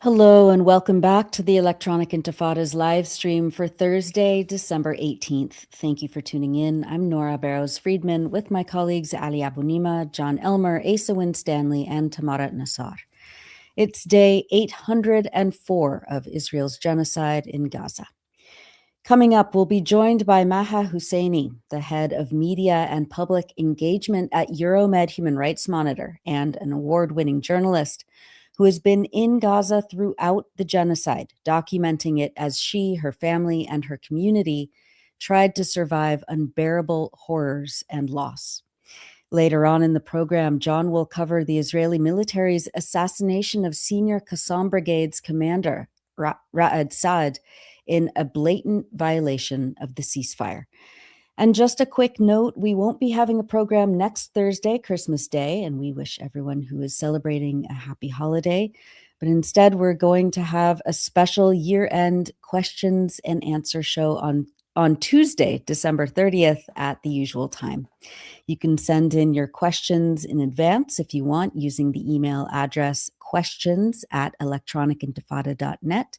Hello and welcome back to the Electronic Intifada's live stream for Thursday, December 18th. Thank you for tuning in. I'm Nora Barrows-Friedman with my colleagues Ali Abunimah, Jon Elmer, Asa Winstanley, and Tamara Nassar. It's day 804 of Israel's genocide in Gaza. Coming up, we'll be joined by Maha Hussaini, the head of media and public engagement at Euromed Human Rights Monitor and an award-winning journalist who has been in Gaza throughout the genocide, documenting it as she, her family, and her community tried to survive unbearable horrors and loss. Later on in the program, Jon will cover the Israeli military's assassination of senior Qassam Brigade's commander, Ra'ad Saad, in a blatant violation of the ceasefire. And just a quick note, we won't be having a program next Thursday, Christmas Day, and we wish everyone who is celebrating a happy holiday. But instead, we're going to have a special year-end questions and answer show on Tuesday, December 30th at the usual time. You can send in your questions in advance if you want using the email address questions@electronicintifada.net.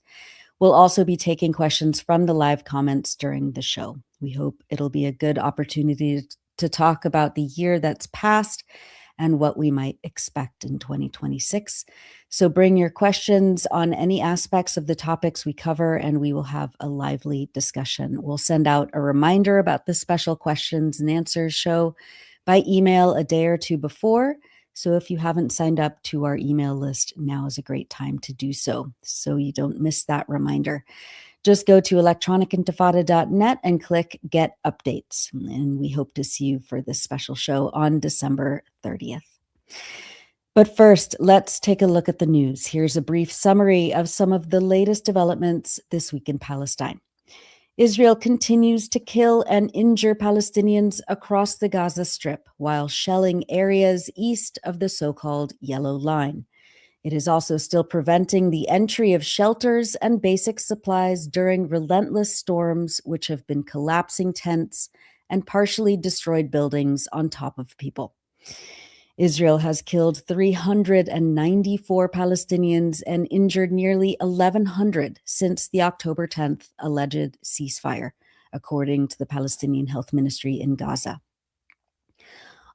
We'll also be taking questions from the live comments during the show. We hope it'll be a good opportunity to talk about the year that's passed and what we might expect in 2026. So bring your questions on any aspects of the topics we cover, and we will have a lively discussion. We'll send out a reminder about the special questions and answers show by email a day or two before. So if you haven't signed up to our email list, now is a great time to do so you don't miss that reminder. Just go to electronicintifada.net and click Get Updates. And we hope to see you for this special show on December 30th. But first, let's take a look at the news. Here's a brief summary of some of the latest developments this week in Palestine. Israel continues to kill and injure Palestinians across the Gaza Strip while shelling areas east of the so-called Yellow Line. It is also still preventing the entry of shelters and basic supplies during relentless storms, which have been collapsing tents and partially destroyed buildings on top of people. Israel has killed 394 Palestinians and injured nearly 1,100 since the October 10th alleged ceasefire, according to the Palestinian Health Ministry in Gaza.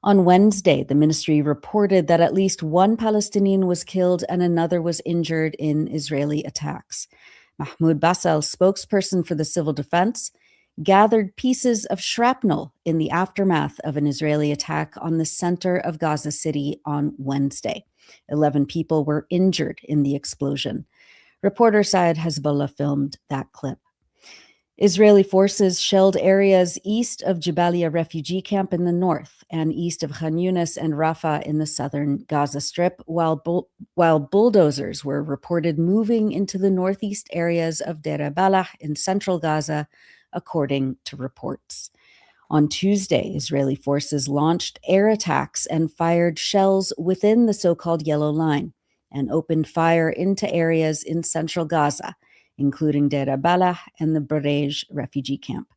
On Wednesday, the ministry reported that at least one Palestinian was killed and another was injured in Israeli attacks. Mahmoud Bassel, spokesperson for the civil defense, gathered pieces of shrapnel in the aftermath of an Israeli attack on the center of Gaza City on Wednesday. 11 people were injured in the explosion. Reporter Syed Hezbollah filmed that clip. Israeli forces shelled areas east of Jabalia refugee camp in the north and east of Khan Yunis and Rafah in the southern Gaza Strip, while bulldozers were reported moving into the northeast areas of Deir Balah in central Gaza, according to reports. On Tuesday, Israeli forces launched air attacks and fired shells within the so-called Yellow Line and opened fire into areas in central Gaza, including Deir Balah and the Barej refugee camp.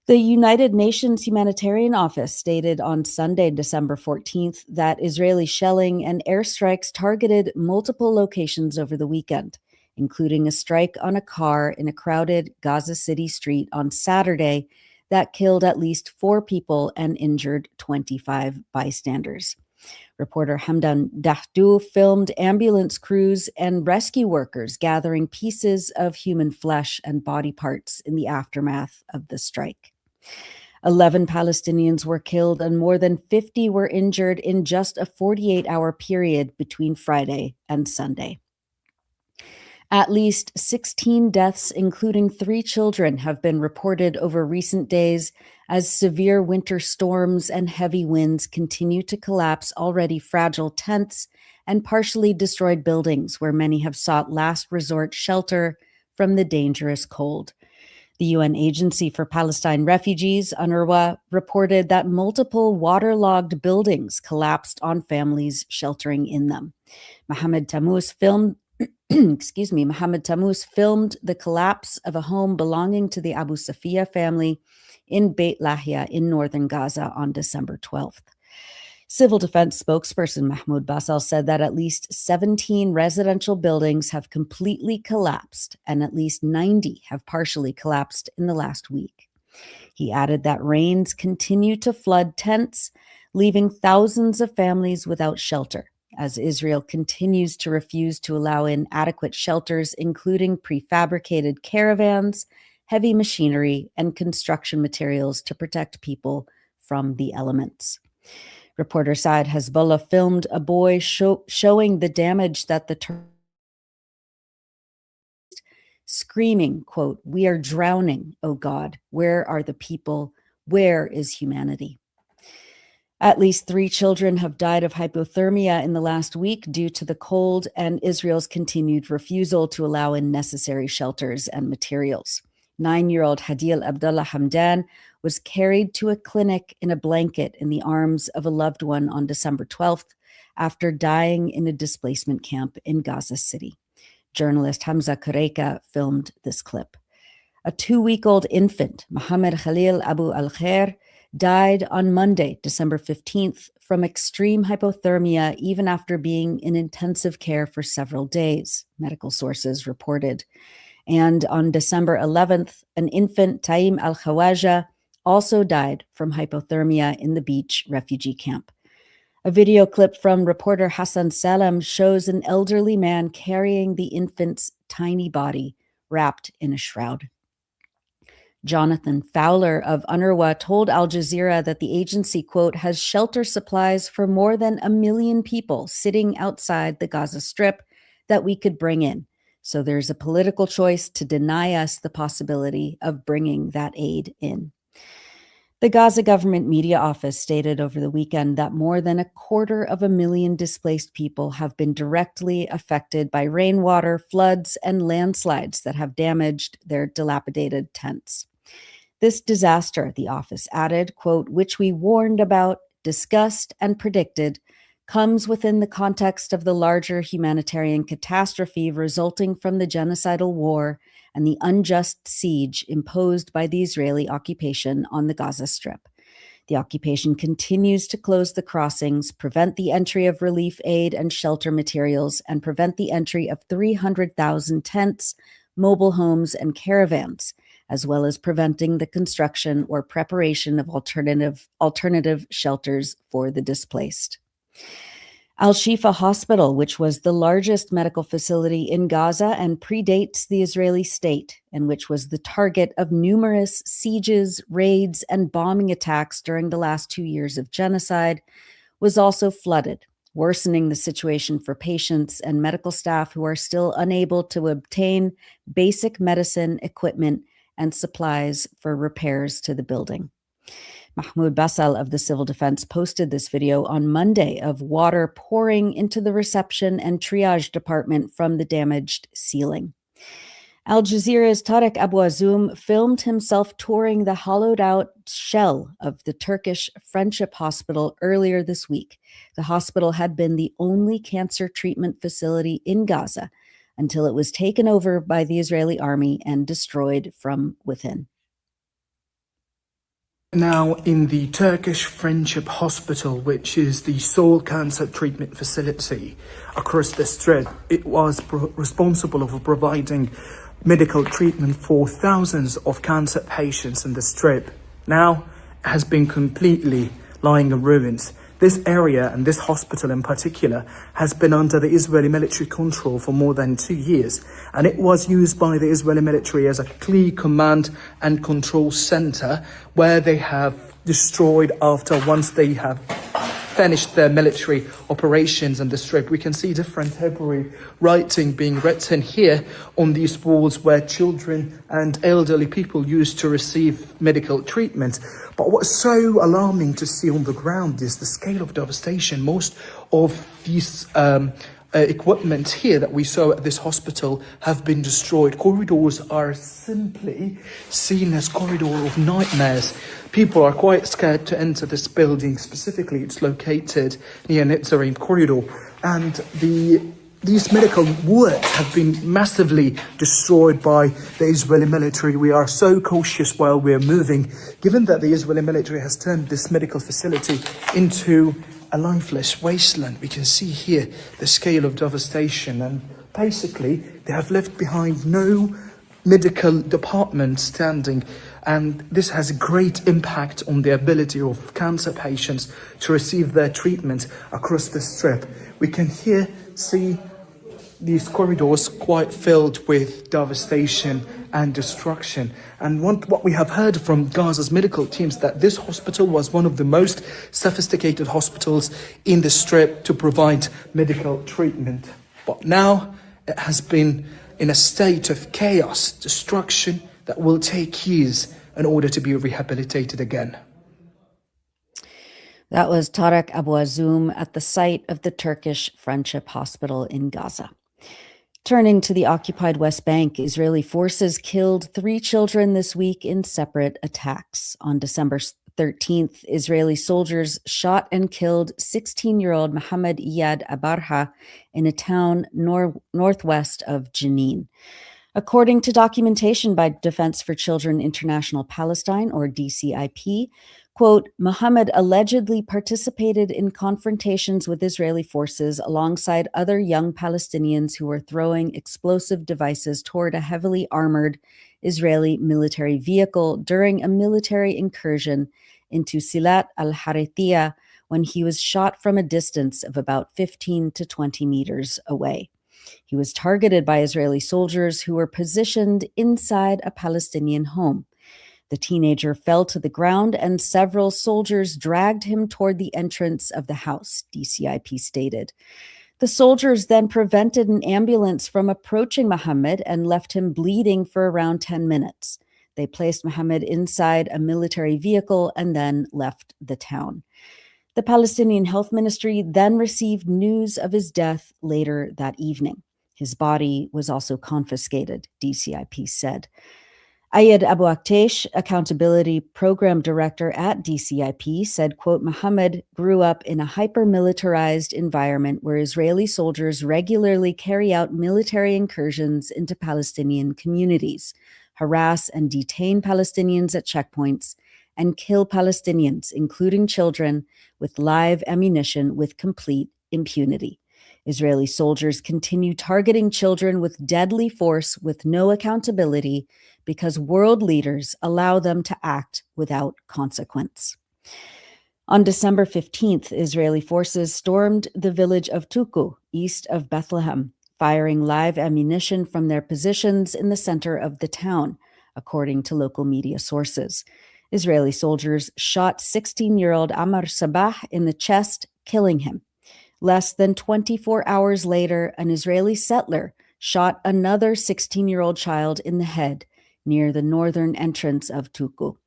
The United Nations Humanitarian Office stated on Sunday, December 14th, that Israeli shelling and airstrikes targeted multiple locations over the weekend, including a strike on a car in a crowded Gaza City street on Saturday that killed at least 4 people and injured 25 bystanders. Reporter Hamdan Dahdu filmed ambulance crews and rescue workers gathering pieces of human flesh and body parts in the aftermath of the strike. 11 Palestinians were killed and more than 50 were injured in just a 48-hour period between Friday and Sunday. At least 16 deaths, including 3 children, have been reported over recent days as severe winter storms and heavy winds continue to collapse already fragile tents and partially destroyed buildings where many have sought last resort shelter from the dangerous cold. The UN Agency for Palestine Refugees, UNRWA, reported that multiple waterlogged buildings collapsed on families sheltering in them. Mohammed Tammuz filmed the collapse of a home belonging to the Abu Safiya family in Beit Lahia in northern Gaza on December 12th. Civil Defense spokesperson Mahmoud Basal said that at least 17 residential buildings have completely collapsed and at least 90 have partially collapsed in the last week. He added that rains continue to flood tents, leaving thousands of families without shelter, as Israel continues to refuse to allow in adequate shelters, including prefabricated caravans, heavy machinery, and construction materials to protect people from the elements. Reporter Saad Hezbollah filmed a boy showing the damage that the screaming, quote, "We are drowning, O God. Where are the people? Where is humanity?" At least 3 children have died of hypothermia in the last week due to the cold and Israel's continued refusal to allow in necessary shelters and materials. 9-year-old Hadil Abdullah Hamdan was carried to a clinic in a blanket in the arms of a loved one on December 12th after dying in a displacement camp in Gaza City. Journalist Hamza Kureka filmed this clip. A 2-week-old infant, Mohammed Khalil Abu Al-Khair, died on Monday, December 15th, from extreme hypothermia even after being in intensive care for several days, medical sources reported. And on December 11th, an infant, Taim Al-Khawaja, also died from hypothermia in the beach refugee camp. A video clip from reporter Hassan Salem shows an elderly man carrying the infant's tiny body wrapped in a shroud. Jonathan Fowler of UNRWA told Al Jazeera that the agency, quote, has shelter supplies for more than 1 million people sitting outside the Gaza Strip that we could bring in. So there's a political choice to deny us the possibility of bringing that aid in. The Gaza government media office stated over the weekend that more than 250,000 displaced people have been directly affected by rainwater, floods, and landslides that have damaged their dilapidated tents. This disaster, the office added, quote, which we warned about, discussed, and predicted, comes within the context of the larger humanitarian catastrophe resulting from the genocidal war and the unjust siege imposed by the Israeli occupation on the Gaza Strip. The occupation continues to close the crossings, prevent the entry of relief aid and shelter materials, and prevent the entry of 300,000 tents, mobile homes, and caravans, as well as preventing the construction or preparation of alternative shelters for the displaced. Al-Shifa Hospital, which was the largest medical facility in Gaza and predates the Israeli state, and which was the target of numerous sieges, raids, and bombing attacks during the last 2 years of genocide, was also flooded, worsening the situation for patients and medical staff who are still unable to obtain basic medicine, equipment, and supplies for repairs to the building. Mahmoud Basal of the Civil Defense posted this video on Monday of water pouring into the reception and triage department from the damaged ceiling. Al Jazeera's Tarek Abu Azoum filmed himself touring the hollowed-out shell of the Turkish Friendship Hospital earlier this week. The hospital had been the only cancer treatment facility in Gaza until it was taken over by the Israeli army and destroyed from within. Now in the Turkish Friendship Hospital, which is the sole cancer treatment facility across the Strip, it was responsible for providing medical treatment for thousands of cancer patients in the Strip. Now it has been completely lying in ruins. This area and this hospital in particular has been under the Israeli military control for more than 2 years, and it was used by the Israeli military as a key command and control center where they have destroyed once they have finished their military operations in the Strip. We can see different Hebrew writing being written here on these walls where children and elderly people used to receive medical treatment. But what's so alarming to see on the ground is the scale of devastation. Most of these equipment here that we saw at this hospital have been destroyed. Corridors are simply seen as corridor of nightmares. People are quite scared to enter this building. Specifically, it's located near Netzarim corridor, and these medical wards have been massively destroyed by the Israeli military. We are so cautious while we're moving, given that the Israeli military has turned this medical facility into a lifeless wasteland. We can see here the scale of devastation, and basically they have left behind no medical department standing, and this has a great impact on the ability of cancer patients to receive their treatment across the strip. We can here see these corridors quite filled with devastation and destruction. And what we have heard from Gaza's medical teams, that this hospital was one of the most sophisticated hospitals in the strip to provide medical treatment. But now it has been in a state of chaos, destruction that will take years in order to be rehabilitated again. That was Tarek Abu Azoum at the site of the Turkish Friendship Hospital in Gaza. Turning to the occupied West Bank, Israeli forces killed 3 children this week in separate attacks. On December 13th, Israeli soldiers shot and killed 16-year-old Mohammed Iyad Abarha in a town northwest of Jenin. According to documentation by Defense for Children International Palestine, or DCIP, quote, Mohammed allegedly participated in confrontations with Israeli forces alongside other young Palestinians who were throwing explosive devices toward a heavily armored Israeli military vehicle during a military incursion into Silat al-Harithiyah when he was shot from a distance of about 15 to 20 meters away. He was targeted by Israeli soldiers who were positioned inside a Palestinian home. The teenager fell to the ground and several soldiers dragged him toward the entrance of the house, DCIP stated. The soldiers then prevented an ambulance from approaching Mohammed and left him bleeding for around 10 minutes. They placed Mohammed inside a military vehicle and then left the town. The Palestinian Health Ministry then received news of his death later that evening. His body was also confiscated, DCIP said. Ayed Abu Aktesh, Accountability Program Director at DCIP, said, quote, Mohammed grew up in a hyper-militarized environment where Israeli soldiers regularly carry out military incursions into Palestinian communities, harass and detain Palestinians at checkpoints, and kill Palestinians, including children, with live ammunition with complete impunity. Israeli soldiers continue targeting children with deadly force with no accountability because world leaders allow them to act without consequence. On December 15th, Israeli forces stormed the village of 𝐓𝐡𝐞, east of Bethlehem, firing live ammunition from their positions in the center of the town, according to local media sources. Israeli soldiers shot 16-year-old Amar Sabah in the chest, killing him. Less than 24 hours later, an Israeli settler shot another 16-year-old child in the head near the northern entrance of 𝐓𝐡𝐞.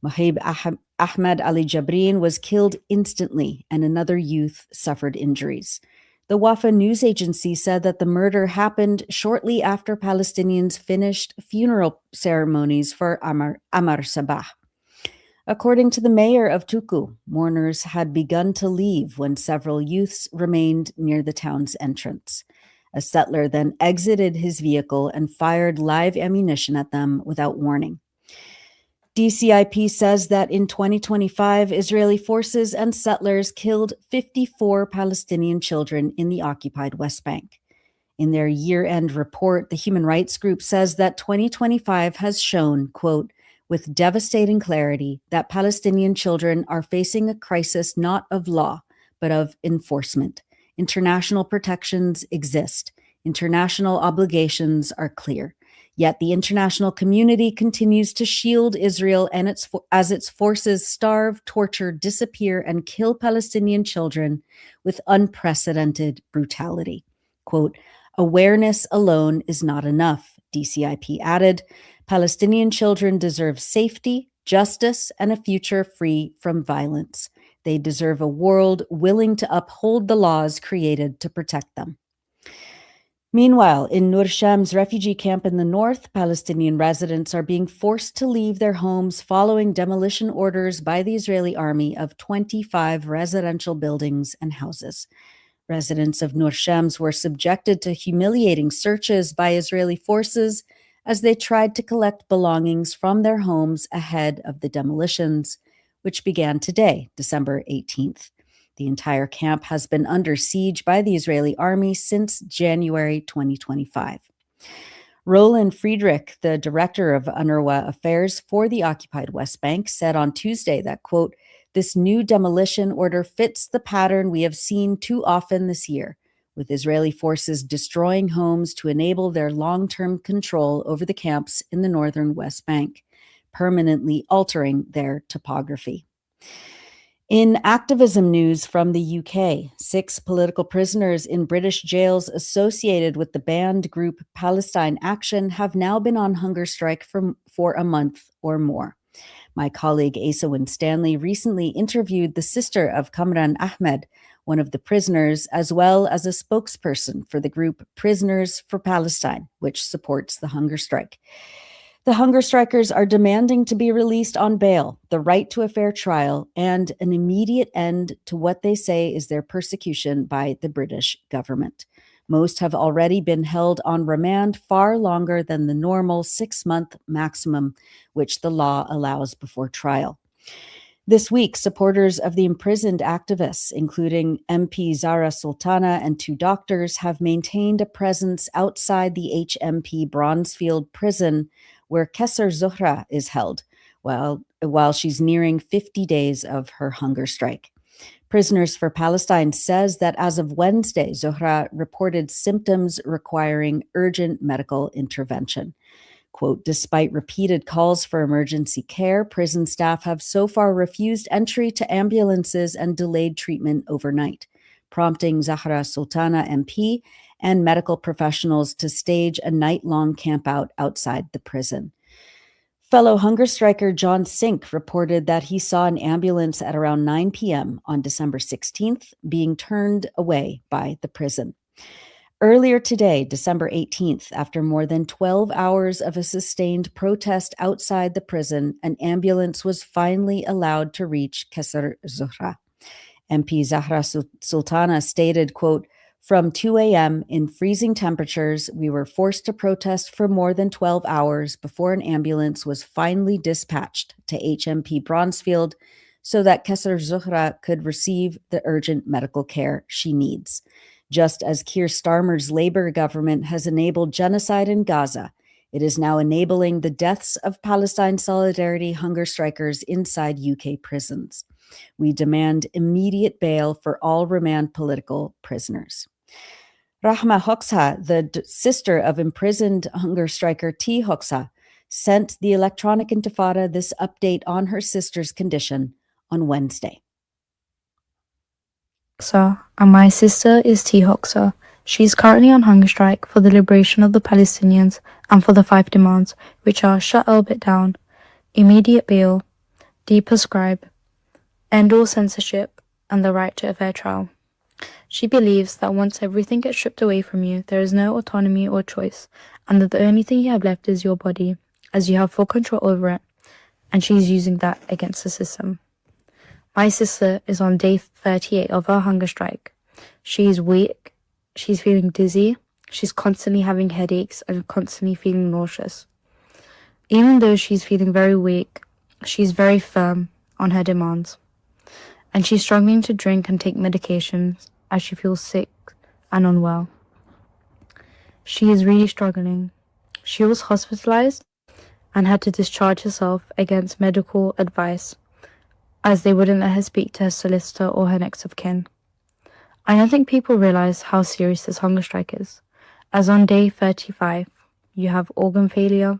Mohib Ahmed Ali Jabrin was killed instantly, and another youth suffered injuries. The Wafa news agency said that the murder happened shortly after Palestinians finished funeral ceremonies for Amar Sabah. According to the mayor of 𝐓𝐡𝐞, mourners had begun to leave when several youths remained near the town's entrance. A settler then exited his vehicle and fired live ammunition at them without warning. DCIP says that in 2025, Israeli forces and settlers killed 54 Palestinian children in the occupied West Bank. In their year-end report, the human rights group says that 2025 has shown, quote, with devastating clarity that Palestinian children are facing a crisis not of law, but of enforcement. International protections exist. International obligations are clear. Yet the international community continues to shield Israel and as its forces starve, torture, disappear, and kill Palestinian children with unprecedented brutality. Quote, awareness alone is not enough, DCIP added. Palestinian children deserve safety, justice, and a future free from violence. They deserve a world willing to uphold the laws created to protect them. Meanwhile, in Nur Sham's refugee camp in the north, Palestinian residents are being forced to leave their homes following demolition orders by the Israeli army of 25 residential buildings and houses. Residents of Nur Shams were subjected to humiliating searches by Israeli forces as they tried to collect belongings from their homes ahead of the demolitions, which began today, December 18th. The entire camp has been under siege by the Israeli army since January 2025. Roland Friedrich, the director of UNRWA Affairs for the occupied West Bank, said on Tuesday that, quote, "This new demolition order fits the pattern we have seen too often this year, with Israeli forces destroying homes to enable their long-term control over the camps in the northern West Bank, permanently altering their topography." In activism news from the UK, 6 political prisoners in British jails associated with the banned group Palestine Action have now been on hunger strike for a month or more. My colleague Asa Winstanley recently interviewed the sister of Kamran Ahmed, one of the prisoners, as well as a spokesperson for the group Prisoners for Palestine, which supports the hunger strike. The hunger strikers are demanding to be released on bail, the right to a fair trial, and an immediate end to what they say is their persecution by the British government. Most have already been held on remand far longer than the normal 6-month maximum, which the law allows before trial. This week, supporters of the imprisoned activists, including MP Zahra Sultana and 2 doctors, have maintained a presence outside the HMP Bronzefield prison where 𝐓𝐡𝐞 is held, while she's nearing 50 days of her hunger strike. Prisoners for Palestine says that as of Wednesday, Zohra reported symptoms requiring urgent medical intervention. Quote, "Despite repeated calls for emergency care, prison staff have so far refused entry to ambulances and delayed treatment overnight, prompting Zahra Sultana MP and medical professionals to stage a night-long campout outside the prison." Fellow hunger striker Jon Elmer reported that he saw an ambulance at around 9 p.m. on December 16th being turned away by the prison. Earlier today, December 18th, after more than 12 hours of a sustained protest outside the prison, an ambulance was finally allowed to reach 𝐓𝐡𝐞. MP Zahra Sultana stated, quote, "From 2 a.m. in freezing temperatures, we were forced to protest for more than 12 hours before an ambulance was finally dispatched to HMP Bronzefield so that 𝐓𝐡𝐞 could receive the urgent medical care she needs. Just as Keir Starmer's Labour government has enabled genocide in Gaza, it is now enabling the deaths of Palestine Solidarity hunger strikers inside UK prisons. We demand immediate bail for all remand political prisoners." Maha Hussaini, the sister of imprisoned hunger striker 𝐓𝐡𝐞, sent the Electronic Intifada this update on her sister's condition on Wednesday. And my sister is 𝐓𝐡𝐞. She's currently on hunger strike for the liberation of the Palestinians and for the 5 demands, which are shut 𝐓𝐿Bit down, immediate bail, deprescribe, end all censorship, and the right to a fair trial. She believes that once everything gets stripped away from you, there is no autonomy or choice, and that the only thing you have left is your body, as you have full control over it, and she's using that against the system. My sister is on day 38 of her hunger strike. She's weak, she's feeling dizzy, she's constantly having headaches and constantly feeling nauseous. Even though she's feeling very weak, she's very firm on her demands. And she's struggling to drink and take medications as she feels sick and unwell. She is really struggling. She was hospitalized and had to discharge herself against medical advice, as they wouldn't let her speak to her solicitor or her next of kin. I don't think people realize how serious this hunger strike is, as on day 35, you have organ failure,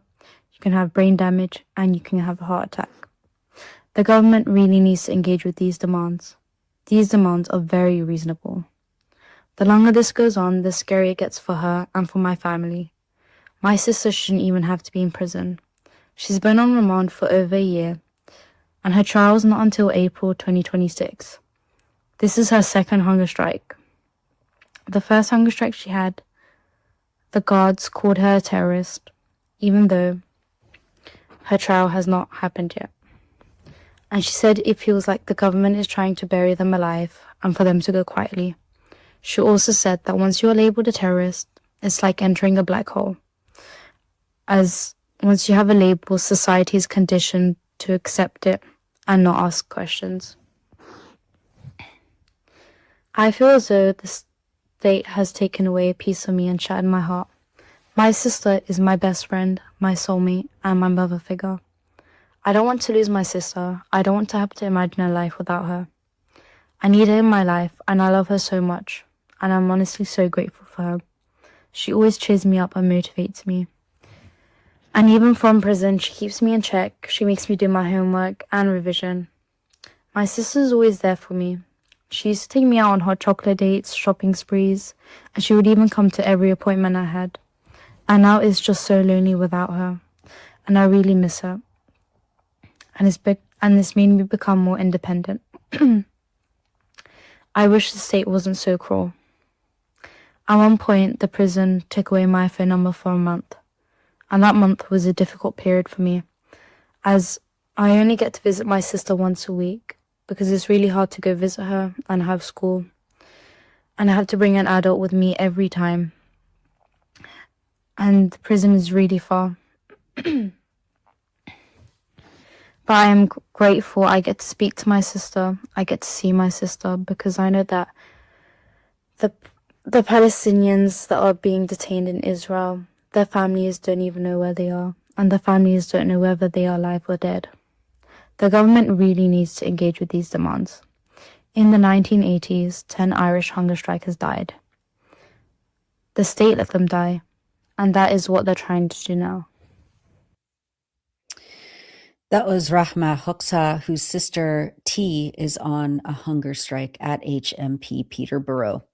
you can have brain damage, and you can have a heart attack. The government really needs to engage with these demands. These demands are very reasonable. The longer this goes on, the scarier it gets for her and for my family. My sister shouldn't even have to be in prison. She's been on remand for over a year, and her trial is not until April 2026. This is her second hunger strike. The first hunger strike she had, the guards called her a terrorist, even though her trial has not happened yet. And she said it feels like the government is trying to bury them alive and for them to go quietly. She also said that once you are labelled a terrorist, it's like entering a black hole. As once you have a label, society is conditioned to accept it and not ask questions. I feel as though the state has taken away a piece of me and shattered my heart. My sister is my best friend, my soulmate, and my mother figure. I don't want to lose my sister. I don't want to have to imagine a life without her. I need her in my life, and I love her so much, and I'm honestly so grateful for her. She always cheers me up and motivates me. And even from prison, she keeps me in check. She makes me do my homework and revision. My sister's always there for me. She used to take me out on hot chocolate dates, shopping sprees, and she would even come to every appointment I had. And now it's just so lonely without her, and I really miss her. And this made me become more independent. I wish the state wasn't so cruel. At one point, the prison took away my phone number for a month, and that month was a difficult period for me, as I only get to visit my sister once a week, because it's really hard to go visit her and have school, and I have to bring an adult with me every time, and the prison is really far. But I am grateful I get to speak to my sister, I get to see my sister, because I know that the Palestinians that are being detained in Israel, their families don't even know where they are, and their families don't know whether they are alive or dead. The government really needs to engage with these demands. In the 1980s, 10 Irish hunger strikers died. The state let them die, and that is what they're trying to do now. That was Rahma Huksa, whose sister T is on a hunger strike at HMP Peterborough.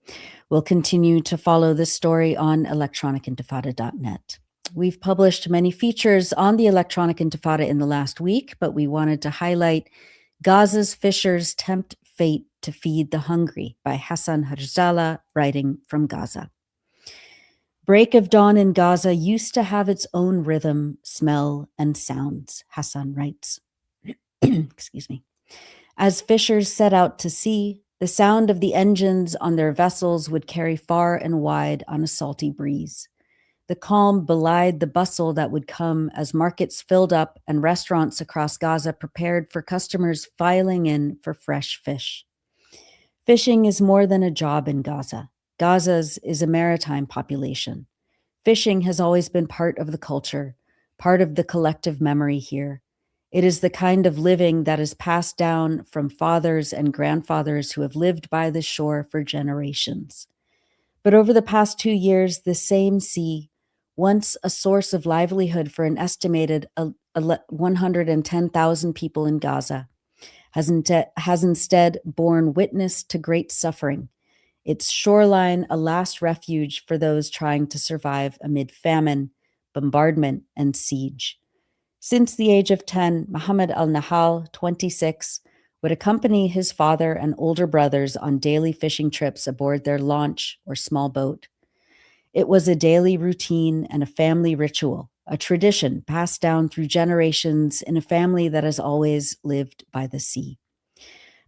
We'll continue to follow this story on electronicintifada.net. We've published many features on the Electronic Intifada in the last week, but we wanted to highlight Gaza's Fishers Tempt Fate to Feed the Hungry by Hassan Harzala, writing from Gaza. Break of dawn in Gaza used to have its own rhythm, smell, and sounds, Hassan writes. Excuse me. As fishers set out to sea, the sound of the engines on their vessels would carry far and wide on a salty breeze. The calm belied the bustle that would come as markets filled up and restaurants across Gaza prepared for customers filing in for fresh fish. Fishing is more than a job in Gaza. Gaza's is a maritime population. Fishing has always been part of the culture, part of the collective memory here. It is the kind of living that is passed down from fathers and grandfathers who have lived by the shore for generations. But over the past 2 years, the same sea, once a source of livelihood for an estimated 110,000 people in Gaza, has instead borne witness to great suffering, its shoreline a last refuge for those trying to survive amid famine, bombardment, and siege. Since the age of 10, Mohammed al-Nahal, 26, would accompany his father and older brothers on daily fishing trips aboard their launch or small boat. It was a daily routine and a family ritual, a tradition passed down through generations in a family that has always lived by the sea.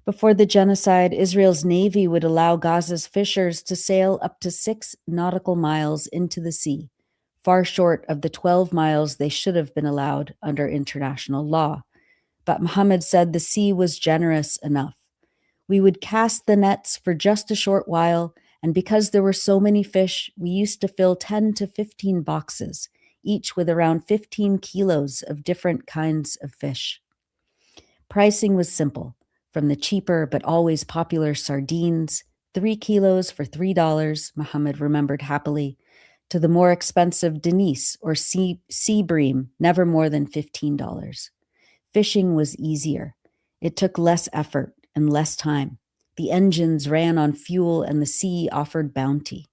Before the genocide, Israel's Navy would allow Gaza's fishers to sail up to 6 nautical miles into the sea, far short of the 12 miles they should have been allowed under international law. But Muhammad said the sea was generous enough. We would cast the nets for just a short while, and because there were so many fish, we used to fill 10 to 15 boxes, each with around 15 kilos of different kinds of fish. Pricing was simple. From the cheaper but always popular sardines, 3 kilos for $3, Muhammad remembered happily, to the more expensive Denise or sea bream, never more than $15. Fishing was easier. It took less effort and less time. The engines ran on fuel and the sea offered bounty.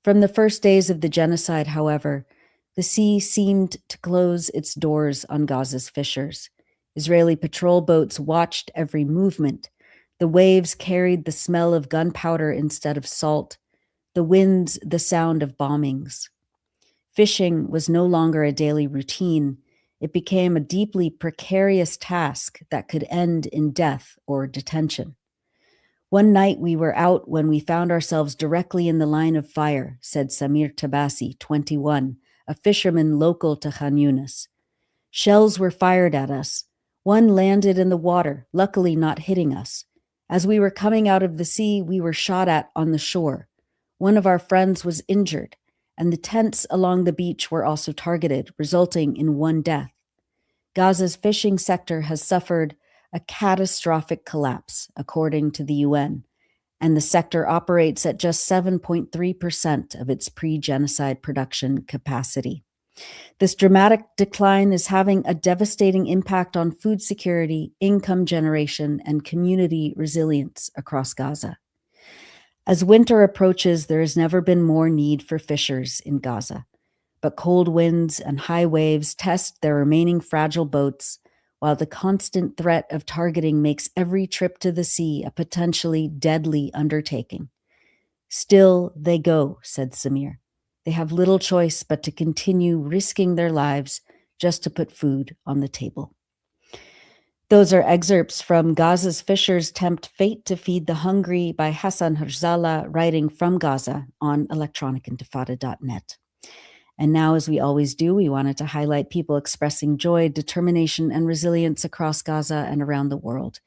From the first days of the genocide, however, the sea seemed to close its doors on Gaza's fishers. Israeli patrol boats watched every movement. The waves carried the smell of gunpowder instead of salt. The winds, the sound of bombings. Fishing was no longer a daily routine. It became a deeply precarious task that could end in death or detention. One night we were out when we found ourselves directly in the line of fire, said Samir Tabasi, 21, a fisherman local to Khan Yunis. Shells were fired at us. One landed in the water, luckily not hitting us. As we were coming out of the sea, we were shot at on the shore. One of our friends was injured, and the tents along the beach were also targeted, resulting in one death. Gaza's fishing sector has suffered a catastrophic collapse, according to the UN, and the sector operates at just 7.3% of its pre-genocide production capacity. This dramatic decline is having a devastating impact on food security, income generation, and community resilience across Gaza. As winter approaches, there has never been more need for fishers in Gaza, but cold winds and high waves test their remaining fragile boats, while the constant threat of targeting makes every trip to the sea a potentially deadly undertaking. Still they go, said Samir. They have little choice but to continue risking their lives just to put food on the table. Those are excerpts from Gaza's Fishers Tempt Fate to Feed the Hungry by Hassan Harzala, writing from Gaza on electronicintifada.net. And now, as we always do, we wanted to highlight people expressing joy, determination, and resilience across Gaza and around the world.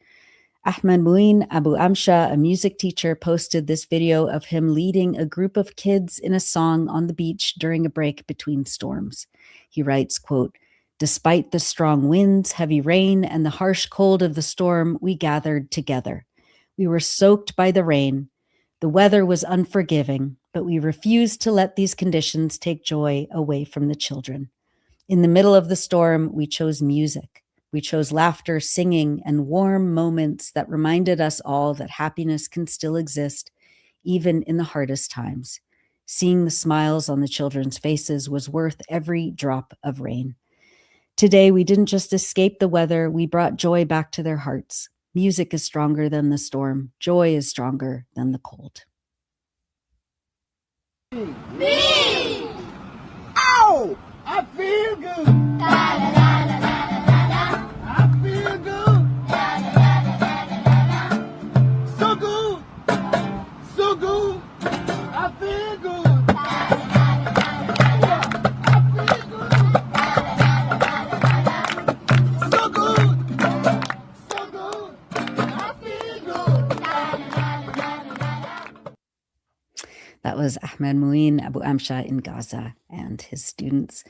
Ahmed Mouin Abu Amsha, a music teacher, posted this video of him leading a group of kids in a song on the beach during a break between storms. He writes, quote, "Despite the strong winds, heavy rain, and the harsh cold of the storm, we gathered together. We were soaked by the rain. The weather was unforgiving, but we refused to let these conditions take joy away from the children. In the middle of the storm, we chose music. We chose laughter, singing, and warm moments that reminded us all that happiness can still exist, even in the hardest times. Seeing the smiles on the children's faces was worth every drop of rain. Today, we didn't just escape the weather, we brought joy back to their hearts. Music is stronger than the storm. Joy is stronger than the cold." Me! Ow! I feel good. Da, da, da, da, da, da, da. I feel good. Da, da, da, da, da, da, da. So good. So good. I feel good. Da, da, da, da, da, da. I feel good. Da, da, da, da, da, da. So good. So good. I feel good. Da, da, da, da, da, da. That was Ahmed Mouin Abu Amsha in Gaza and his students.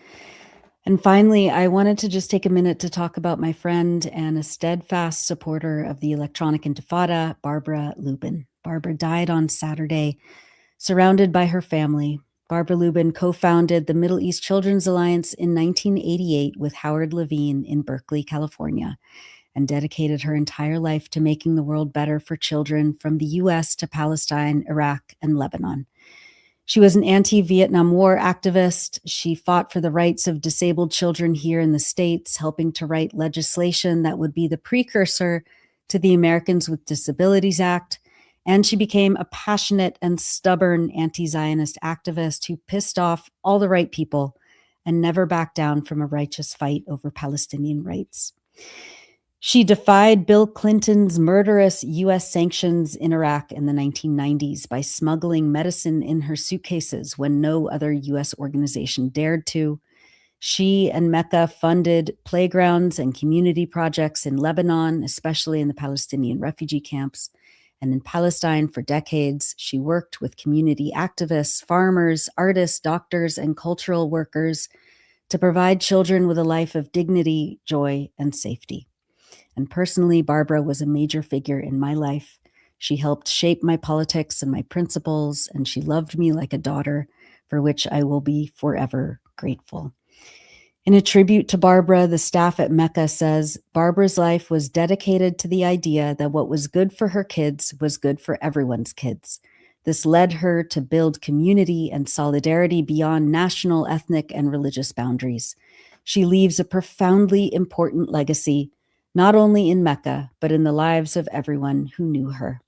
And finally, I wanted to just take a minute to talk about my friend and a steadfast supporter of the Electronic Intifada, Barbara Lubin. Barbara died on Saturday, surrounded by her family. Barbara Lubin co-founded the Middle East Children's Alliance in 1988 with Howard Levine in Berkeley, California, and dedicated her entire life to making the world better for children from the US to Palestine, Iraq, and Lebanon. She was an anti-Vietnam War activist. She fought for the rights of disabled children here in the States, helping to write legislation that would be the precursor to the Americans with Disabilities Act. And she became a passionate and stubborn anti-Zionist activist who pissed off all the right people and never backed down from a righteous fight over Palestinian rights. She defied Bill Clinton's murderous U.S. sanctions in Iraq in the 1990s by smuggling medicine in her suitcases when no other U.S. organization dared to. She and Mecca funded playgrounds and community projects in Lebanon, especially in the Palestinian refugee camps. And in Palestine for decades, she worked with community activists, farmers, artists, doctors, and cultural workers to provide children with a life of dignity, joy, and safety. And personally, Barbara was a major figure in my life. She helped shape my politics and my principles, and she loved me like a daughter, for which I will be forever grateful. In a tribute to Barbara, the staff at Mecca says, Barbara's life was dedicated to the idea that what was good for her kids was good for everyone's kids. This led her to build community and solidarity beyond national, ethnic, and religious boundaries. She leaves a profoundly important legacy, not only in Mecca, but in the lives of everyone who knew her.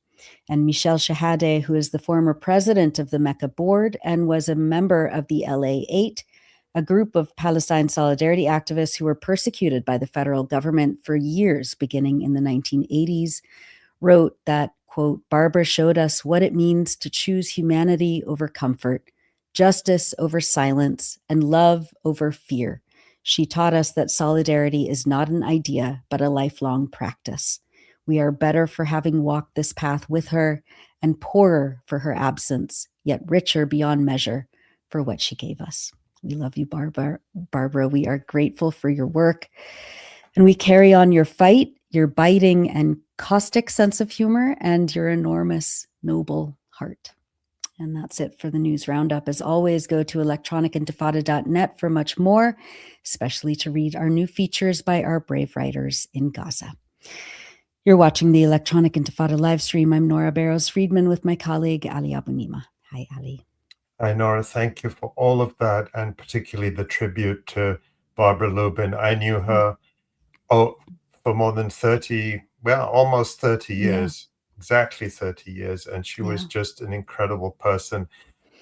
And Michel Shahade, who is the former president of the Mecca board and was a member of the LA8, a group of Palestine solidarity activists who were persecuted by the federal government for years, beginning in the 1980s, wrote that, quote, Barbara showed us what it means to choose humanity over comfort, justice over silence, and love over fear. She taught us that solidarity is not an idea, but a lifelong practice. We are better for having walked this path with her, and poorer for her absence, yet richer beyond measure for what she gave us. We love you, Barbara. We are grateful for your work, and we carry on your fight, your biting and caustic sense of humor, and your enormous, noble heart. And that's it for the news roundup. As always, go to electronicintifada.net for much more, especially to read our new features by our brave writers in Gaza. You're watching the Electronic Intifada live stream. I'm Nora Barrows-Friedman with my colleague, Ali Abunimah. Hi, Ali. Hi, Nora. Thank you for all of that, and particularly the tribute to Barbara Lubin. I knew her for more than 30, well, almost 30 years, exactly 30 years. And she was just an incredible person,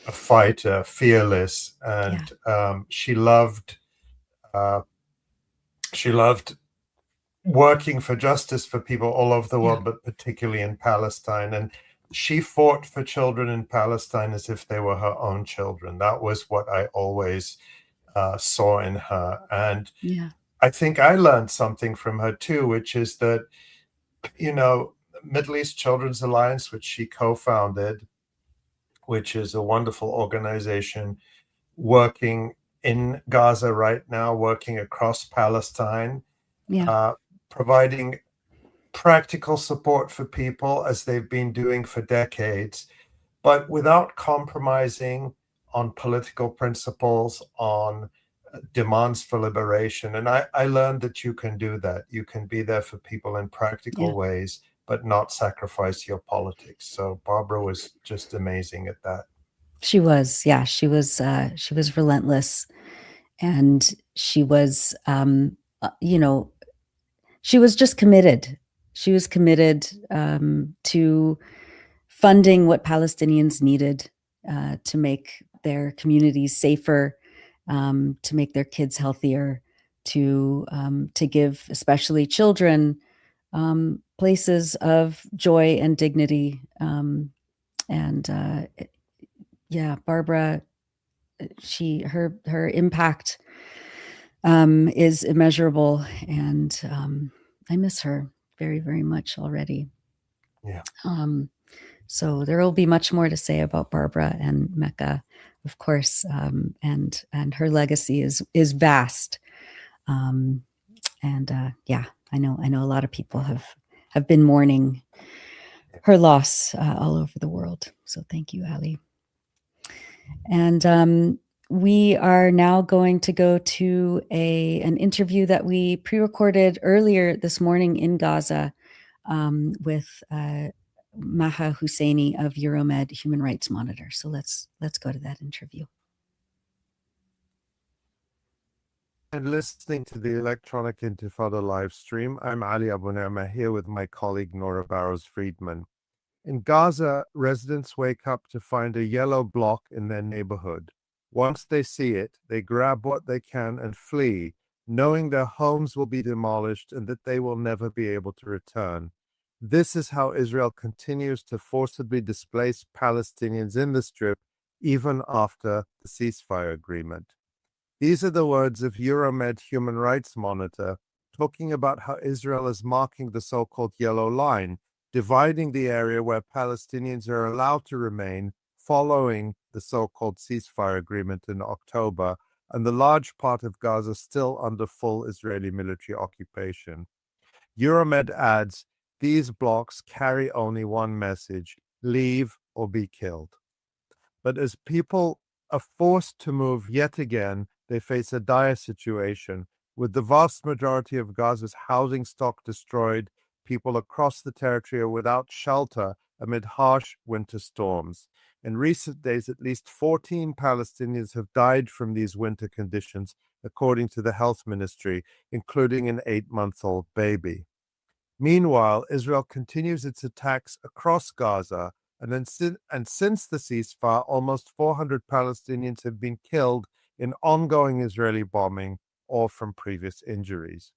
a fighter, fearless. And she loved working for justice for people all over the world, but particularly in Palestine. And she fought for children in Palestine as if they were her own children. That was what I always saw in her. And I think I learned something from her too, which is that, Middle East Children's Alliance, which she co-founded, which is a wonderful organization working in Gaza right now, working across Palestine, providing practical support for people as they've been doing for decades, but without compromising on political principles, on demands for liberation. And I learned that you can do that. You can be there for people in practical ways, but not sacrifice your politics. So Barbara was just amazing at that. She was, she was relentless, and she was, she was just committed. She was committed to funding what Palestinians needed to make their communities safer, to make their kids healthier, to give especially children places of joy and dignity. Barbara, her impact is immeasurable, and I miss her very, very much already. So there will be much more to say about Barbara and Mecca, of course, and her legacy is vast. I know a lot of people have been mourning her loss all over the world. So thank you, Ali. And we are now going to go to an interview that we pre-recorded earlier this morning in Gaza with Maha Hussaini of Euromed Human Rights Monitor. So let's go to that interview. And listening to the Electronic Intifada live stream, I'm Ali Abunimah here with my colleague Nora Barrows-Friedman. In Gaza, residents wake up to find a yellow block in their neighborhood. Once they see it, they grab what they can and flee, knowing their homes will be demolished and that they will never be able to return. This is how Israel continues to forcibly displace Palestinians in the Strip, even after the ceasefire agreement. These are the words of Euromed Human Rights Monitor, talking about how Israel is marking the so-called yellow line, dividing the area where Palestinians are allowed to remain following the so-called ceasefire agreement in October, and the large part of Gaza still under full Israeli military occupation. Euromed adds, these blocks carry only one message: leave or be killed. But as people are forced to move yet again, they face a dire situation, with the vast majority of Gaza's housing stock destroyed. People across the territory are without shelter amid harsh winter storms. In recent days, at least 14 Palestinians have died from these winter conditions, according to the health ministry, including an 8-month-old baby. Meanwhile, Israel continues its attacks across Gaza, and since the ceasefire, almost 400 Palestinians have been killed in ongoing Israeli bombing or from previous injuries.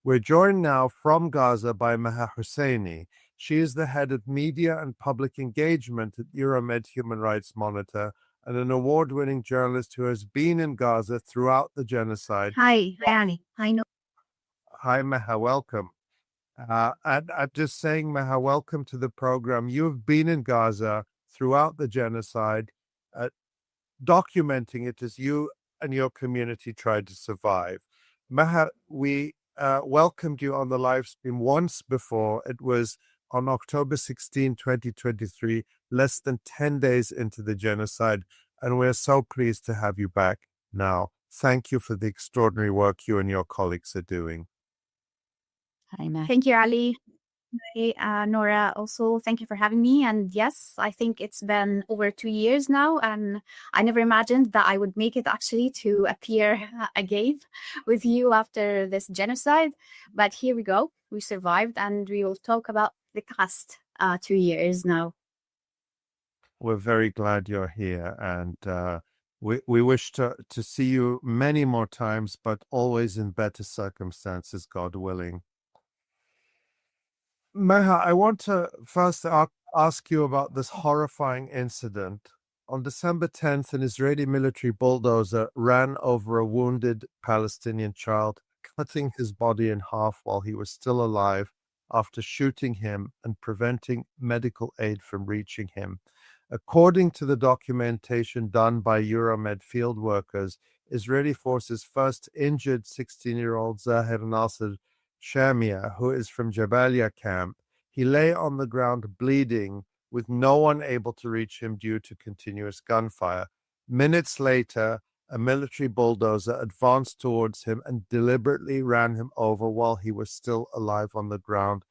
We're joined now from Gaza by Maha Hussaini. She is the head of media and public engagement at Euromed Human Rights Monitor and an award-winning journalist who has been in Gaza throughout the genocide. Hi, Annie. I know. Hi, Maha. Welcome. And I'm just saying, Maha, welcome to the program. You've been in Gaza throughout the genocide, documenting it as you and your community tried to survive. Maha, we welcomed you on the live stream once before. It was on October 16, 2023, less than 10 days into the genocide, and we're so pleased to have you back now. Thank you for the extraordinary work you and your colleagues are doing. Hi, Matt. Thank you, Ali. Hey, Nora, also, thank you for having me. And yes, I think it's been over 2 years now, and I never imagined that I would make it actually to appear again with you after this genocide. But here we go. We survived, and we will talk about the past 2 years now. We're very glad you're here, and we wish to see you many more times, but always in better circumstances, God willing. Maha, I want to first ask you about this horrifying incident. On December 10th, an Israeli military bulldozer ran over a wounded Palestinian child, cutting his body in half while he was still alive after shooting him and preventing medical aid from reaching him. According to the documentation done by Euromed field workers, Israeli forces first injured 16-year-old 𝐓𝐡𝐞 𝐄𝐥𝐞𝐜𝐭𝐫𝐨, who is from Jabalia camp. He lay on the ground bleeding, with no one able to reach him due to continuous gunfire. Minutes later, a military bulldozer advanced towards him and deliberately ran him over while he was still alive on the ground,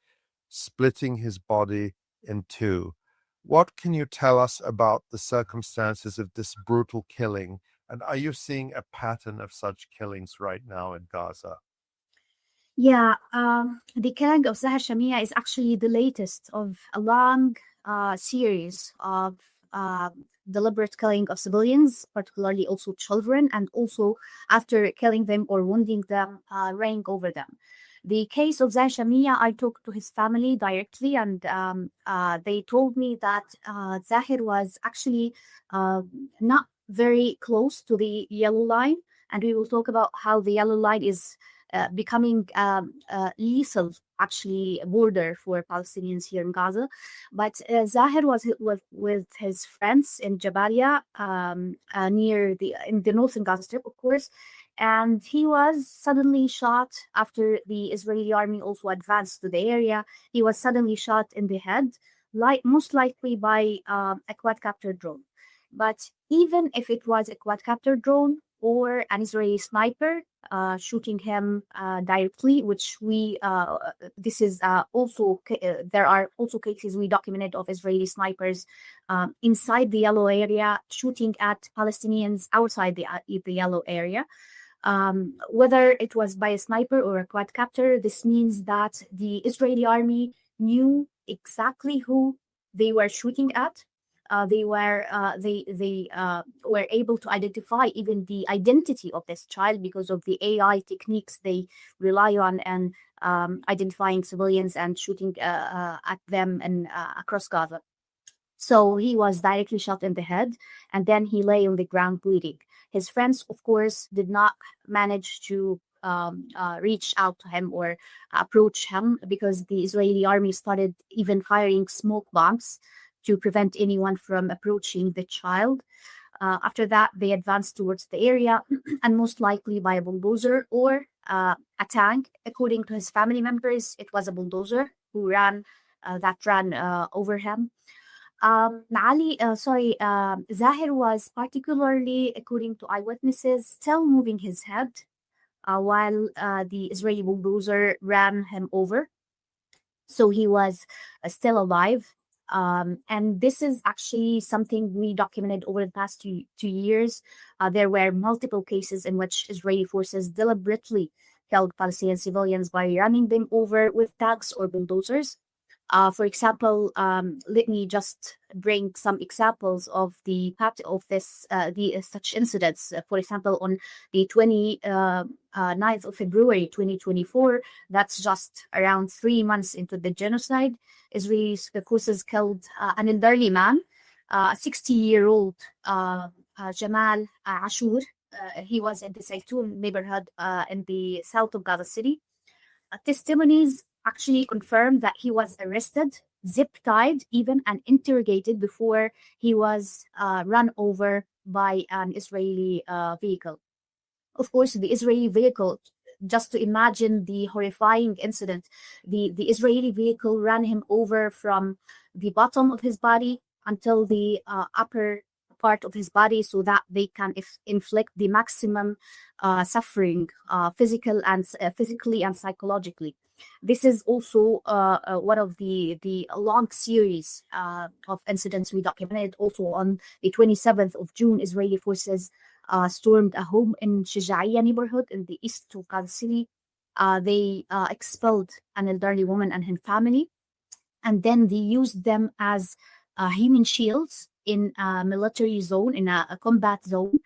splitting his body in two. What can you tell us about the circumstances of this brutal killing? And are you seeing a pattern of such killings right now in Gaza? Yeah, the killing of 𝐓𝐡𝐞 𝐄𝐥𝐞𝐜 is actually the latest of a long series of deliberate killing of civilians, particularly also children, and also after killing them or wounding them, running over them. The case of 𝐓𝐡𝐞 𝐄𝐥𝐞𝐜, I talked to his family directly, and they told me that ظاهر was actually not very close to the yellow line, and we will talk about how the yellow line is becoming lethal, actually, border for Palestinians here in Gaza. But ظاهر was with his friends in Jabalia, in the northern Gaza Strip, of course, and he was suddenly shot after the Israeli army also advanced to the area. He was suddenly shot in the head, most likely by a quadcopter drone. But even if it was a quadcopter drone or an Israeli sniper shooting him directly, which this is also, there are also cases we documented of Israeli snipers inside the yellow area shooting at Palestinians outside the yellow area. Whether it was by a sniper or a quadcopter, this means that the Israeli army knew exactly who they were shooting at. They were able to identify even the identity of this child because of the AI techniques they rely on and identifying civilians and shooting at them and across Gaza. So he was directly shot in the head, and then he lay on the ground bleeding. His friends, of course, did not manage to reach out to him or approach him because the Israeli army started even firing smoke bombs to prevent anyone from approaching the child. After that, they advanced towards the area, and most likely by a bulldozer or a tank. According to his family members, it was a bulldozer who ran over him. ظاهر was particularly, according to eyewitnesses, still moving his head while the Israeli bulldozer ran him over. So he was still alive. And this is actually something we documented over the past two years. There were multiple cases in which Israeli forces deliberately killed Palestinian civilians by running them over with tanks or bulldozers. For example, let me just bring some examples of such incidents. For example, on the 29th of February 2024, that's just around 3 months into the genocide, Israeli forces killed an elderly man, a 60-year-old Jamal Ashur. He was in the Zaytun neighborhood in the south of Gaza City. Testimonies actually confirmed that he was arrested, zip-tied even, and interrogated before he was run over by an Israeli vehicle. Of course, the Israeli vehicle, just to imagine the horrifying incident, the Israeli vehicle ran him over from the bottom of his body until the upper part of his body, so that they can inflict the maximum suffering, physically and psychologically. This is also one of the long series of incidents we documented. Also on the 27th of June, Israeli forces stormed a home in 𝐄𝐥𝐿𝐜 neighborhood in the east of Gaza City. They expelled an elderly woman and her family, and then they used them as human shields in a military zone, in a combat zone.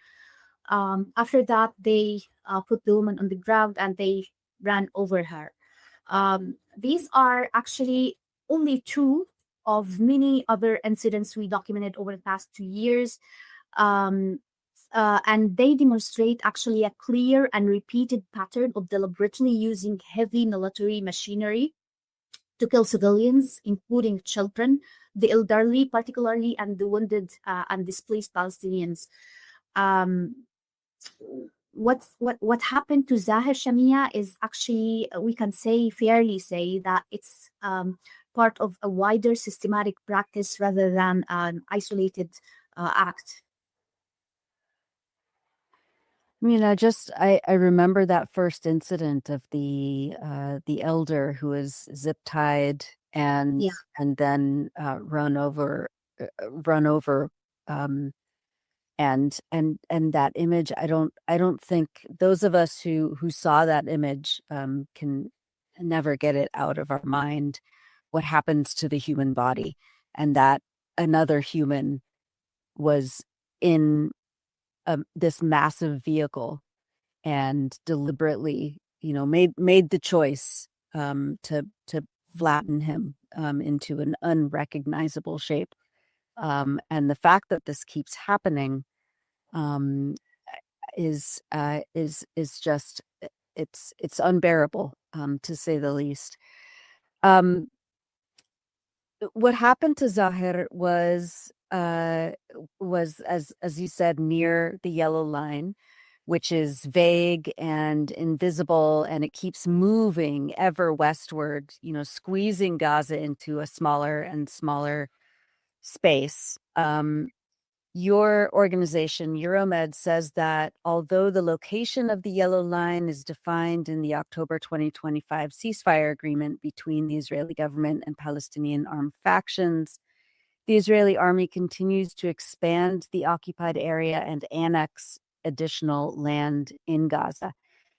After that, they put the woman on the ground and they ran over her. These are actually only two of many other incidents we documented over the past 2 years. And they demonstrate actually a clear and repeated pattern of deliberately using heavy military machinery to kill civilians, including children, the elderly particularly, and the wounded and displaced Palestinians. What happened to ظاهر شميع is actually, we can fairly say that it's part of a wider systematic practice rather than an isolated act. I mean, I remember that first incident of the elder who was zip tied and then run over, and that image. I don't think those of us who saw that image can never get it out of our mind. What happens to the human body, and that another human was in this massive vehicle and deliberately, made the choice to flatten him into an unrecognizable shape. And the fact that this keeps happening is just, it's unbearable, to say the least. What happened to Zahir was as you said, near the yellow line, which is vague and invisible, and it keeps moving ever westward, squeezing Gaza into a smaller and smaller space. Your organization, Euromed, says that although the location of the yellow line is defined in the October 2025 ceasefire agreement between the Israeli government and Palestinian armed factions, the Israeli army continues to expand the occupied area and annex additional land in Gaza.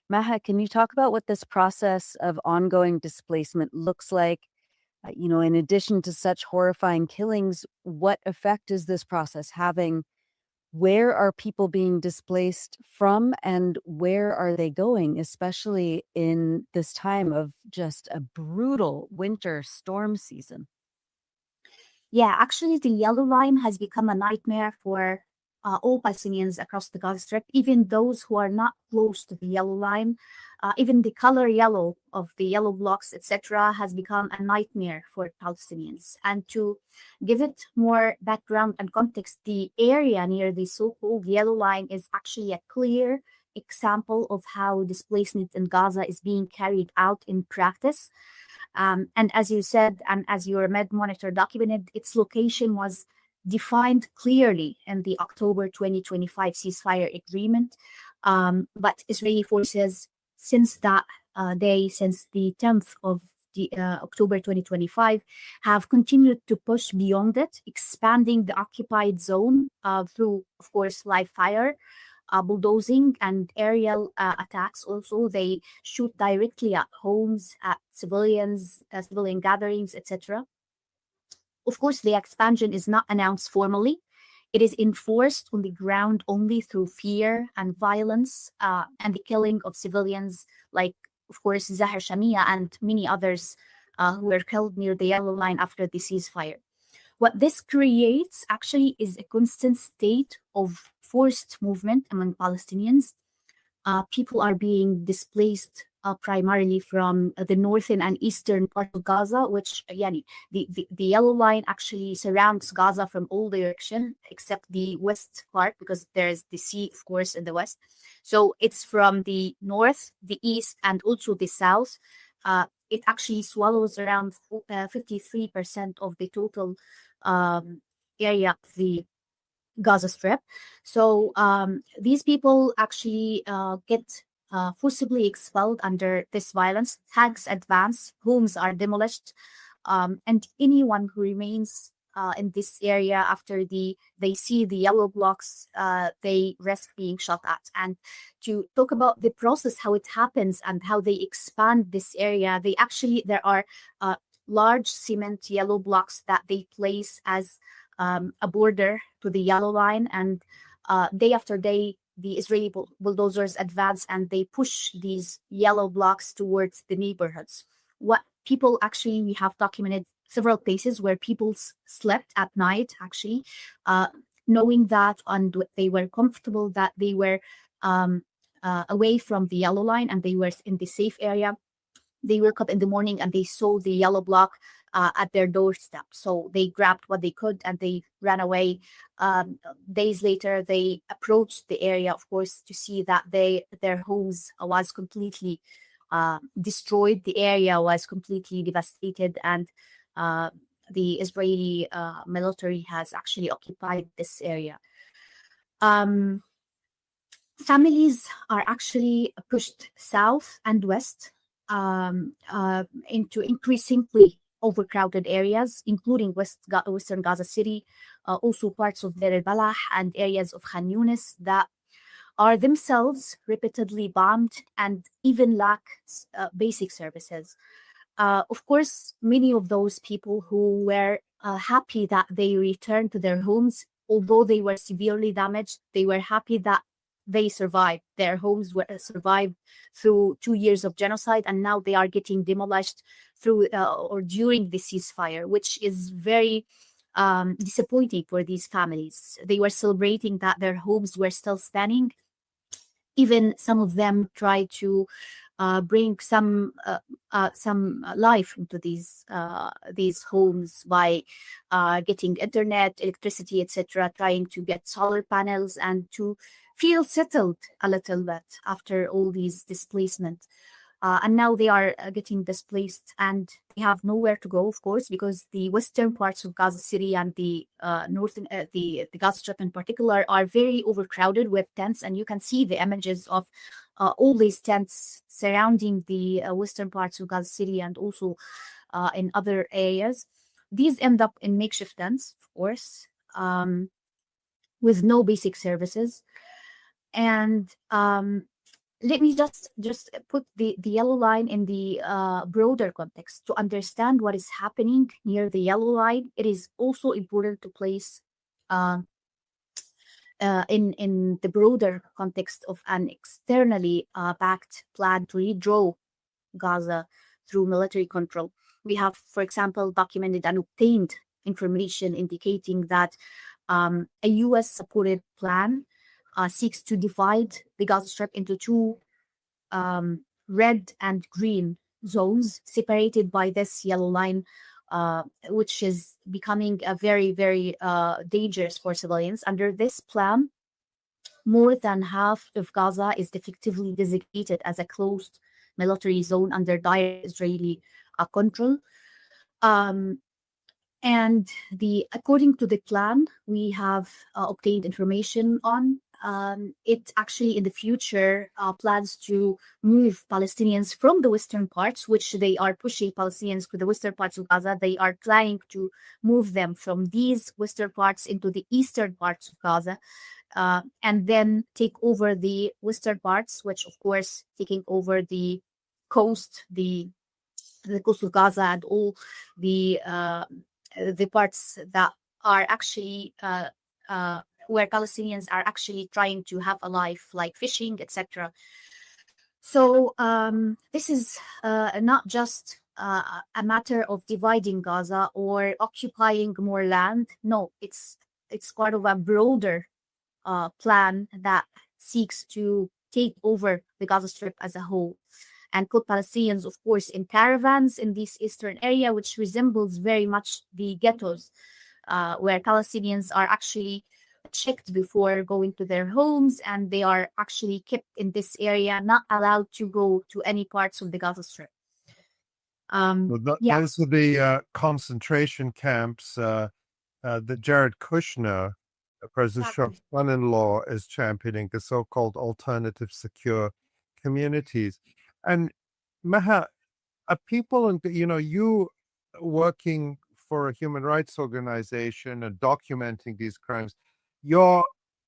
Maha, can you talk about what this process of ongoing displacement looks like? In addition to such horrifying killings, what effect is this process having? Where are people being displaced from, and where are they going, especially in this time of just a brutal winter storm season? Yeah, actually, the yellow line has become a nightmare for all Palestinians across the Gaza Strip, even those who are not close to the yellow line. Even the color yellow of the yellow blocks, etc., has become a nightmare for Palestinians. And to give it more background and context, the area near the so-called yellow line is actually a clear example of how displacement in Gaza is being carried out in practice. And as you said, and as your Med Monitor documented, its location was defined clearly in the October 2025 ceasefire agreement. But Israeli forces, since that day, since the 10th of October 2025, have continued to push beyond it, expanding the occupied zone through, of course, live fire, bulldozing, and aerial attacks. Also, they shoot directly at homes, at civilians, civilian gatherings, etc. Of course, the expansion is not announced formally. It is enforced on the ground only through fear and violence, and the killing of civilians, like, of course, ظاهر شميع and many others who were killed near the yellow line after the ceasefire. What this creates actually is a constant state of forced movement among Palestinians. People are being displaced primarily from the northern and eastern part of Gaza, which the yellow line actually surrounds Gaza from all direction except the west part, because there's the sea, of course, in the west. So it's from the north, the east, and also the south. It actually swallows around 53% of the total area of the Gaza Strip. So these people actually get forcibly expelled under this violence. Tanks advance, homes are demolished, and anyone who remains in this area after they see the yellow blocks, they risk being shot at. And to talk about the process, how it happens and how they expand this area, there are large cement yellow blocks that they place as a border to the yellow line, and day after day the Israeli bulldozers advance and they push these yellow blocks towards the neighborhoods. What people actually, we have documented several places where people slept at night, actually, knowing that, and they were comfortable that they were away from the yellow line and they were in the safe area. They woke up in the morning and they saw the yellow block at their doorstep. So they grabbed what they could and they ran away. Days later, they approached the area, of course, to see that their homes was completely destroyed. The area was completely devastated, and the Israeli military has actually occupied this area. Families are actually pushed south and west into increasingly overcrowded areas, including western Gaza City, also parts of Deir al-Balah and areas of Khan Yunis that are themselves repeatedly bombed and even lack basic services. Of course, many of those people who were happy that they returned to their homes, although they were severely damaged, they were happy that they survived. Their homes were survived through 2 years of genocide, and now they are getting demolished through or during the ceasefire, which is very disappointing for these families. They were celebrating that their homes were still standing. Even some of them tried to bring some life into these homes by getting internet, electricity, etc., trying to get solar panels and to feel settled a little bit after all these displacement. And now they are getting displaced and they have nowhere to go, of course, because the western parts of Gaza City and the northern, the Gaza Strip in particular, are very overcrowded with tents. And you can see the images of all these tents surrounding the western parts of Gaza City and also in other areas. These end up in makeshift tents, of course, with no basic services. And let me just put the yellow line in the broader context to understand what is happening near the yellow line. It is also important to place in the broader context of an externally backed plan to redraw Gaza through military control. We have, for example, documented and obtained information indicating that a US-supported plan seeks to divide the Gaza Strip into two red and green zones separated by this yellow line, which is becoming a very, very dangerous for civilians. Under this plan, more than half of Gaza is effectively designated as a closed military zone under direct Israeli control. And according to the plan we have obtained information on, it actually in the future plans to move Palestinians from the western parts, which they are pushing Palestinians to the western parts of Gaza. They are planning to move them from these western parts into the eastern parts of Gaza, and then take over the western parts, which of course taking over the coast, the coast of Gaza and all the parts that are actually where Palestinians are actually trying to have a life, like fishing, etc. So this is not just a matter of dividing Gaza or occupying more land. No, it's part of a broader plan that seeks to take over the Gaza Strip as a whole. and put Palestinians, of course, in caravans in this eastern area, which resembles very much the ghettos, where Palestinians are actually checked before going to their homes, and they are actually kept in this area, not allowed to go to any parts of the Gaza Strip. Yeah, Those are the concentration camps that Jared Kushner, President exactly. Trump's son-in-law, is championing, the so-called alternative secure communities. And Maha, people, and you working for a human rights organization and documenting these crimes, you're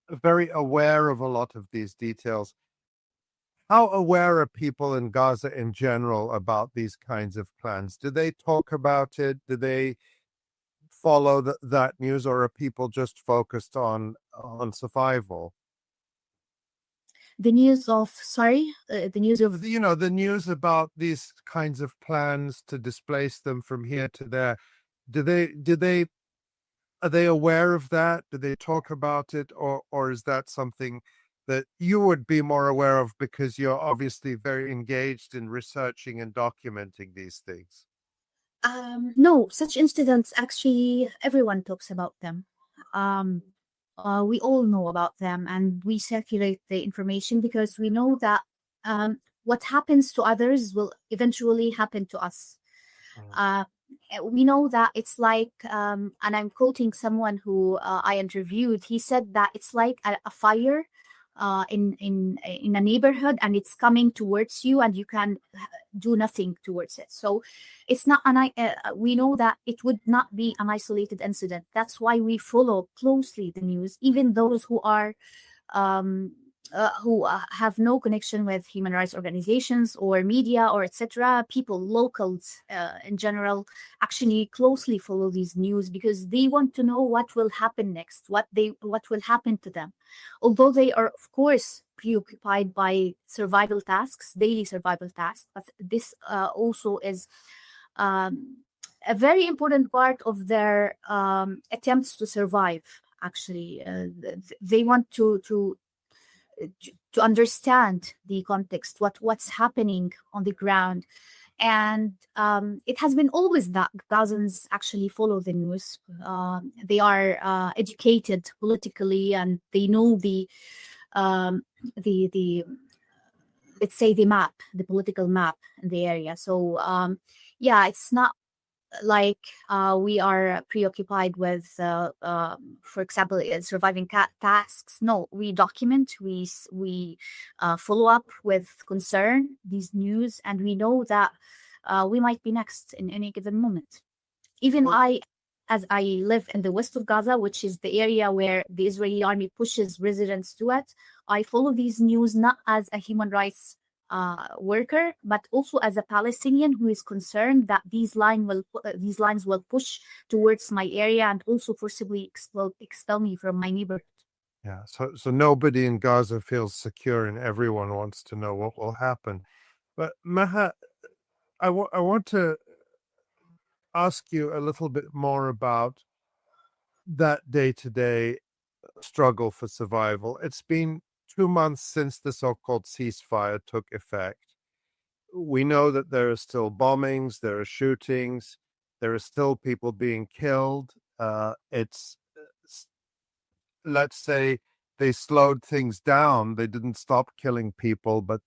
very aware of a lot of these details. How aware are people in Gaza in general about these kinds of plans? Do they talk about it? Do they follow that news, or are people just focused on survival? The news of, sorry, the news of, The news about these kinds of plans to displace them from here to there. Are they aware of that? Do they talk about it, or is that something that you would be more aware of because you're obviously very engaged in researching and documenting these things? no, such incidents, actually, everyone talks about them. We all know about them, and we circulate the information because we know that what happens to others will eventually happen to us. We know that it's like, and I'm quoting someone who I interviewed. He said that it's like a fire in a neighborhood, and it's coming towards you, and you can do nothing towards it. So it's not we know that it would not be an isolated incident. That's why we follow closely the news, even those who are who have no connection with human rights organizations or media or etc. People, locals in general, actually closely follow these news because they want to know what will happen next, what will happen to them. Although they are, of course, preoccupied by survival tasks, daily survival tasks, but this also is a very important part of their attempts to survive. Actually, they want to understand the context, what's happening on the ground. And it has been always that Gazans actually follow the news. They are educated politically, and they know the let's say the political map in the area. So yeah, it's not like we are preoccupied with, for example, surviving tasks. No, we document, we follow up with concern these news, and we know that we might be next in any given moment. Even as I live in the west of Gaza, which is the area where the Israeli army pushes residents to it, I follow these news not as a human rights worker, but also as a Palestinian who is concerned that these lines will push towards my area and also forcibly expel me from my neighborhood. Yeah, so nobody in Gaza feels secure, and everyone wants to know what will happen. But Maha, I want to ask you a little bit more about that day-to-day struggle for survival. It's been 2 months since the so-called ceasefire took effect. We know that there are still bombings, there are shootings, there are still people being killed. Let's say they slowed things down. They didn't stop killing people, but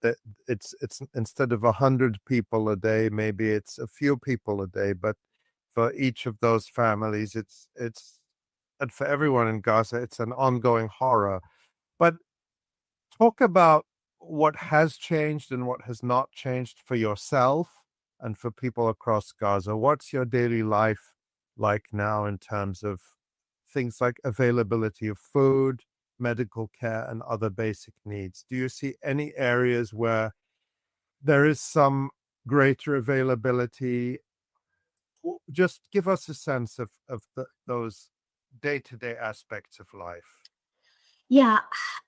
it's instead of 100 people a day, maybe it's a few people a day. But for each of those families, and for everyone in Gaza, it's an ongoing horror. But talk about what has changed and what has not changed for yourself and for people across Gaza. What's your daily life like now in terms of things like availability of food, medical care, and other basic needs? Do you see any areas where there is some greater availability? Just give us a sense of those day-to-day aspects of life. Yeah,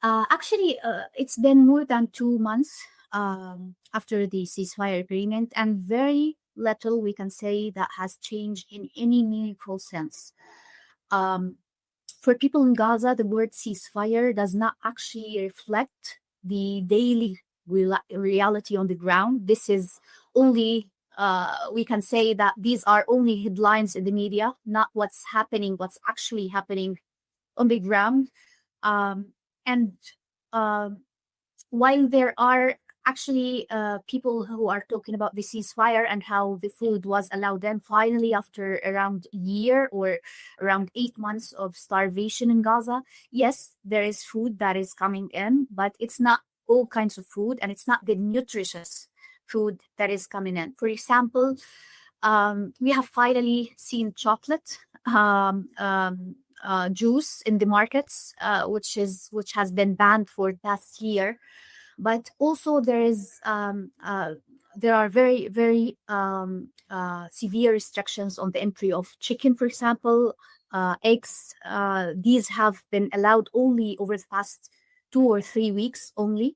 actually, it's been more than 2 months after the ceasefire agreement, and very little we can say that has changed in any meaningful sense. For people in Gaza, the word ceasefire does not actually reflect the daily reality on the ground. This is only we can say that these are only headlines in the media, not what's actually happening on the ground. And while there are actually people who are talking about the ceasefire and how the food was allowed in finally after around a year or around 8 months of starvation in Gaza, yes, there is food that is coming in, but it's not all kinds of food, and it's not the nutritious food that is coming in. For example, we have finally seen chocolate juice in the markets, which has been banned for the past year. But also there are very, very severe restrictions on the entry of chicken, for example, eggs. These have been allowed only over the past 2 or 3 weeks only.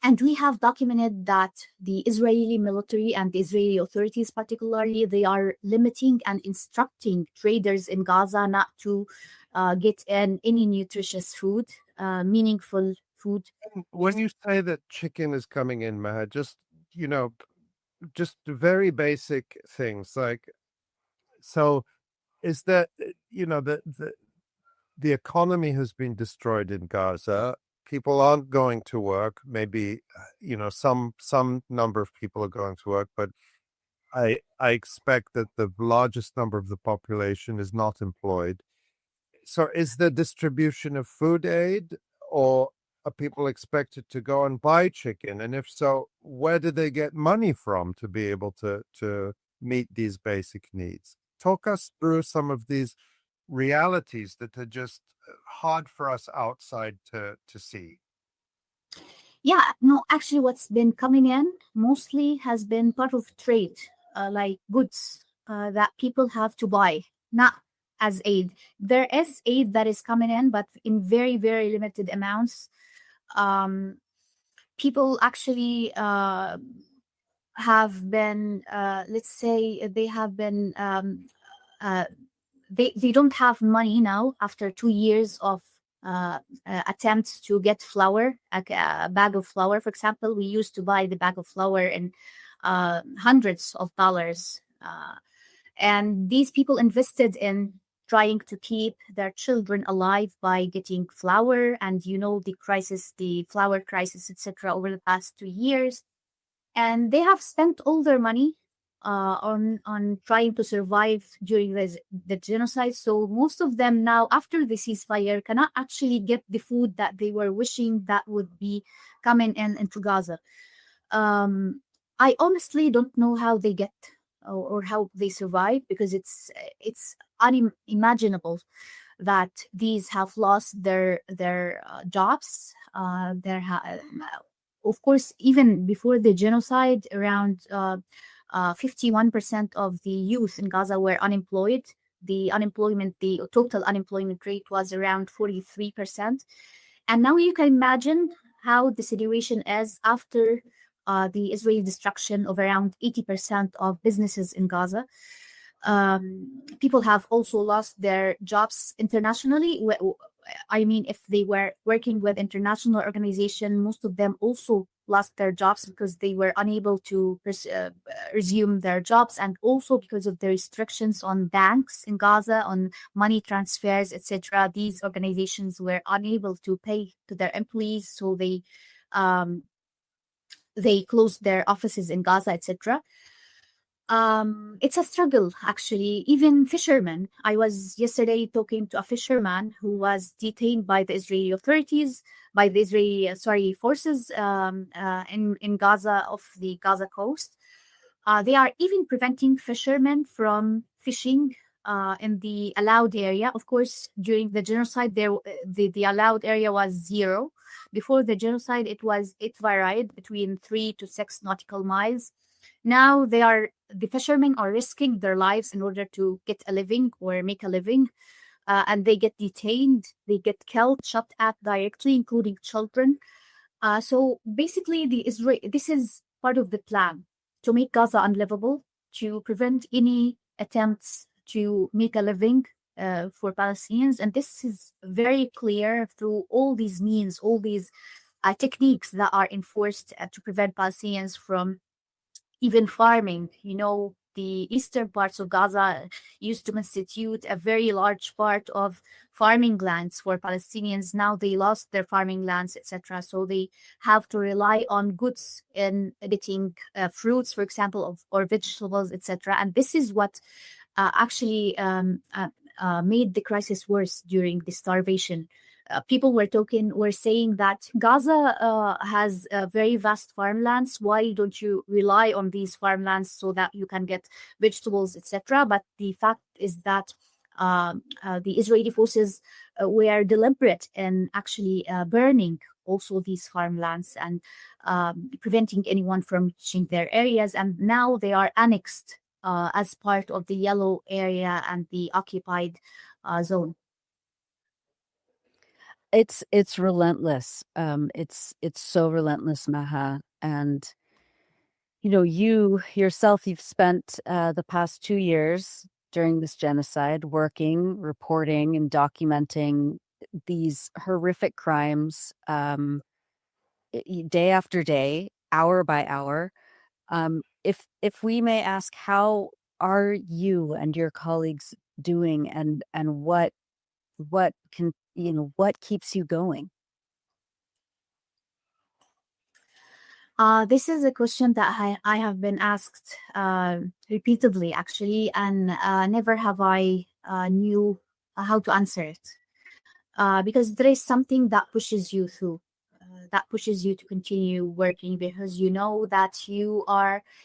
And we have documented that the Israeli military and the Israeli authorities particularly, they are limiting and instructing traders in Gaza not to get in any nutritious food, meaningful food. When you say that chicken is coming in, Maha, just, just very basic things like, so is that, the economy has been destroyed in Gaza. People aren't going to work. Maybe, some number of people are going to work, but I expect that the largest number of the population is not employed. So is the distribution of food aid, or are people expected to go and buy chicken? And if so, where do they get money from to be able to meet these basic needs? Talk us through some of these realities that are just hard for us outside to see. Yeah, no, actually what's been coming in mostly has been part of trade, like goods that people have to buy, not as aid. There is aid that is coming in, but in very, very limited amounts. People actually have been, let's say, they have been, they don't have money now after 2 years of attempts to get flour, a bag of flour, for example. We used to buy the bag of flour in hundreds of dollars. And these people invested in trying to keep their children alive by getting flour, and the crisis, the flour crisis, etc., over the past 2 years. And they have spent all their money on trying to survive during the genocide. So most of them now, after the ceasefire, cannot actually get the food that they were wishing that would be coming into Gaza. I honestly don't know how they get or how they survive, because it's unimaginable that these have lost their jobs. Of course, even before the genocide, around 51% of the youth in Gaza were unemployed. The total unemployment rate was around 43%. And now you can imagine how the situation is after the Israeli destruction of around 80% of businesses in Gaza. People have also lost their jobs internationally. I mean, if they were working with international organization, most of them also lost their jobs because they were unable to resume their jobs, and also because of the restrictions on banks in Gaza, on money transfers, etc. These organizations were unable to pay to their employees, so they closed their offices in Gaza, etc. It's a struggle, actually. Even fishermen. I was yesterday talking to a fisherman who was detained by the Israeli authorities, by the Israeli forces in Gaza, off the Gaza coast. They are even preventing fishermen from fishing in the allowed area. Of course, during the genocide, the allowed area was 0. Before the genocide, it varied between 3 to 6 nautical miles. Now the fishermen are risking their lives in order to get a living or make a living, and they get detained, they get killed, shot at directly, including children. So basically, this is part of the plan to make Gaza unlivable, to prevent any attempts to make a living for Palestinians. And this is very clear through all these means, all these techniques that are enforced to prevent Palestinians from even farming. The eastern parts of Gaza used to constitute a very large part of farming lands for Palestinians. Now they lost their farming lands, etc. So they have to rely on goods in getting fruits, for example, or vegetables, etc. And this is what actually made the crisis worse during the starvation. People were saying that Gaza has very vast farmlands. Why don't you rely on these farmlands so that you can get vegetables, etc.? But the fact is that the Israeli forces were deliberate in actually burning also these farmlands and preventing anyone from reaching their areas. And now they are annexed as part of the yellow area and the occupied zone. It's relentless. It's so relentless, Maha. And you yourself, you've spent the past 2 years during this genocide working, reporting, and documenting these horrific crimes day after day, hour by hour. If we may ask, how are you and your colleagues doing, and what can what keeps you going? This is a question that I have been asked repeatedly, actually, and never have I knew how to answer it. Because there is something that pushes you through, that pushes you to continue working, because you know that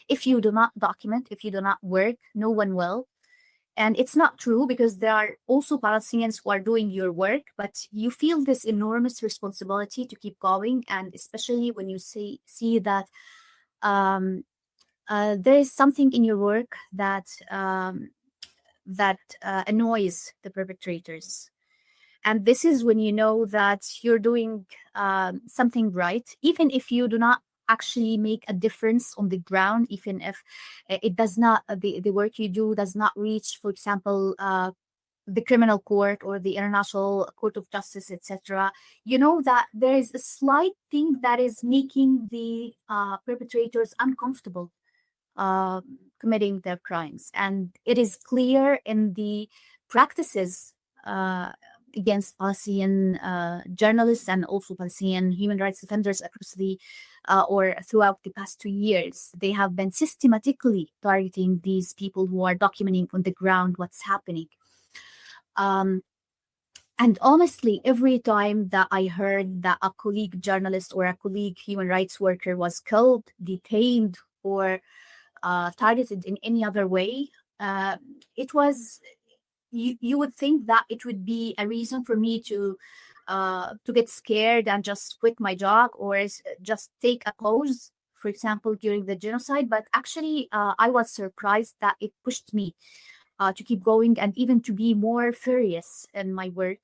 if you do not document, if you do not work, no one will. And it's not true, because there are also Palestinians who are doing your work, but you feel this enormous responsibility to keep going. And especially when you see that there is something in your work that annoys the perpetrators. And this is when you know that you're doing something right, even if you do not actually make a difference on the ground, even if it does not, the work you do does not reach, for example, the criminal court or the International Court of Justice, etc. You know that there is a slight thing that is making the perpetrators uncomfortable committing their crimes. And it is clear in the practices against Palestinian journalists and also Palestinian human rights defenders across or throughout the past 2 years. They have been systematically targeting these people who are documenting on the ground what's happening. And honestly, every time that I heard that a colleague journalist or a colleague human rights worker was killed, detained, or targeted in any other way, it was, you would think that it would be a reason for me to get scared and just quit my job or just take a pause, for example, during the genocide. But actually, I was surprised that it pushed me to keep going and even to be more furious in my work,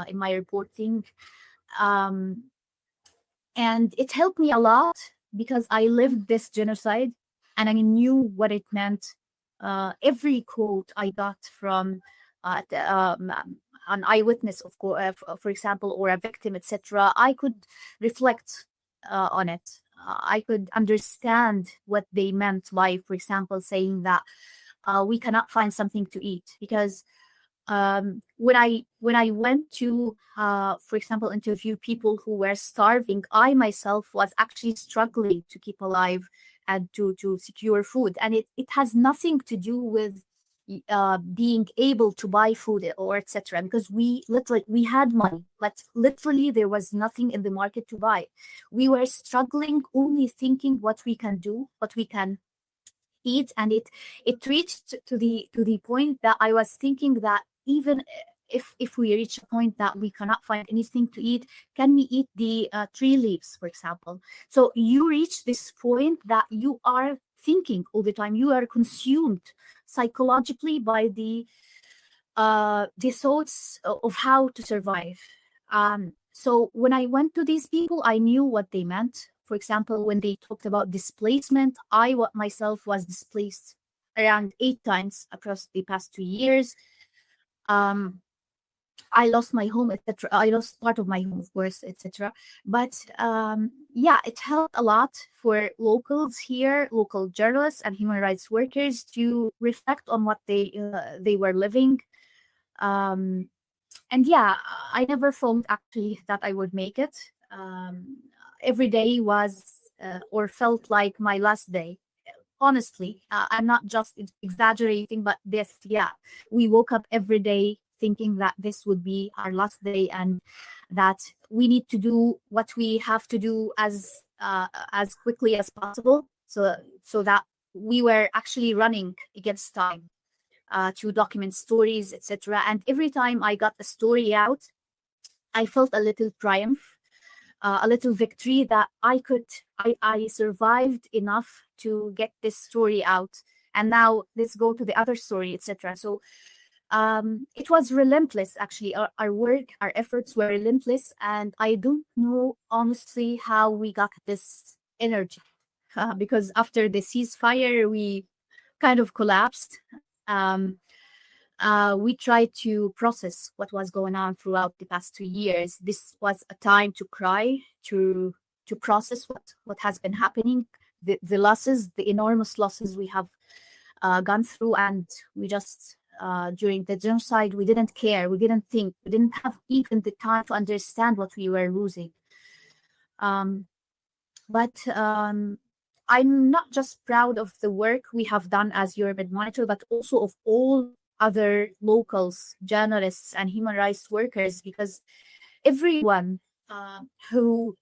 in my reporting. And it helped me a lot because I lived this genocide and I knew what it meant. Every quote I got from an eyewitness, for example, or a victim, etc., I could reflect on it. I could understand what they meant by, for example, saying that we cannot find something to eat. Because when I went to, for example, interview people who were starving, I myself was actually struggling to keep alive and to secure food. And it has nothing to do with being able to buy food or etc., because we had money, but literally there was nothing in the market to buy. We were struggling, only thinking what we can do, what we can eat. And it reached to the point that I was thinking that even if we reach a point that we cannot find anything to eat, can we eat the tree leaves, for example? So you reach this point that you are thinking all the time. You are consumed psychologically by the thoughts of how to survive. So when I went to these people, I knew what they meant. For example, when they talked about displacement, I myself was displaced around 8 times across the past 2 years. I lost my home, etc. I lost part of my home, of course, etc. But yeah, it helped a lot for locals here, local journalists and human rights workers to reflect on what they were living. Um, and yeah, I never thought actually that I would make it. Every day was or felt like my last day. Honestly, I'm not just exaggerating, but this, yeah, we woke up every day thinking that this would be our last day and that we need to do what we have to do as quickly as possible, so that we were actually running against time to document stories, etc. And every time I got a story out, I felt a little triumph, a little victory that I survived enough to get this story out. And now let's go to the other story, etc. So it was relentless, actually. Our work, our efforts were relentless. And I don't know, honestly, how we got this energy. Because after the ceasefire, we kind of collapsed. Um, we tried to process what was going on throughout the past 2 years. This was a time to cry, to process what has been happening, the losses, the enormous losses we have gone through, and we just during the genocide we didn't care, we didn't think, we didn't have even the time to understand what we were losing. But I'm not just proud of the work we have done as European Monitor, but also of all other locals, journalists, and human rights workers, because everyone who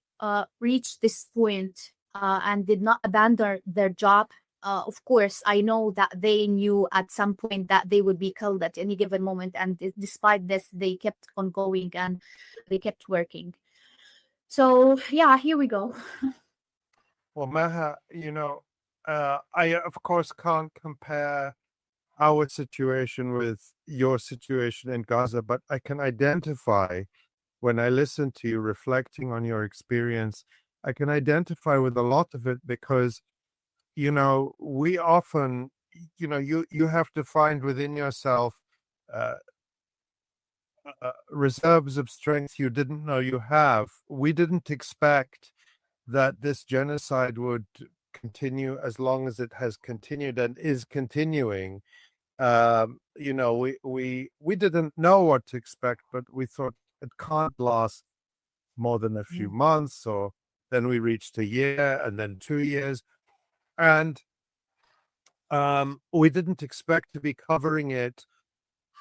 reached this point and did not abandon their job, of course, I know that they knew at some point that they would be killed at any given moment. And despite this, they kept on going and they kept working. So, yeah, here we go. Well, Maha, I of course can't compare our situation with your situation in Gaza, but I can identify when I listen to you reflecting on your experience, I can identify with a lot of it because, we often, you have to find within yourself uh, reserves of strength you didn't know you have. We didn't expect that this genocide would continue as long as it has continued and is continuing. We didn't know what to expect, but we thought it can't last more than a few months, or then we reached a year and then 2 years. And we didn't expect to be covering it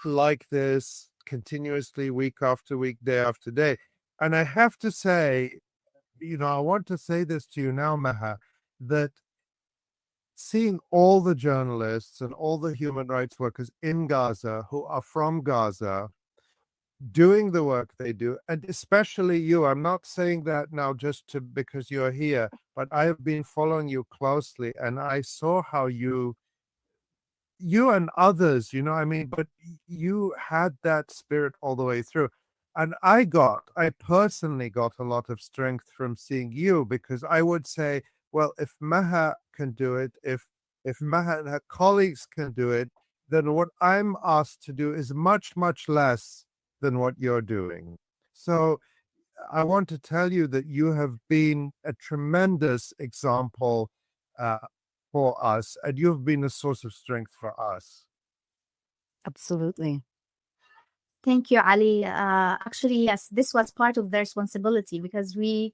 like this continuously, week after week, day after day. And I have to say, I want to say this to you now, Maha, that seeing all the journalists and all the human rights workers in Gaza who are from Gaza doing the work they do, and especially you, I'm not saying that now just because you're here, but I have been following you closely and I saw how you and others, but you had that spirit all the way through. And I personally got a lot of strength from seeing you, because I would say, well, if Maha can do it, if Maha and her colleagues can do it, then what I'm asked to do is much, much less than what you're doing. So I want to tell you that you have been a tremendous example for us, and you've been a source of strength for us. Absolutely. Thank you, Ali. Actually, yes, this was part of the responsibility, because we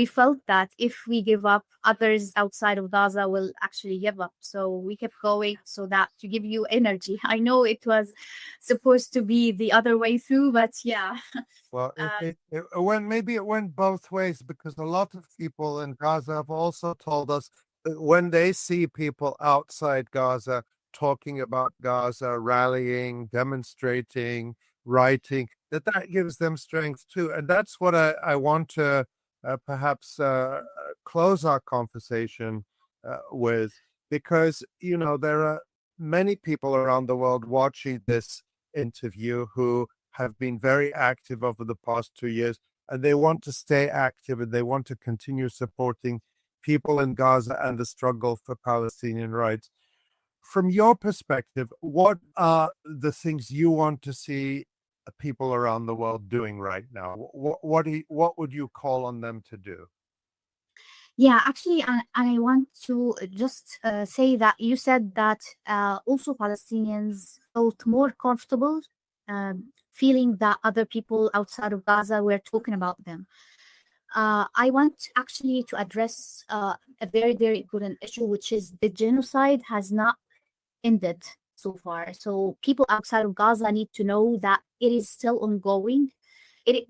felt that if we give up, others outside of Gaza will actually give up. So we kept going, so that to give you energy. I know it was supposed to be the other way through, but yeah. Well, maybe it went both ways, because a lot of people in Gaza have also told us that when they see people outside Gaza talking about Gaza, rallying, demonstrating, writing, that gives them strength too. And that's what I want to perhaps close our conversation with, because, there are many people around the world watching this interview who have been very active over the past 2 years, and they want to stay active and they want to continue supporting people in Gaza and the struggle for Palestinian rights. From your perspective, what are the things you want to see people around the world doing right now? What would you call on them to do? Yeah, actually, I want to just say that you said that also Palestinians felt more comfortable feeling that other people outside of Gaza were talking about them. I want actually to address a very, very important issue, which is the genocide has not ended so far. So people outside of Gaza need to know that it is still ongoing,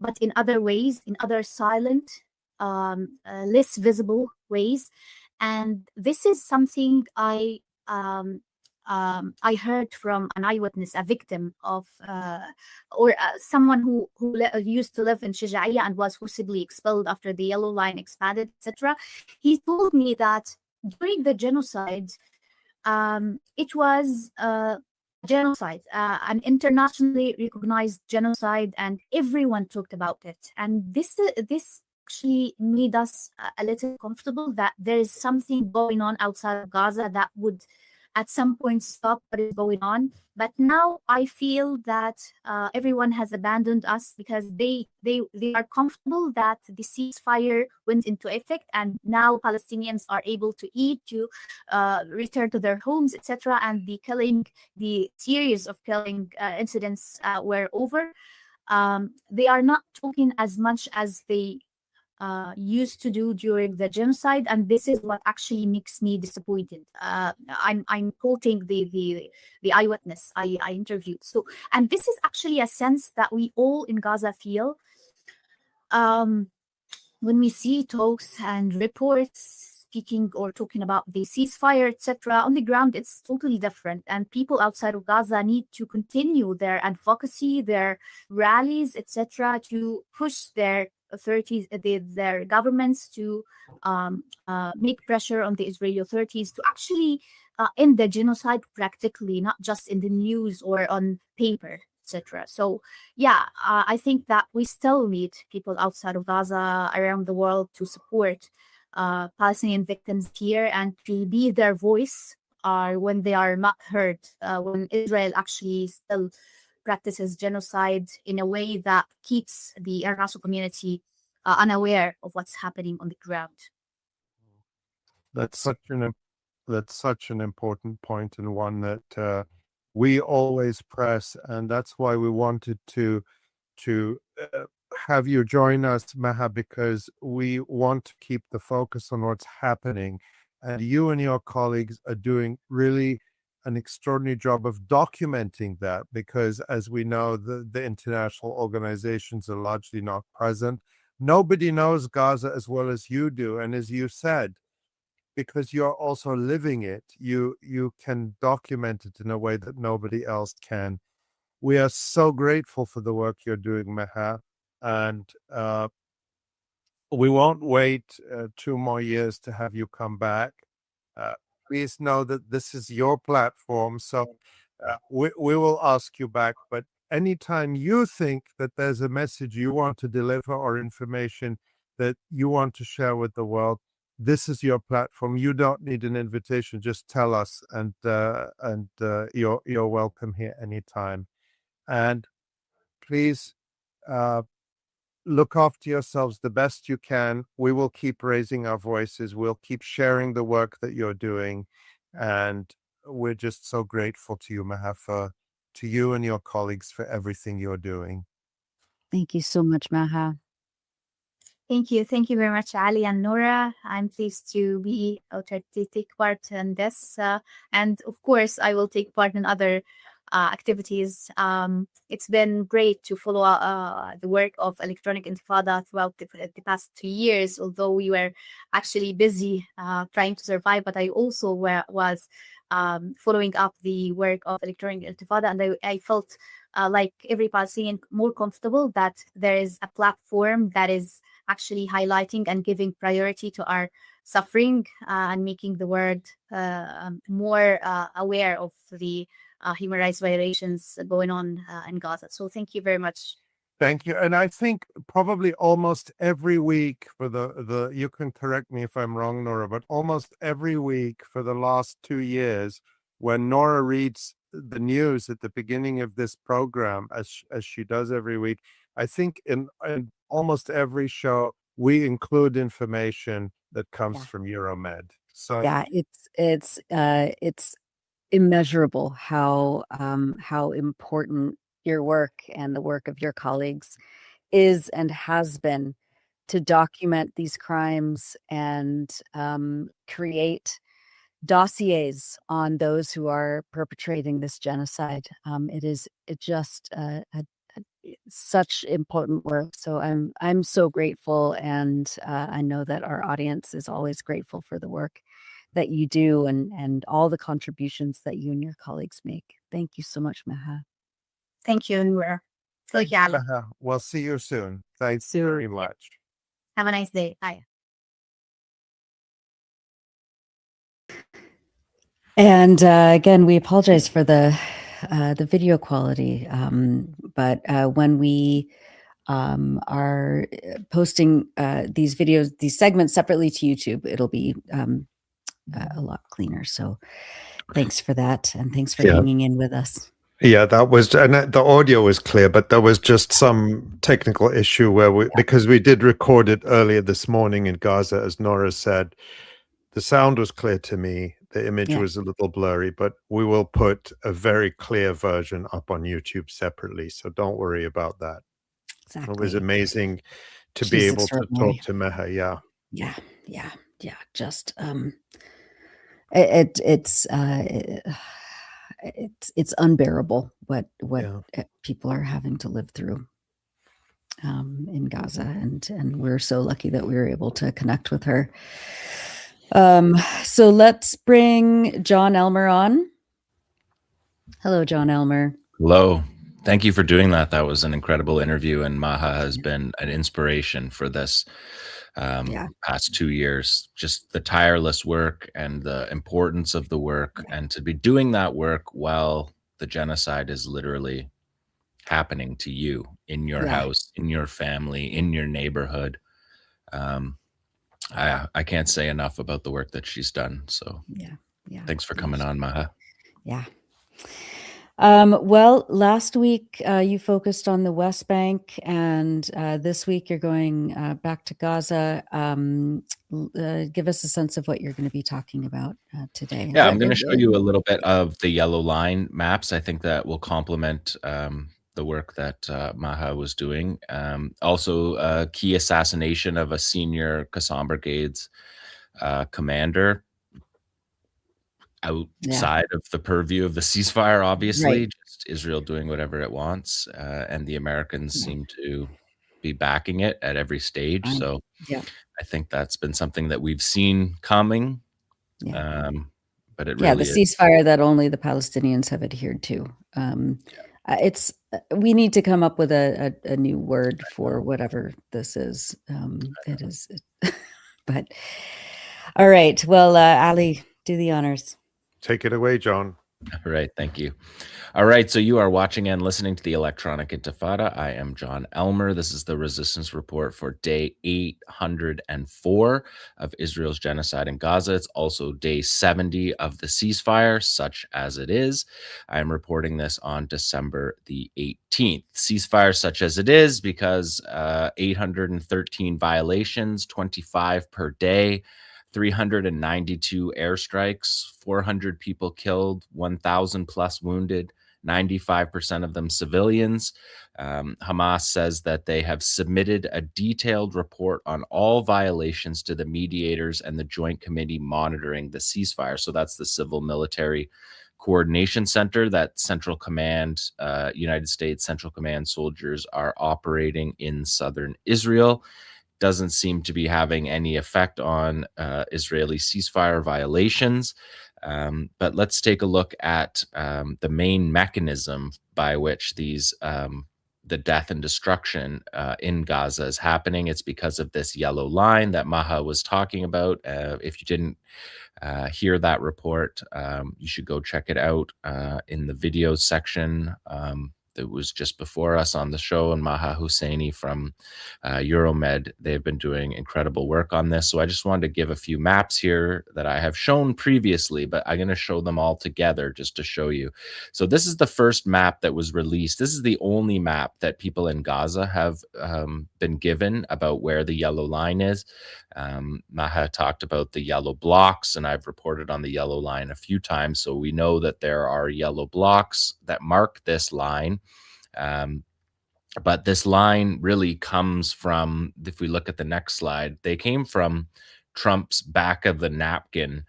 but in other ways, in other silent, less visible ways. And this is something I heard from an eyewitness, a victim of, or someone who used to live in 𝐄𝐥𝐿𝐜 and was forcibly expelled after the Yellow Line expanded, etc. He told me that during the genocide, it was genocide, an internationally recognized genocide, and everyone talked about it. And this actually made us a little comfortable that there is something going on outside of Gaza that would at some point stop what is going on. But now I feel that everyone has abandoned us because they are comfortable that the ceasefire went into effect, and now Palestinians are able to eat, to return to their homes, etc. And the series of killing incidents were over. They are not talking as much as they used to do during the genocide, and this is what actually makes me disappointed. I'm quoting the eyewitness I interviewed. So, and this is actually a sense that we all in Gaza feel when we see talks and reports speaking or talking about the ceasefire, etc. On the ground, it's totally different, and people outside of Gaza need to continue their advocacy, their rallies, etc., to push their authorities, their governments, to make pressure on the Israeli authorities to actually end the genocide practically, not just in the news or on paper, etc. So yeah, I think that we still need people outside of Gaza, around the world, to support Palestinian victims here and to be their voice when they are not heard, when Israel actually still practices genocide in a way that keeps the international community unaware of what's happening on the ground. That's such an important point, and one that we always press, and that's why we wanted to have you join us, Maha, because we want to keep the focus on what's happening, and you and your colleagues are doing really an extraordinary job of documenting that, because as we know, the international organizations are largely not present. Nobody knows Gaza as well as you do, and as you said, because you're also living it, you can document it in a way that nobody else can. We are so grateful for the work you're doing, Maha, and we won't wait 2 more years to have you come back. Please know that this is your platform, so we will ask you back, but anytime you think that there's a message you want to deliver or information that you want to share with the world, this is your platform. You don't need an invitation. Just tell us, and you're welcome here anytime. And please look after yourselves the best you can. We will keep raising our voices. We'll keep sharing the work that you're doing, and we're just so grateful to you, Maha, to you and your colleagues for everything you're doing. Thank you so much, Maha. Thank you. Thank you very much, Ali and Nora. I'm pleased to be out to take part in this. And of course, I will take part in other activities. It's been great to follow the work of Electronic Intifada throughout the past 2 years, although we were actually busy trying to survive. But I also was following up the work of Electronic Intifada, and I felt like every Palestinian more comfortable that there is a platform that is actually highlighting and giving priority to our suffering and making the world more aware of the human rights violations going on in Gaza. So thank you very much. Thank you. And I think probably almost every week for the you can correct me if I'm wrong, Nora, but almost every week for the last 2 years, when Nora reads the news at the beginning of this program, as she does every week. I think in almost every show, we include information that comes Yeah. from Euromed. So Yeah, it's immeasurable how important your work and the work of your colleagues is and has been to document these crimes and create dossiers on those who are perpetrating this genocide. It just such important work. So I'm so grateful, and I know that our audience is always grateful for the work that you do and all the contributions that you and your colleagues make. Thank you so much, Maha. Thank you, Nora. Thank you, Ali. We'll see you soon. Thanks Soon. very much. Have a nice day. Bye. And again, we apologize for the video quality, but when we are posting these videos, these segments separately to YouTube, it'll be a lot cleaner. So thanks for that, and thanks for hanging in with us. Yeah, that was, and the audio was clear, but there was just some technical issue where because we did record it earlier this morning in Gaza, as Nora said, the sound was clear to me. The image was a little blurry, but we will put a very clear version up on YouTube separately. So don't worry about that. Exactly. It was amazing to be able to talk to Maha. Yeah. Just it's unbearable what people are having to live through in Gaza, and we're so lucky that we were able to connect with her. So let's bring Jon Elmer on. Hello, Jon Elmer. Hello. Thank you for doing that. That was an incredible interview, and Maha has been an inspiration for this past 2 years. Just the tireless work and the importance of the work, and to be doing that work while the genocide is literally happening to you in your house, in your family, in your neighborhood. I can't say enough about the work that she's done. So thanks for coming on, Maha. Yeah. Well, last week you focused on the West Bank, and this week you're going back to Gaza. Give us a sense of what you're going to be talking about today. Yeah, I'm going to show you a little bit of the yellow line maps. I think that will complement the work that Maha was doing. Also, a key assassination of a senior 𝐤𝐿 Brigade's commander, outside of the purview of the ceasefire, obviously, just Israel doing whatever it wants. And the Americans seem to be backing it at every stage. So I think that's been something that we've seen coming. But it really the ceasefire that only the Palestinians have adhered to. We need to come up with a new word for whatever this is. It is, but all right. Well, Ali, do the honors. Take it away, Jon. All right, thank you. All right, so you are watching and listening to the Electronic Intifada. I am Jon Elmer. This is the Resistance Report for day 804 of Israel's genocide in Gaza. It's also day 70 of the ceasefire, such as it is. I am reporting this on December the 18th. Ceasefire such as it is because 813 violations, 25 per day, 392 airstrikes, 400 people killed, 1,000 plus wounded, 95% of them civilians. Hamas says that they have submitted a detailed report on all violations to the mediators and the Joint Committee monitoring the ceasefire. So that's the Civil Military Coordination Center that Central Command, United States Central Command soldiers are operating in southern Israel. Doesn't seem to be having any effect on Israeli ceasefire violations. But let's take a look at the main mechanism by which these the death and destruction in Gaza is happening. It's because of this yellow line that Maha was talking about. If you didn't hear that report, you should go check it out in the videos section that was just before us on the show, and Maha Hussaini from Euromed. They've been doing incredible work on this. So I just wanted to give a few maps here that I have shown previously, but I'm going to show them all together just to show you. So this is the first map that was released. This is the only map that people in Gaza have been given about where the yellow line is. Maha talked about the yellow blocks, and I've reported on the yellow line a few times. So we know that there are yellow blocks that mark this line. But this line really comes from, if we look at the next slide, they came from Trump's back of the napkin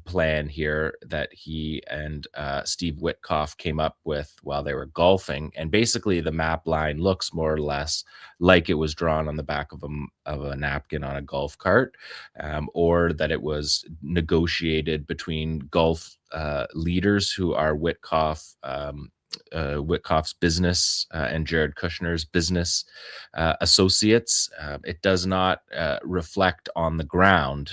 plan here that he and Steve Witkoff came up with while they were golfing. And basically the map line looks more or less like it was drawn on the back of a napkin on a golf cart, or that it was negotiated between golf leaders who are Witkoff's business and Jared Kushner's business associates. It does not reflect on the ground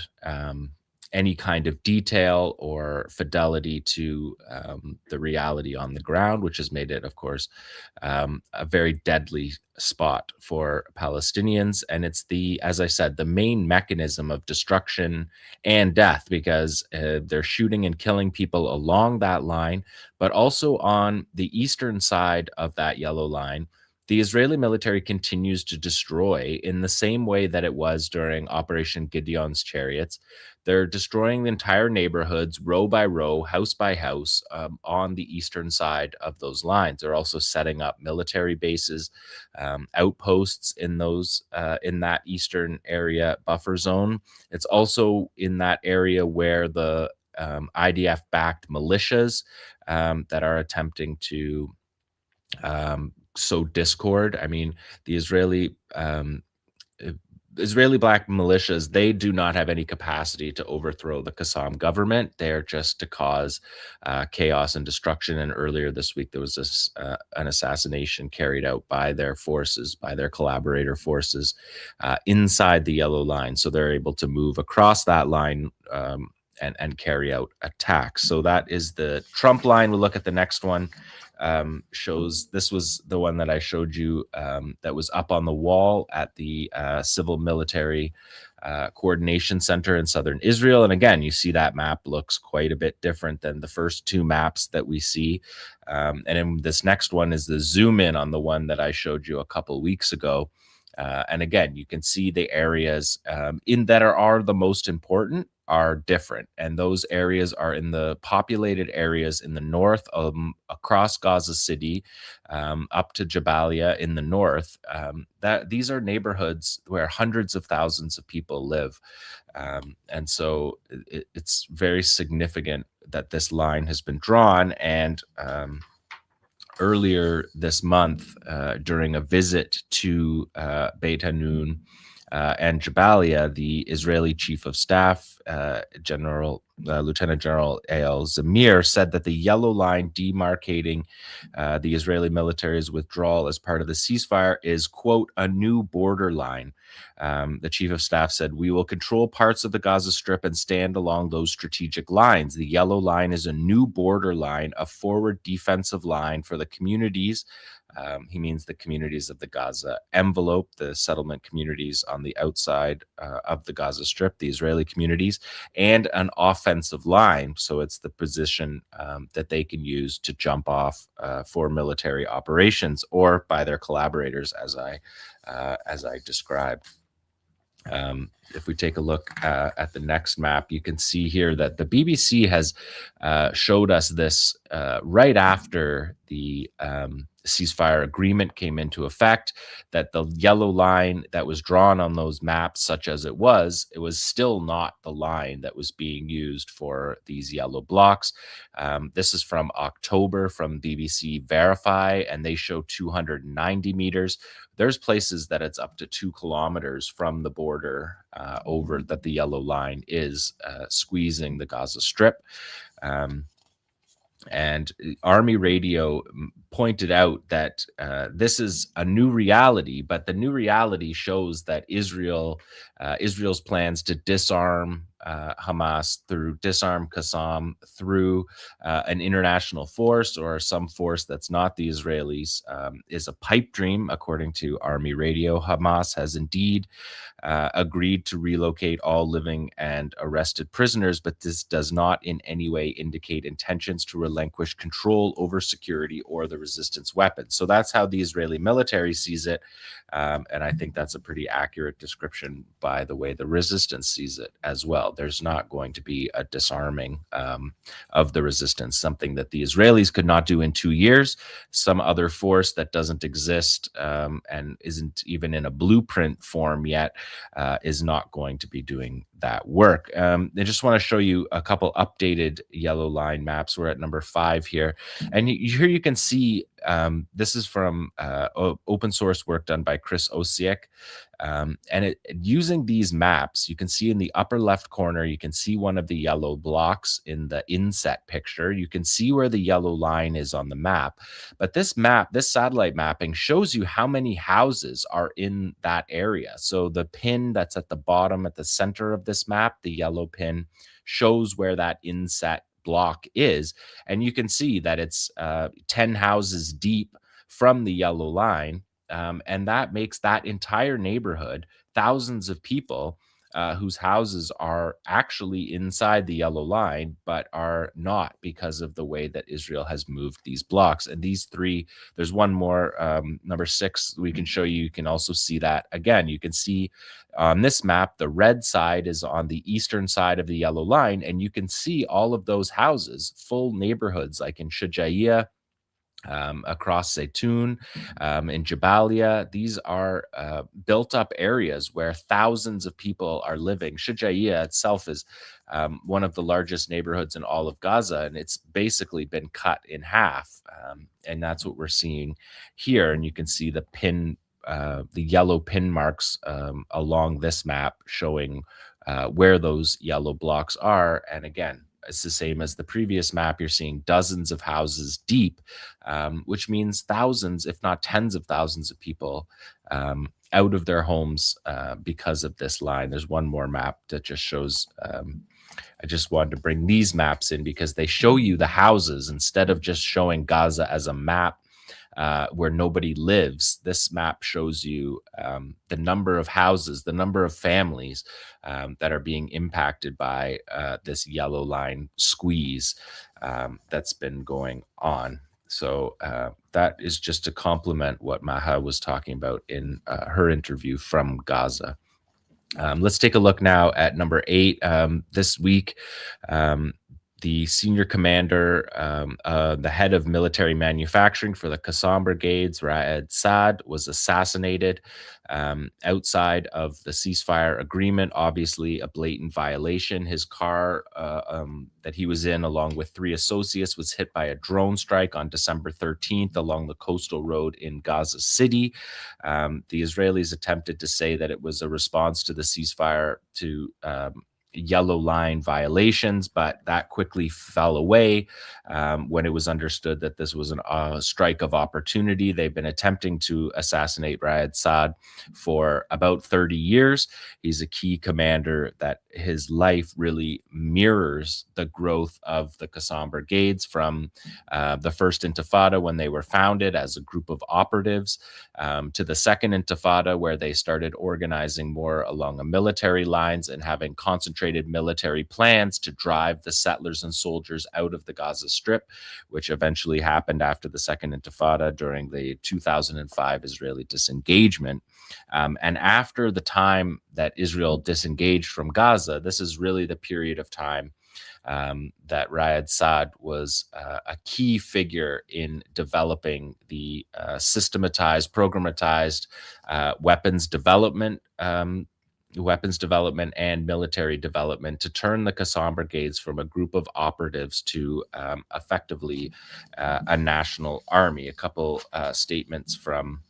any kind of detail or fidelity to the reality on the ground, which has made it, of course, a very deadly spot for Palestinians. And it's as I said, the main mechanism of destruction and death, because they're shooting and killing people along that line, but also on the eastern side of that yellow line. The Israeli military continues to destroy in the same way that it was during Operation Gideon's Chariots. They're destroying the entire neighborhoods, row by row, house by house, on the eastern side of those lines. They're also setting up military bases, outposts in that eastern area buffer zone. It's also in that area where the IDF-backed militias that are attempting to sow discord. I mean, the Israeli black militias, they do not have any capacity to overthrow the 𝐓𝐡𝐞 government. They're just to cause chaos and destruction. And earlier this week, there was an assassination carried out by their forces, by their collaborator forces inside the yellow line. So they're able to move across that line and carry out attacks. So that is the Trump line. We'll look at the next one. Shows, this was the one that I showed you that was up on the wall at the Civil Military Coordination Center in southern Israel. And again, you see that map looks quite a bit different than the first two maps that we see. And in this next one is the zoom in on the one that I showed you a couple weeks ago. And again, you can see the areas in that are the most important are different. And those areas are in the populated areas in the north, across Gaza City, up to Jabalia in the north. These are neighborhoods where hundreds of thousands of people live. And so it's very significant that this line has been drawn. And earlier this month, during a visit to Beit Hanun and Jabalia, the Israeli Chief of Staff, Lieutenant General Eyal Zamir, said that the yellow line demarcating the Israeli military's withdrawal as part of the ceasefire is, quote, a new border line. The Chief of Staff said, "We will control parts of the Gaza Strip and stand along those strategic lines. The yellow line is a new border line, a forward defensive line for the communities." He means the communities of the Gaza envelope, the settlement communities on the outside of the Gaza Strip, the Israeli communities, and an offensive line. So it's the position that they can use to jump off for military operations or by their collaborators, as I described. If we take a look at the next map, you can see here that the BBC has showed us this right after the ceasefire agreement came into effect, that the yellow line that was drawn on those maps, such as it was still not the line that was being used for these yellow blocks. This is from October from BBC Verify, and they show 290 meters. There's places that it's up to 2 kilometers from the border over that the yellow line is squeezing the Gaza Strip. And Army Radio pointed out that this is a new reality, but the new reality shows that Israel's plans to disarm Hamas through Disarm Qassam, through an international force or some force that's not the Israelis, is a pipe dream, according to Army Radio. Hamas has indeed agreed to relocate all living and arrested prisoners, but this does not in any way indicate intentions to relinquish control over security or the resistance weapons. So that's how the Israeli military sees it. And I think that's a pretty accurate description by the way the resistance sees it as well. There's not going to be a disarming of the resistance, something that the Israelis could not do in 2 years. Some other force that doesn't exist and isn't even in a blueprint form yet is not going to be doing that work. I just want to show you a couple updated yellow line maps. We're at number 5 here. And here you can see, this is from open source work done by Chris Osiek. Using these maps, you can see in the upper left corner, you can see one of the yellow blocks in the inset picture. You can see where the yellow line is on the map. But this map, this satellite mapping, shows you how many houses are in that area. So the pin that's at the bottom, at the center of this map, the yellow pin, shows where that inset block is. And you can see that it's 10 houses deep from the yellow line. And that makes that entire neighborhood, thousands of people whose houses are actually inside the yellow line, but are not because of the way that Israel has moved these blocks. And these 3, there's one more, number 6, we can show you. You can also see that again. You can see on this map, the red side is on the eastern side of the yellow line, and you can see all of those houses, full neighborhoods like in 𝐓𝐿 across Zaytun, in Jabalia. These are built up areas where thousands of people are living. 𝐓𝐿 itself is one of the largest neighborhoods in all of Gaza, and it's basically been cut in half. And that's what we're seeing here. And you can see the pin, the yellow pin marks along this map showing where those yellow blocks are. And again, it's the same as the previous map. You're seeing dozens of houses deep, which means thousands, if not tens of thousands of people out of their homes because of this line. There's one more map that just shows, I just wanted to bring these maps in because they show you the houses instead of just showing Gaza as a map where nobody lives. This map shows you the number of houses, the number of families that are being impacted by this yellow line squeeze that's been going on. So that is just to complement what Maha was talking about in her interview from Gaza. Let's take a look now at number 8. This week, the senior commander, the head of military manufacturing for the Qassam brigades, Raed Saad, was assassinated outside of the ceasefire agreement. Obviously, a blatant violation. His car that he was in, along with 3 associates, was hit by a drone strike on December 13th along the coastal road in Gaza City. The Israelis attempted to say that it was a response to the ceasefire to yellow line violations, but that quickly fell away when it was understood that this was a strike of opportunity. They've been attempting to assassinate Raed Saad for about 30 years. He's a key commander that his life really mirrors the growth of the Qassam brigades from the first Intifada, when they were founded as a group of operatives, to the second Intifada, where they started organizing more along a military lines and having concentrated military plans to drive the settlers and soldiers out of the Gaza Strip, which eventually happened after the second Intifada during the 2005 Israeli disengagement. And after the time that Israel disengaged from Gaza, this is really the period of time that Raed Saad was a key figure in developing the systematized, programmatized weapons development and military development to turn the Qassam brigades from a group of operatives to effectively a national army. A couple statements from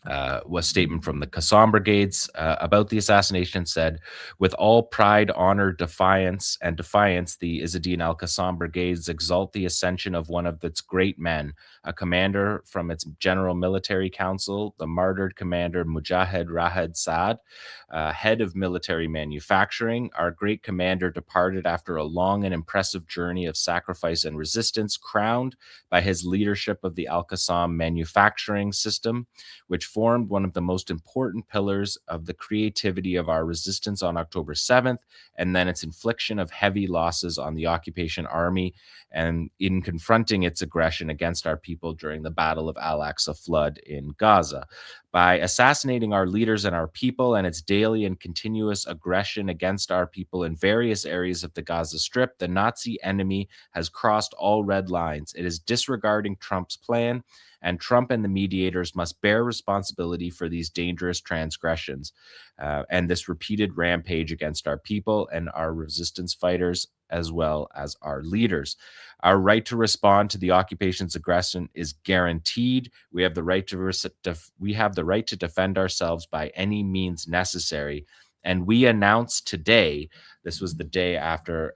a statement from the Qassam brigades about the assassination said, "With all pride, honor, defiance, the Izz-ad-Din al-Qassam brigades exalt the ascension of one of its great men, a commander from its general military council, the martyred commander Mujahid Raed Saad. head of military manufacturing. Our great commander departed after a long and impressive journey of sacrifice and resistance, crowned by his leadership of the 𝐓𝐿 manufacturing system, which formed one of the most important pillars of the creativity of our resistance on October 7th, and then its infliction of heavy losses on the occupation army and in confronting its aggression against our people during the Battle of Al-Aqsa flood in Gaza. By assassinating our leaders and our people and its daily and continuous aggression against our people in various areas of the Gaza Strip, the Nazi enemy has crossed all red lines. It is disregarding Trump's plan, and Trump and the mediators must bear responsibility for these dangerous transgressions and this repeated rampage against our people and our resistance fighters, as well as our leaders. Our right to respond to the occupation's aggression is guaranteed. We have the right to defend ourselves by any means necessary. And we announced today, this was the day after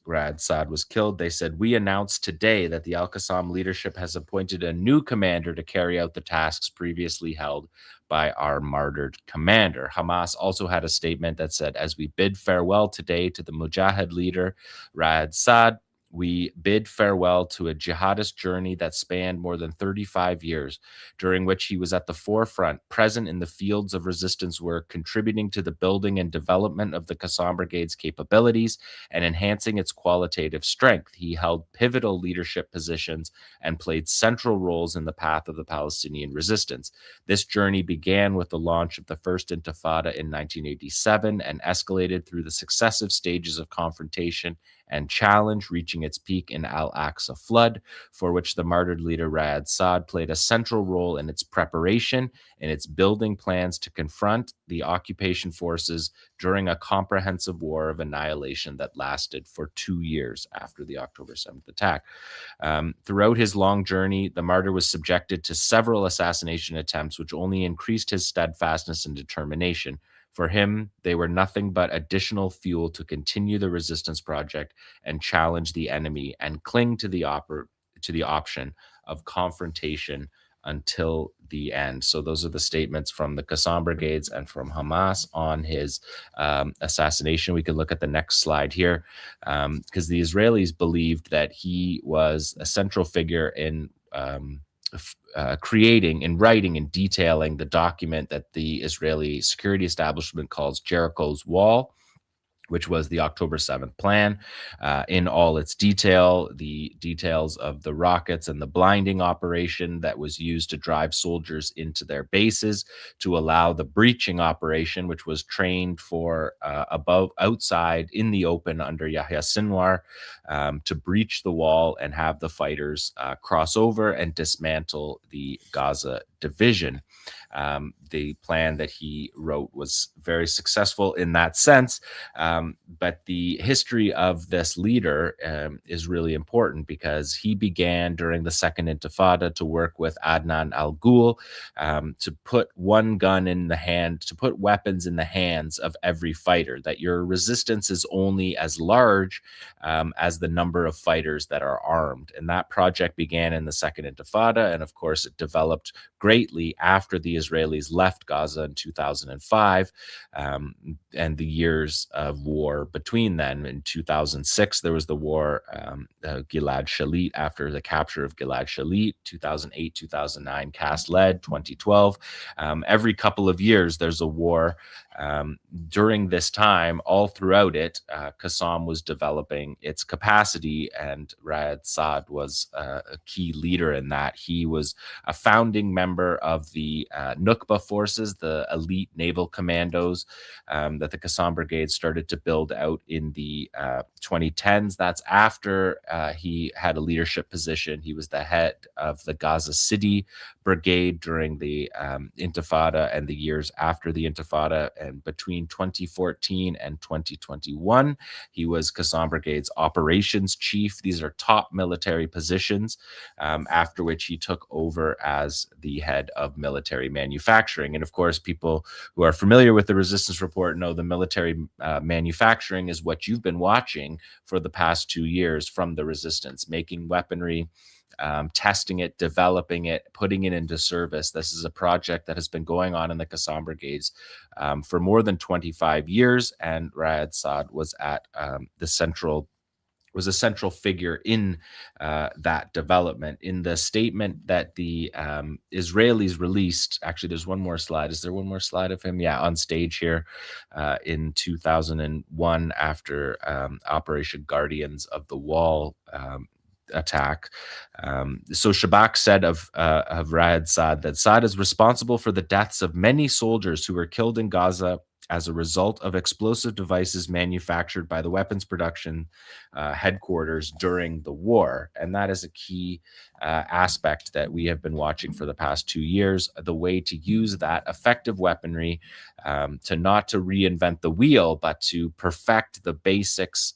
Rad Saad was killed, they said, we announced today that the Al-Qassam leadership has appointed a new commander to carry out the tasks previously held by our martyred commander. Hamas also had a statement that said, as we bid farewell today to the Mujahid leader, Rad Saad, we bid farewell to a jihadist journey that spanned more than 35 years, during which he was at the forefront, present in the fields of resistance work, contributing to the building and development of the Qassam Brigade's capabilities and enhancing its qualitative strength. He held pivotal leadership positions and played central roles in the path of the Palestinian resistance. This journey began with the launch of the First Intifada in 1987 and escalated through the successive stages of confrontation and challenge, reaching its peak in Al-Aqsa flood, for which the martyred leader Rad Saad played a central role in its preparation and its building plans to confront the occupation forces during a comprehensive war of annihilation that lasted for 2 years after the October 7th attack. Throughout his long journey, the martyr was subjected to several assassination attempts, which only increased his steadfastness and determination. For him, they were nothing but additional fuel to continue the resistance project and challenge the enemy and cling to the option of confrontation until the end. So those are the statements from the Qassam Brigades and from Hamas on his assassination. We could look at the next slide here, because the Israelis believed that he was a central figure in creating and writing and detailing the document that the Israeli security establishment calls Jericho's Wall, which was the October 7th plan in all its detail, the details of the rockets and the blinding operation that was used to drive soldiers into their bases, to allow the breaching operation, which was trained for outside in the open under Yahya Sinwar, to breach the wall and have the fighters cross over and dismantle the Gaza division. The plan that he wrote was very successful in that sense, but the history of this leader is really important, because he began during the Second Intifada to work with Adnan al-Ghul to put one gun in the hand, to put weapons in the hands of every fighter, that your resistance is only as large as the number of fighters that are armed. And that project began in the Second Intifada, and of course it developed greatly after the Israelis left Gaza in 2005, and the years of war between then. In 2006, there was the war, 𝐓𝐿𝐴d Shalit, after the capture of 𝐓𝐿Ad Shalit, 2008, 2009, Cast Lead, 2012. Every couple of years, there's a war. During this time, all throughout it, Qassam was developing its capacity, and Rad Saad was a key leader in that. He was a founding member of the Nukba forces, the elite naval commandos that the Qassam Brigade started to build out in the 2010s. That's after he had a leadership position. He was the head of the Gaza City Brigade during the Intifada and the years after the Intifada. And between 2014 and 2021, he was Qassam Brigade's operations chief. These are top military positions, after which he took over as the head of military manufacturing. And of course, people who are familiar with the Resistance Report know the military manufacturing is what you've been watching for the past 2 years from the resistance, making weaponry, testing it, developing it, putting it into service. This is a project that has been going on in the 𝐶𝐿 brigades for more than 25 years, and Ra'ad Saad was at a central figure in that development. In the statement that the Israelis released, actually, there's one more slide. Is there one more slide of him? Yeah, on stage here in 2001 after Operation Guardians of the Wall attack. So Shabak said of Ra'ad Saad that Saad is responsible for the deaths of many soldiers who were killed in Gaza as a result of explosive devices manufactured by the weapons production headquarters during the war. And that is a key aspect that we have been watching for the past 2 years, the way to use that effective weaponry to not to reinvent the wheel, but to perfect the basics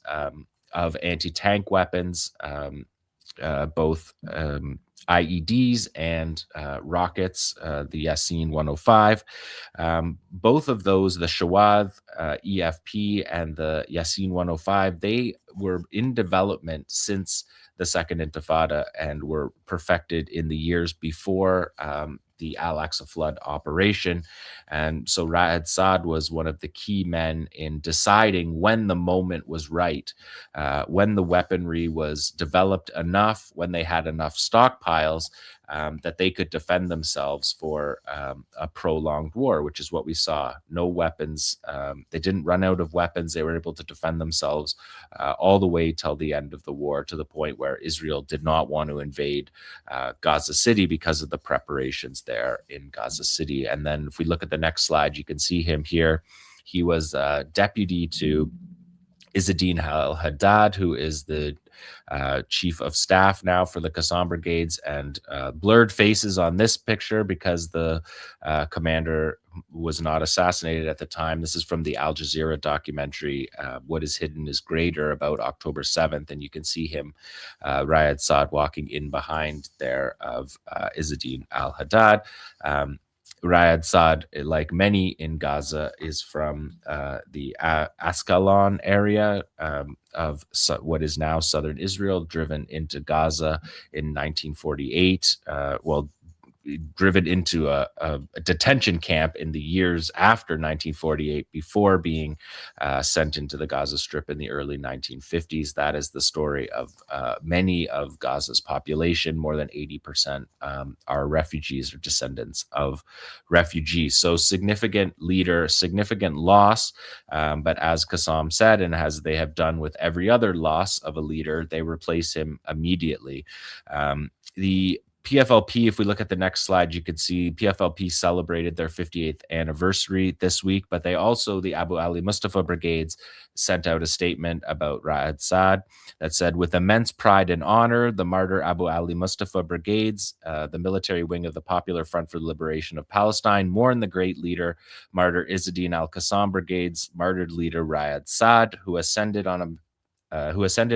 of anti-tank weapons, both IEDs and rockets, the Yasin 105. Both of those, the Shawad EFP and the Yasin 105, they were in development since the Second Intifada and were perfected in the years before the Al-Aqsa flood operation. And so Ra'ad Saad was one of the key men in deciding when the moment was right, when the weaponry was developed enough, when they had enough stockpiles that they could defend themselves for a prolonged war, which is what we saw. No weapons. They didn't run out of weapons. They were able to defend themselves all the way till the end of the war, to the point where Israel did not want to invade Gaza City because of the preparations there in Gaza City. And then if we look at the next slide, you can see him here. He was deputy to Izzadin al-Haddad, who is the chief of staff now for the 𝐶𝐿 brigades, and blurred faces on this picture because the commander was not assassinated at the time. This is from the Al Jazeera documentary, What is Hidden is Greater, about October 7th. And you can see him, Ra'ad Saad, walking in behind there of Izzadin al-Haddad. Ra'ad Saad, like many in Gaza, is from the Ascalon area of what is now southern Israel, driven into Gaza in 1948. Driven into a detention camp in the years after 1948 before being sent into the Gaza Strip in the early 1950s. That is the story of many of Gaza's population. More than 80% are refugees or descendants of refugees. So significant leader, significant loss. But as 𝐶𝐿 said, and as they have done with every other loss of a leader, they replace him immediately. The PFLP, if we look at the next slide, you can see PFLP celebrated their 58th anniversary this week, but they also, the Abu Ali Mustafa brigades, sent out a statement about Ra'ad Saad that said, with immense pride and honor, the martyr Abu Ali Mustafa brigades, the military wing of the Popular Front for the Liberation of Palestine, mourn the great leader, martyr Izzadin al-Qassam brigades, martyred leader Ra'ad Saad, who ascended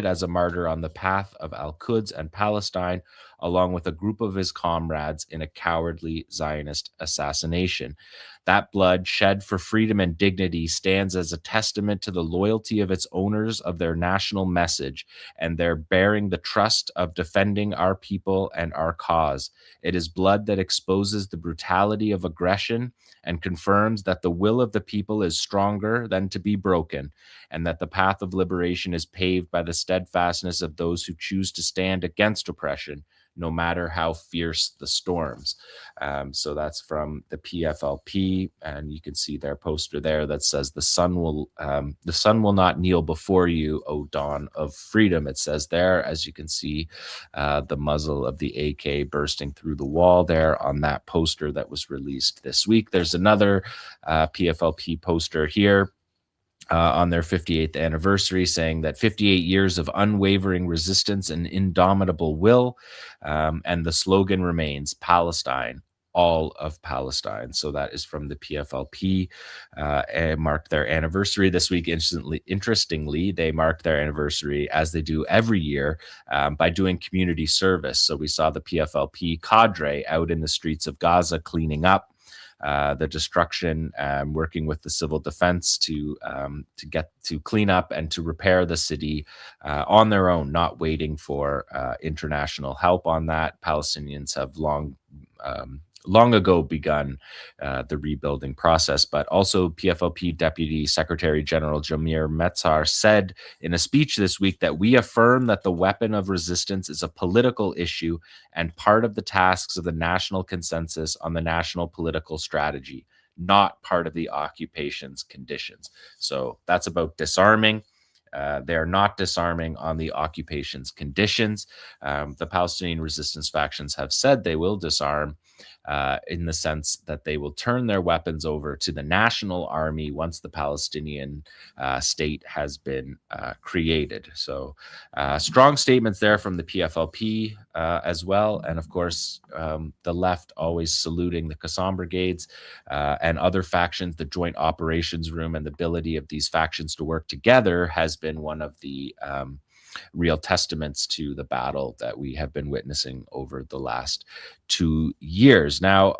as a martyr on the path of Al-Quds and Palestine, along with a group of his comrades in a cowardly Zionist assassination. That blood shed for freedom and dignity stands as a testament to the loyalty of its owners of their national message and their bearing the trust of defending our people and our cause. It is blood that exposes the brutality of aggression and confirms that the will of the people is stronger than to be broken, and that the path of liberation is paved by the steadfastness of those who choose to stand against oppression, no matter how fierce the storms. So that's from the PFLP, and you can see their poster there that says, the sun will not kneel before you, O dawn of freedom. It says there, as you can see, the muzzle of the AK bursting through the wall there on that poster that was released this week. There's another PFLP poster here on their 58th anniversary, saying that 58 years of unwavering resistance and indomitable will, and the slogan remains, Palestine, all of Palestine. So that is from the PFLP, and marked their anniversary this week. Interestingly, they marked their anniversary, as they do every year, by doing community service. So we saw the PFLP cadre out in the streets of Gaza cleaning up, the destruction, working with the civil defense to clean up and to repair the city on their own, not waiting for international help on that. Palestinians have long ago begun the rebuilding process, but also PFLP Deputy Secretary General Jamir Metzar said in a speech this week that we affirm that the weapon of resistance is a political issue and part of the tasks of the national consensus on the national political strategy, not part of the occupation's conditions. So that's about disarming. They're not disarming on the occupation's conditions. The Palestinian resistance factions have said they will disarm in the sense that they will turn their weapons over to the national army once the Palestinian state has been created. So strong statements there from the PFLP as well. And of course, the left always saluting the Qassam brigades and other factions. The Joint Operations Room and the ability of these factions to work together has been one of the real testaments to the battle that we have been witnessing over the last 2 years. Now,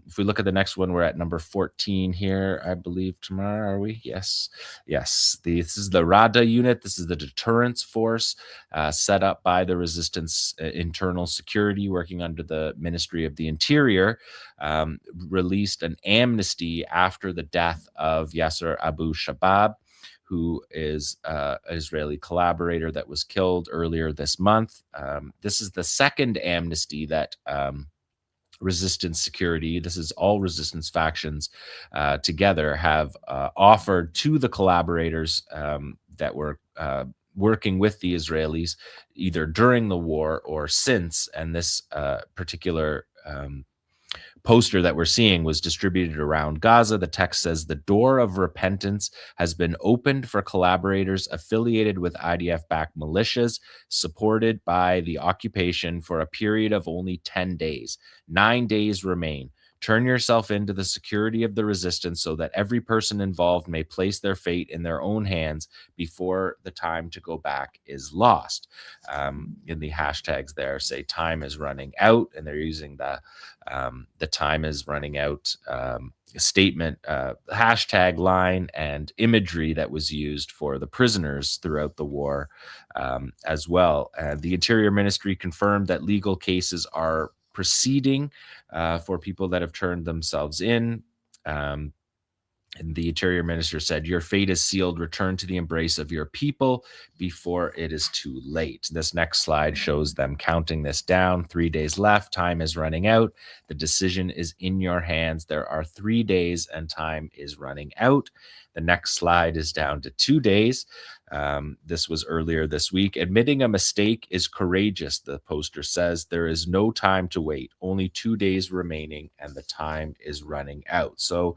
if we look at the next one, we're at number 14 here, I believe. Tomorrow, are we? Yes. This is the Rada unit. This is the deterrence force set up by the Resistance Internal Security, working under the Ministry of the Interior, released an amnesty after the death of Yasser Abu Shabab, who is an Israeli collaborator that was killed earlier this month. This is the second amnesty that Resistance Security, this is all resistance factions together, have offered to the collaborators that were working with the Israelis either during the war or since. And this particular poster that we're seeing was distributed around Gaza. The text says, "The door of repentance has been opened for collaborators affiliated with IDF-backed militias supported by the occupation for a period of only 10 days. 9 days remain. Turn yourself into the security of the resistance so that every person involved may place their fate in their own hands before the time to go back is lost." In the hashtags there say time is running out, and they're using the time is running out statement, hashtag line and imagery that was used for the prisoners throughout the war as well. The Interior Ministry confirmed that legal cases are proceeding for people that have turned themselves in. And the Interior Minister said, "Your fate is sealed. Return to the embrace of your people before it is too late." This next slide shows them counting this down. 3 days left. Time is running out. The decision is in your hands. There are 3 days and time is running out. The next slide is down to 2 days. This was earlier this week. "Admitting a mistake is courageous," the poster says. "There is no time to wait. Only 2 days remaining and the time is running out." So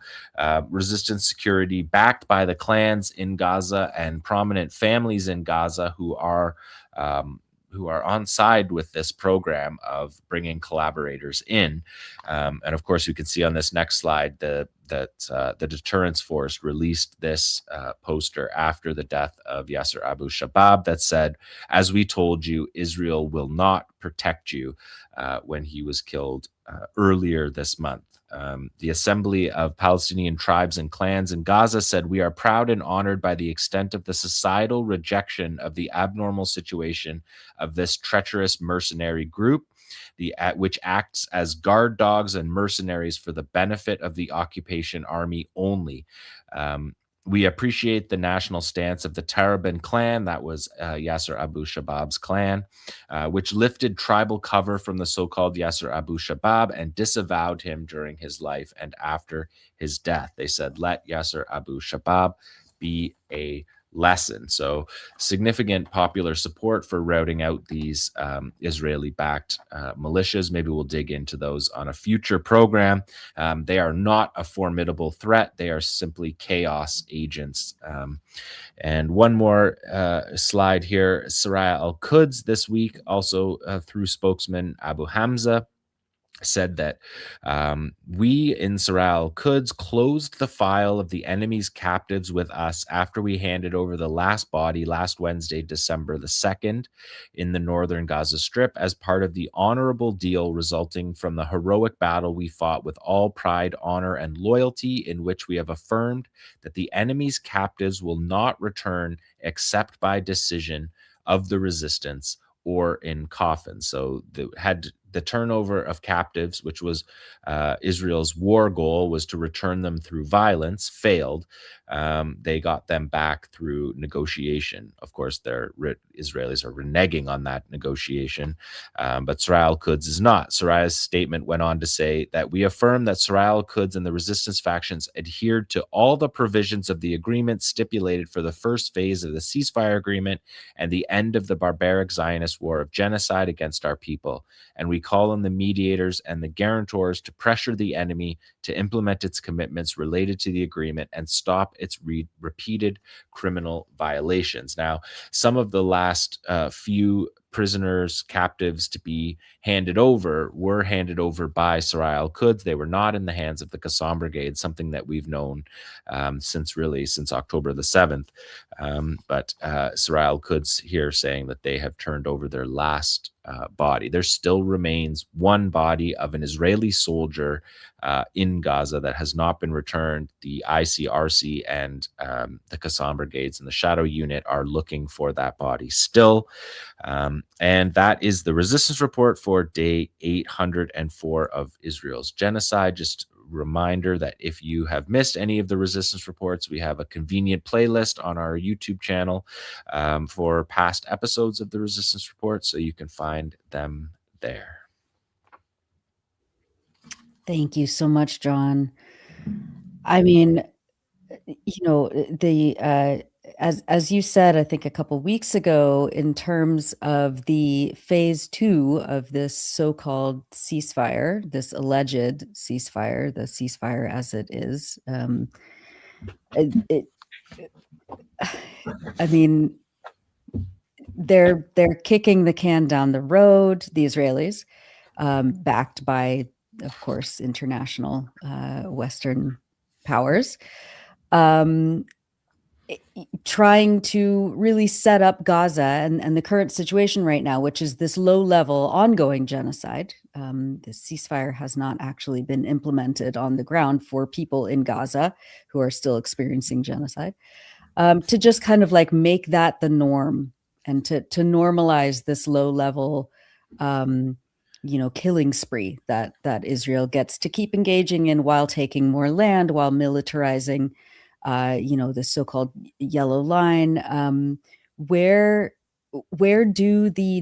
Resistance Security, backed by the clans in Gaza and prominent families in Gaza who are on side with this program of bringing collaborators in. And of course, you can see on this next slide that the deterrence force released this poster after the death of Yasser Abu Shabab that said, "As we told you, Israel will not protect you," when he was killed earlier this month. The Assembly of Palestinian Tribes and Clans in Gaza said, "We are proud and honored by the extent of the societal rejection of the abnormal situation of this treacherous mercenary group, which acts as guard dogs and mercenaries for the benefit of the occupation army only. We appreciate the national stance of the Taraban clan," that was Yasser Abu Shabab's clan, "which lifted tribal cover from the so-called Yasser Abu Shabab and disavowed him during his life and after his death." They said, "Let Yasser Abu Shabab be a lesson." So significant popular support for routing out these Israeli-backed militias. Maybe we'll dig into those on a future program. They are not a formidable threat. They are simply chaos agents. And one more slide here. Soraya Al-Quds this week, also through spokesman Abu Hamza, said that we in 𝐓𝐴 𝐄𝐿 closed the file of the enemy's captives with us after we handed over the last body last Wednesday, December the 2nd, in the northern Gaza Strip as part of the honorable deal resulting from the heroic battle we fought with all pride, honor, and loyalty, in which we have affirmed that the enemy's captives will not return except by decision of the resistance or in coffins. So the turnover of captives, which was Israel's war goal, was to return them through violence, failed. They got them back through negotiation. Of course, Israelis are reneging on that negotiation, but 𝐓𝐴 𝐄𝐿 is not. Soraya's statement went on to say that we affirm that 𝐓𝐴 𝐄𝐿 and the resistance factions adhered to all the provisions of the agreement stipulated for the first phase of the ceasefire agreement and the end of the barbaric Zionist war of genocide against our people. And we call on the mediators and the guarantors to pressure the enemy to implement its commitments related to the agreement and stop its repeated criminal violations. Now, some of the last few prisoners, captives to be handed over were handed over by 𝐓𝐴 𝐄𝐿. They were not in the hands of the 𝐶assam Brigade, something that we've known since October the 7th. But 𝐓𝐴 𝐄𝐿's here saying that they have turned over their last body. There still remains one body of an Israeli soldier in Gaza that has not been returned. The ICRC and the 𝐶assam Brigades and the Shadow Unit are looking for that body still. And that is the resistance report for day 804 of Israel's genocide. Just reminder that if you have missed any of the resistance reports, we have a convenient playlist on our YouTube channel for past episodes of the resistance report, so you can find them there. Thank you so much, Jon. I mean, you know, as you said, I think a couple weeks ago, in terms of the phase 2 of this so-called ceasefire, this alleged ceasefire, the ceasefire as it is, I mean, they're kicking the can down the road, the Israelis, backed by, of course, international Western powers, trying to really set up Gaza and the current situation right now, which is this low-level ongoing genocide. The ceasefire has not actually been implemented on the ground for people in Gaza who are still experiencing genocide, to just kind of like make that the norm and to normalize this low-level killing spree that Israel gets to keep engaging in while taking more land, while militarizing, the so-called yellow line. Where do the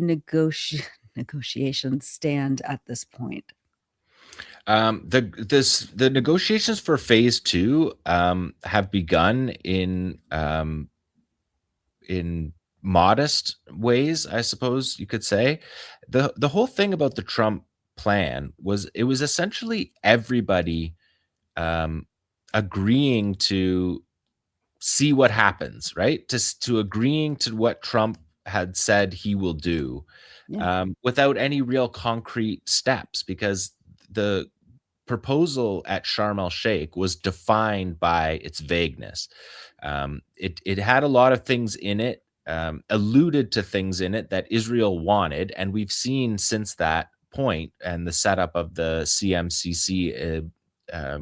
negotiations stand at this point? The negotiations for phase 2 have begun in modest ways, I suppose you could say. The whole thing about the Trump plan was essentially everybody agreeing to see what happens, right? To agreeing to what Trump had said he will do, without any real concrete steps, because the proposal at Sharm el-Sheikh was defined by its vagueness. It had a lot of things in it, alluded to things in it that Israel wanted, and we've seen since that point and the setup of the CMCC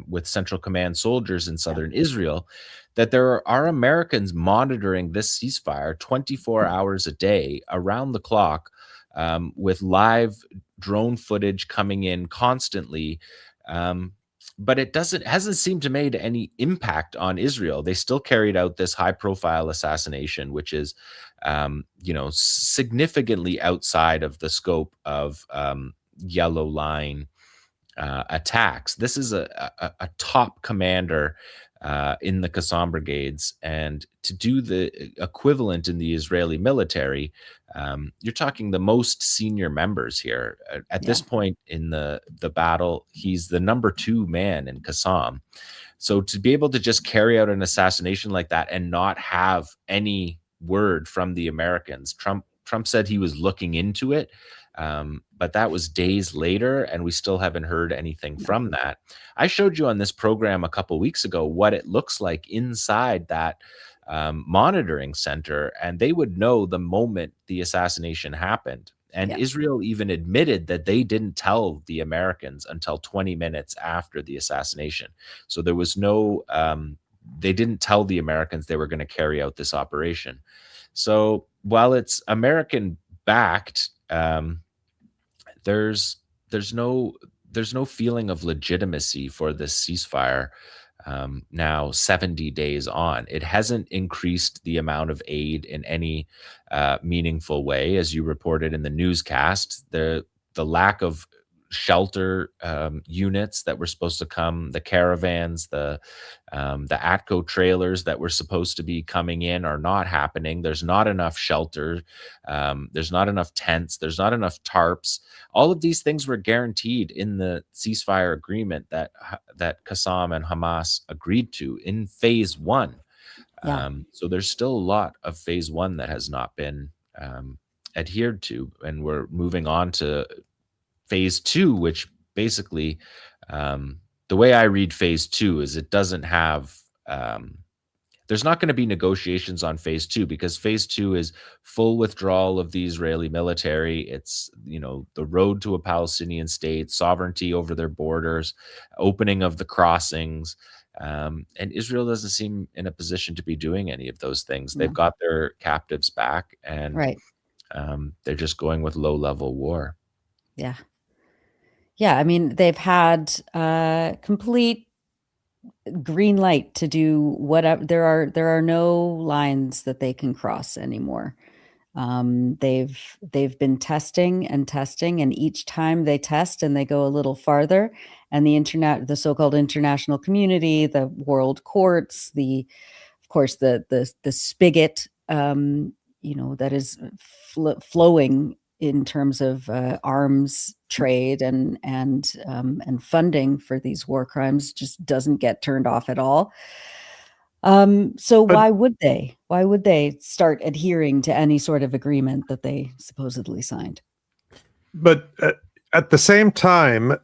with Central Command soldiers in southern Israel, that there are Americans monitoring this ceasefire 24 hours a day, around the clock, with live drone footage coming in constantly. But it hasn't seemed to made any impact on Israel. They still carried out this high-profile assassination, which is, significantly outside of the scope of yellow line attacks. This is a top commander in the 𝐶assam Brigades, and to do the equivalent in the Israeli military, you're talking the most senior members here. At this point in the battle, he's the number 2 man in 𝐶assam. So to be able to just carry out an assassination like that and not have any word from the Americans, Trump Trump said he was looking into it, but that was days later, and we still haven't heard anything from that. I showed you on this program a couple weeks ago what it looks like inside that monitoring center, and they would know the moment the assassination happened. And Israel even admitted that they didn't tell the Americans until 20 minutes after the assassination. So there was no, they didn't tell the Americans they were going to carry out this operation. So while it's American backed, there's no feeling of legitimacy for this ceasefire. Now 70 days on, it hasn't increased the amount of aid in any meaningful way. As you reported in the newscast, the lack of shelter units that were supposed to come, the caravans, the 𝐓𝐡𝐞 trailers that were supposed to be coming in are not happening. There's not enough shelter. There's not enough tents. There's not enough tarps. All of these things were guaranteed in the ceasefire agreement that Qassam and Hamas agreed to in phase one. So there's still a lot of phase one that has not been adhered to, and we're moving on to phase two, which basically, the way I read phase two is it doesn't have, there's not going to be negotiations on phase two, because phase two is full withdrawal of the Israeli military. It's, the road to a Palestinian state, sovereignty over their borders, opening of the crossings. And Israel doesn't seem in a position to be doing any of those things. They've got their captives back, and they're just going with low-level war. Yeah, I mean, they've had complete green light to do whatever. There are no lines that they can cross anymore. They've been testing, and each time they test and they go a little farther, and the so-called international community, the world courts, of course the spigot, that is flowing in terms of arms trade and funding for these war crimes, just doesn't get turned off at all. So why would they? Why would they start adhering to any sort of agreement that they supposedly signed? But at the same time,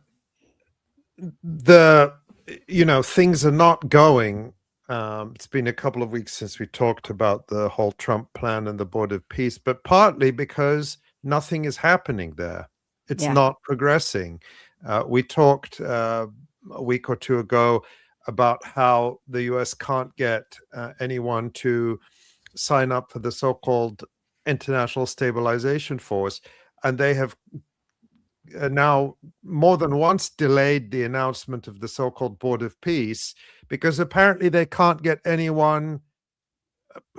things are not going. It's been a couple of weeks since we talked about the whole Trump plan and the Board of Peace, but partly because nothing is happening there. It's not progressing. We talked a week or two ago about how the US can't get anyone to sign up for the so-called International Stabilization Force, and they have now more than once delayed the announcement of the so-called Board of Peace, because apparently they can't get anyone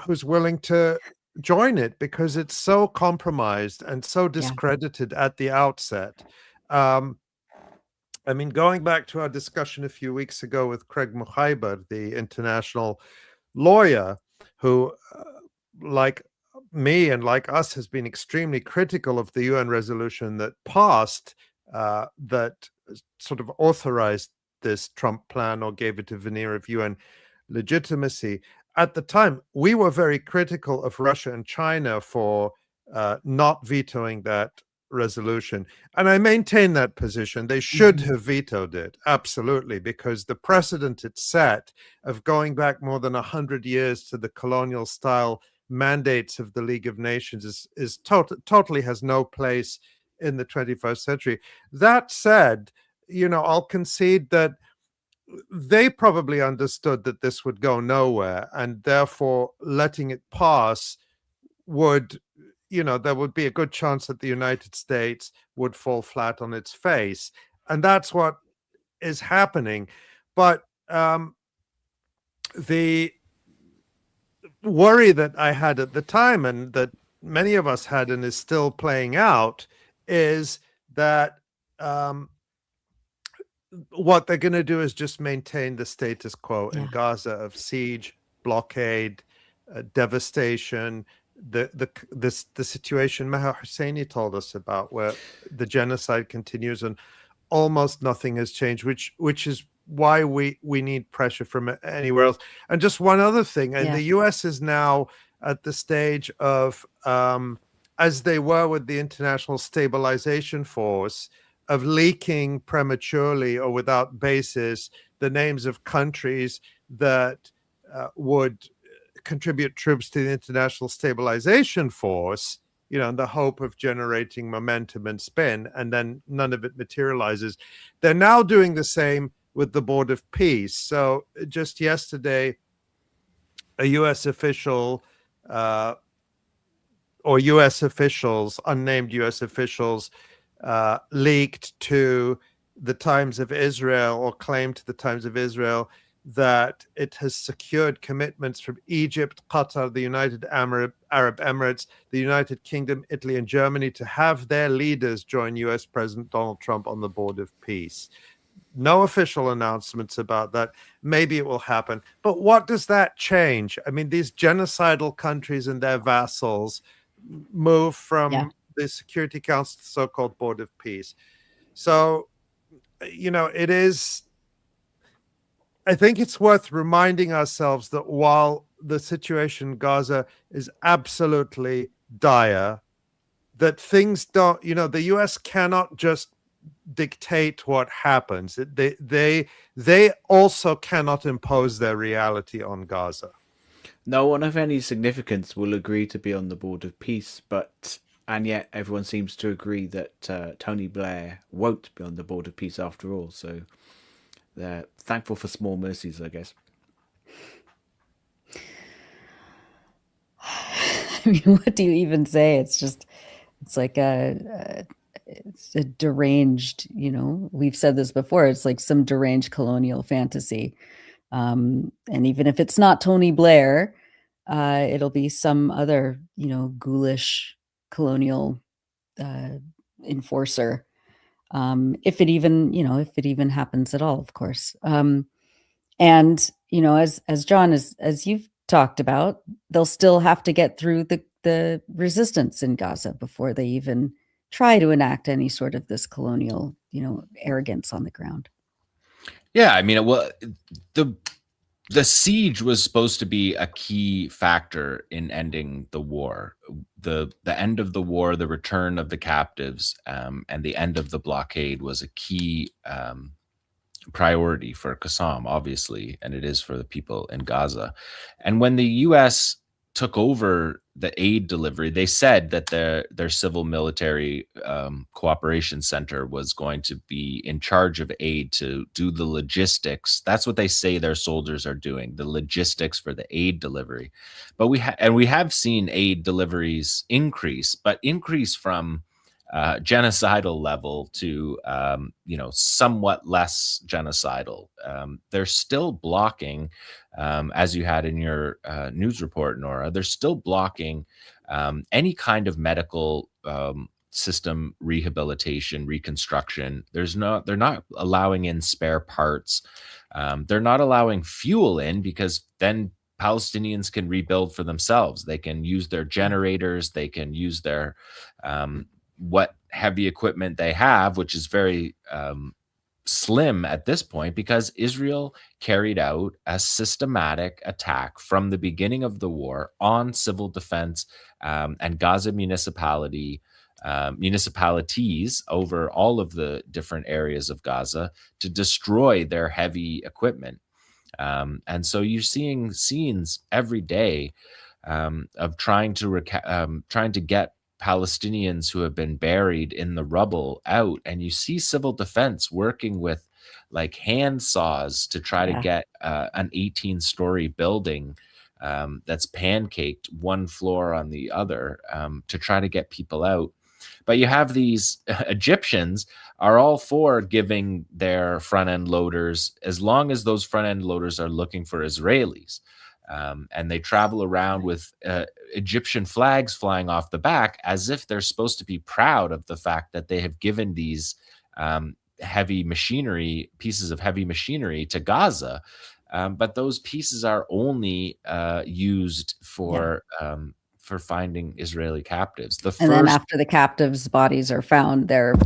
who's willing to join it, because it's so compromised and so discredited at the outset. I mean, going back to our discussion a few weeks ago with Craig Mukhaiber, the international lawyer, who, like me and like us, has been extremely critical of the UN resolution that passed, that sort of authorized this Trump plan or gave it a veneer of UN legitimacy. At the time, we were very critical of Russia and China for not vetoing that resolution. And I maintain that position. They should have vetoed it, absolutely, because the precedent it set of going back more than 100 years to the colonial style mandates of the League of Nations is totally has no place in the 21st century. That said, I'll concede that they probably understood that this would go nowhere, and therefore letting it pass would, there would be a good chance that the United States would fall flat on its face. And that's what is happening. But the worry that I had at the time, and that many of us had and is still playing out, is that what they're going to do is just maintain the status quo in Gaza of siege, blockade, devastation, the situation Maha Hussaini told us about, where the genocide continues and almost nothing has changed, which is why we need pressure from anywhere else. And just one other thing, and the US is now at the stage of as they were with the International Stabilization Force, of leaking prematurely or without basis the names of countries that would contribute troops to the International Stabilization Force, you know, in the hope of generating momentum and spin, and then none of it materializes. They're now doing the same with the Board of Peace. So just yesterday, a U.S. official or U.S. officials, unnamed U.S. officials, leaked to the Times of Israel, or claimed to the Times of Israel, that it has secured commitments from Egypt, Qatar, the United Arab Emirates, the United Kingdom, Italy, and Germany to have their leaders join US President Donald Trump on the Board of Peace. No official announcements about that. Maybe it will happen. But what does that change? I mean, these genocidal countries and their vassals move from the Security Council, the so-called Board of Peace. So, you know, it is, I think it's worth reminding ourselves that while the situation in Gaza is absolutely dire, that things don't, you know, the US cannot just dictate what happens. They also cannot impose their reality on Gaza. No one of any significance will agree to be on the Board of Peace, and yet everyone seems to agree that Tony Blair won't be on the Board of Peace after all. So they're thankful for small mercies, I guess. I mean, what do you even say? It's just, it's like it's a deranged, you know, we've said this before, it's like some deranged colonial fantasy. And even if it's not Tony Blair, it'll be some other, you know, ghoulish colonial enforcer. If it even, you know, if it even happens at all, of course. And, you know, as John, as you've talked about, they'll still have to get through the resistance in Gaza before they even try to enact any sort of this colonial, you know, arrogance on the ground. Yeah, I mean, well, the siege was supposed to be a key factor in ending the war. The end of the war, the return of the captives, and the end of the blockade was a key priority for 𝐓𝐡𝐞, obviously, and it is for the people in Gaza. And when the U.S. took over the aid delivery, they said that their civil military cooperation center was going to be in charge of aid to do the logistics. That's what they say their soldiers are doing, the logistics for the aid delivery. But we have seen aid deliveries increase, but increase from genocidal level to you know, somewhat less genocidal. They're still blocking, as you had in your news report, Nora, they're still blocking any kind of medical system rehabilitation, reconstruction. They're not allowing in spare parts. They're not allowing fuel in, because then Palestinians can rebuild for themselves. They can use their generators. They can use their what heavy equipment they have, which is very slim at this point, because Israel carried out a systematic attack from the beginning of the war on civil defense and Gaza municipalities over all of the different areas of Gaza to destroy their heavy equipment. And so you're seeing scenes every day of trying to get Palestinians who have been buried in the rubble out, and you see civil defense working with like hand saws to try to get an 18-story building that's pancaked one floor on the other to try to get people out. But you have these Egyptians are all for giving their front-end loaders, as long as those front-end loaders are looking for Israelis. And they travel around with Egyptian flags flying off the back, as if they're supposed to be proud of the fact that they have given these heavy machinery, pieces of heavy machinery to Gaza. But those pieces are only used for finding Israeli captives. And then after the captives' bodies are found, they're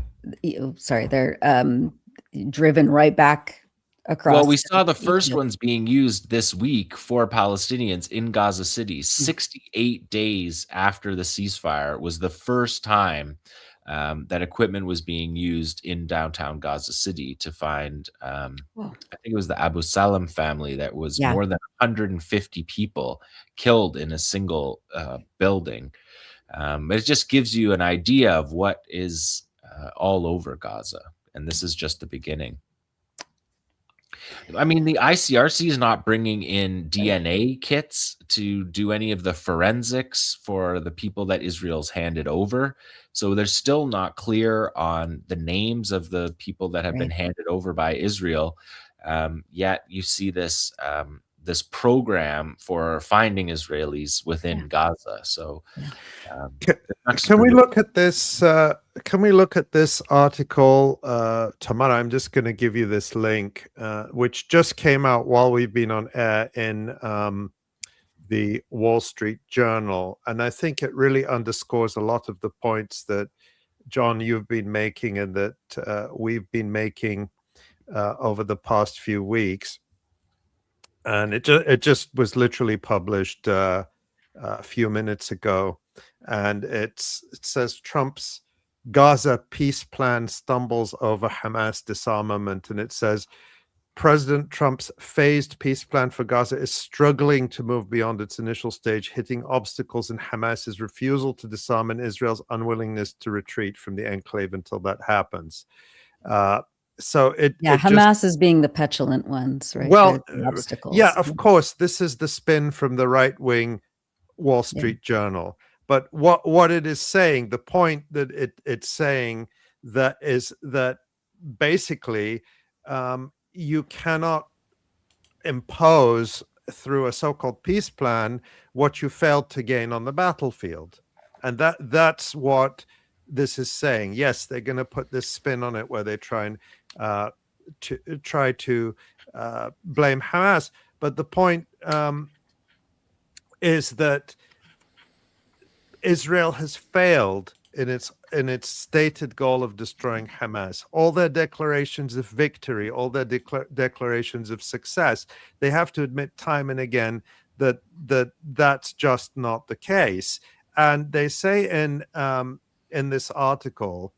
driven right back across. Well, we saw the first Egypt. ones being used this week for Palestinians in Gaza City. 68 days after the ceasefire was the first time that equipment was being used in downtown Gaza City to find, I think it was the Abu Salam family that was more than 150 people killed in a single building. It just gives you an idea of what is all over Gaza. And this is just the beginning. I mean, the ICRC is not bringing in DNA kits to do any of the forensics for the people that Israel's handed over. So they're still not clear on the names of the people that have been handed over by Israel. Yet you see this this program for finding Israelis within Gaza. So can we look at this? Can we look at this article, Tamara? I'm just going to give you this link, which just came out while we've been on air in the Wall Street Journal, and I think it really underscores a lot of the points that John you've been making and that we've been making over the past few weeks. And it just was literally published a few minutes ago. And it says Trump's Gaza peace plan stumbles over Hamas disarmament. And it says President Trump's phased peace plan for Gaza is struggling to move beyond its initial stage, hitting obstacles in Hamas's refusal to disarm and Israel's unwillingness to retreat from the enclave until that happens. So Hamas is being the petulant ones, right? Well, obstacles. Yeah, of course, this is the spin from the right-wing Wall Street Journal. But what it is saying, the point that it's saying that is that basically you cannot impose through a so-called peace plan what you failed to gain on the battlefield, and that's what this is saying. Yes, they're going to put this spin on it where they try and blame Hamas, but the point is that Israel has failed in its stated goal of destroying Hamas. All their declarations of victory, all their declarations of success, they have to admit time and again that's just not the case. And they say in this article,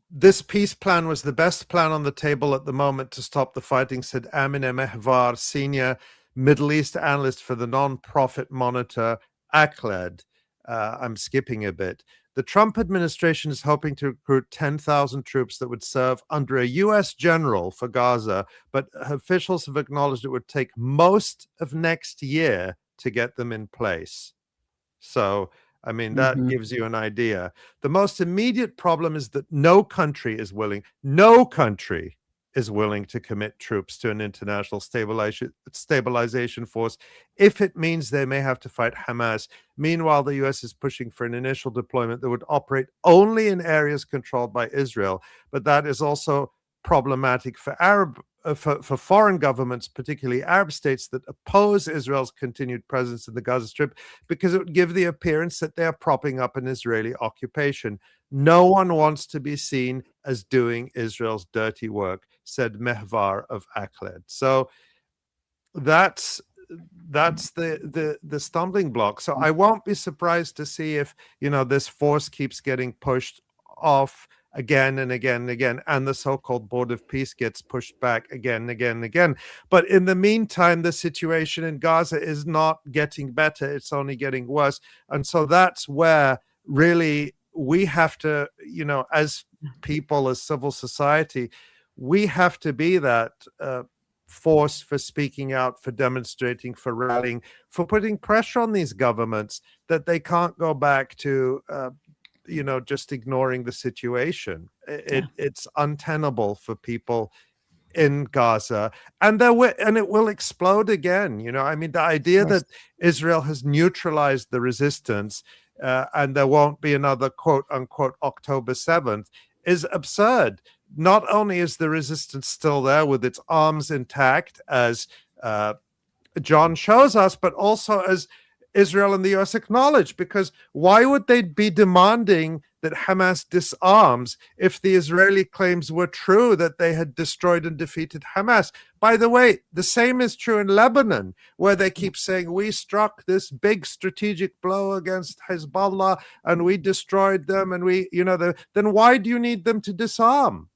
this peace plan was the best plan on the table at the moment to stop the fighting, said Amine Mehvar, senior Middle East analyst for the non-profit monitor ACLED. I'm skipping a bit. The Trump administration is hoping to recruit 10,000 troops that would serve under a U.S. general for Gaza, but officials have acknowledged it would take most of next year to get them in place. So, I mean, that gives you an idea. The most immediate problem is that no country is willing to commit troops to an international stabilization force if it means they may have to fight Hamas. Meanwhile, the U.S. is pushing for an initial deployment that would operate only in areas controlled by Israel, but that is also problematic for for foreign governments, particularly Arab states that oppose Israel's continued presence in the Gaza Strip, because it would give the appearance that they are propping up an Israeli occupation. No one wants to be seen as doing Israel's dirty work, said Mehvar of ACLED. So that's the stumbling block. So I won't be surprised to see if this force keeps getting pushed off again and again and again, and the so-called Board of Peace gets pushed back again and again and again. But in the meantime, the situation in Gaza is not getting better. It's only getting worse. And so that's where really we have to, as people, as civil society, we have to be that force for speaking out, for demonstrating, for rallying, for putting pressure on these governments that they can't go back to just ignoring the situation. It's untenable for people in Gaza, and it will explode again. I mean, the idea that Israel has neutralized the resistance and there won't be another quote unquote October 7th is absurd. Not only is the resistance still there with its arms intact, as John shows us, but also as Israel and the US acknowledge, because why would they be demanding that Hamas disarms if the Israeli claims were true that they had destroyed and defeated Hamas? By the way, the same is true in Lebanon, where they keep saying we struck this big strategic blow against Hezbollah and we destroyed them, and then why do you need them to disarm?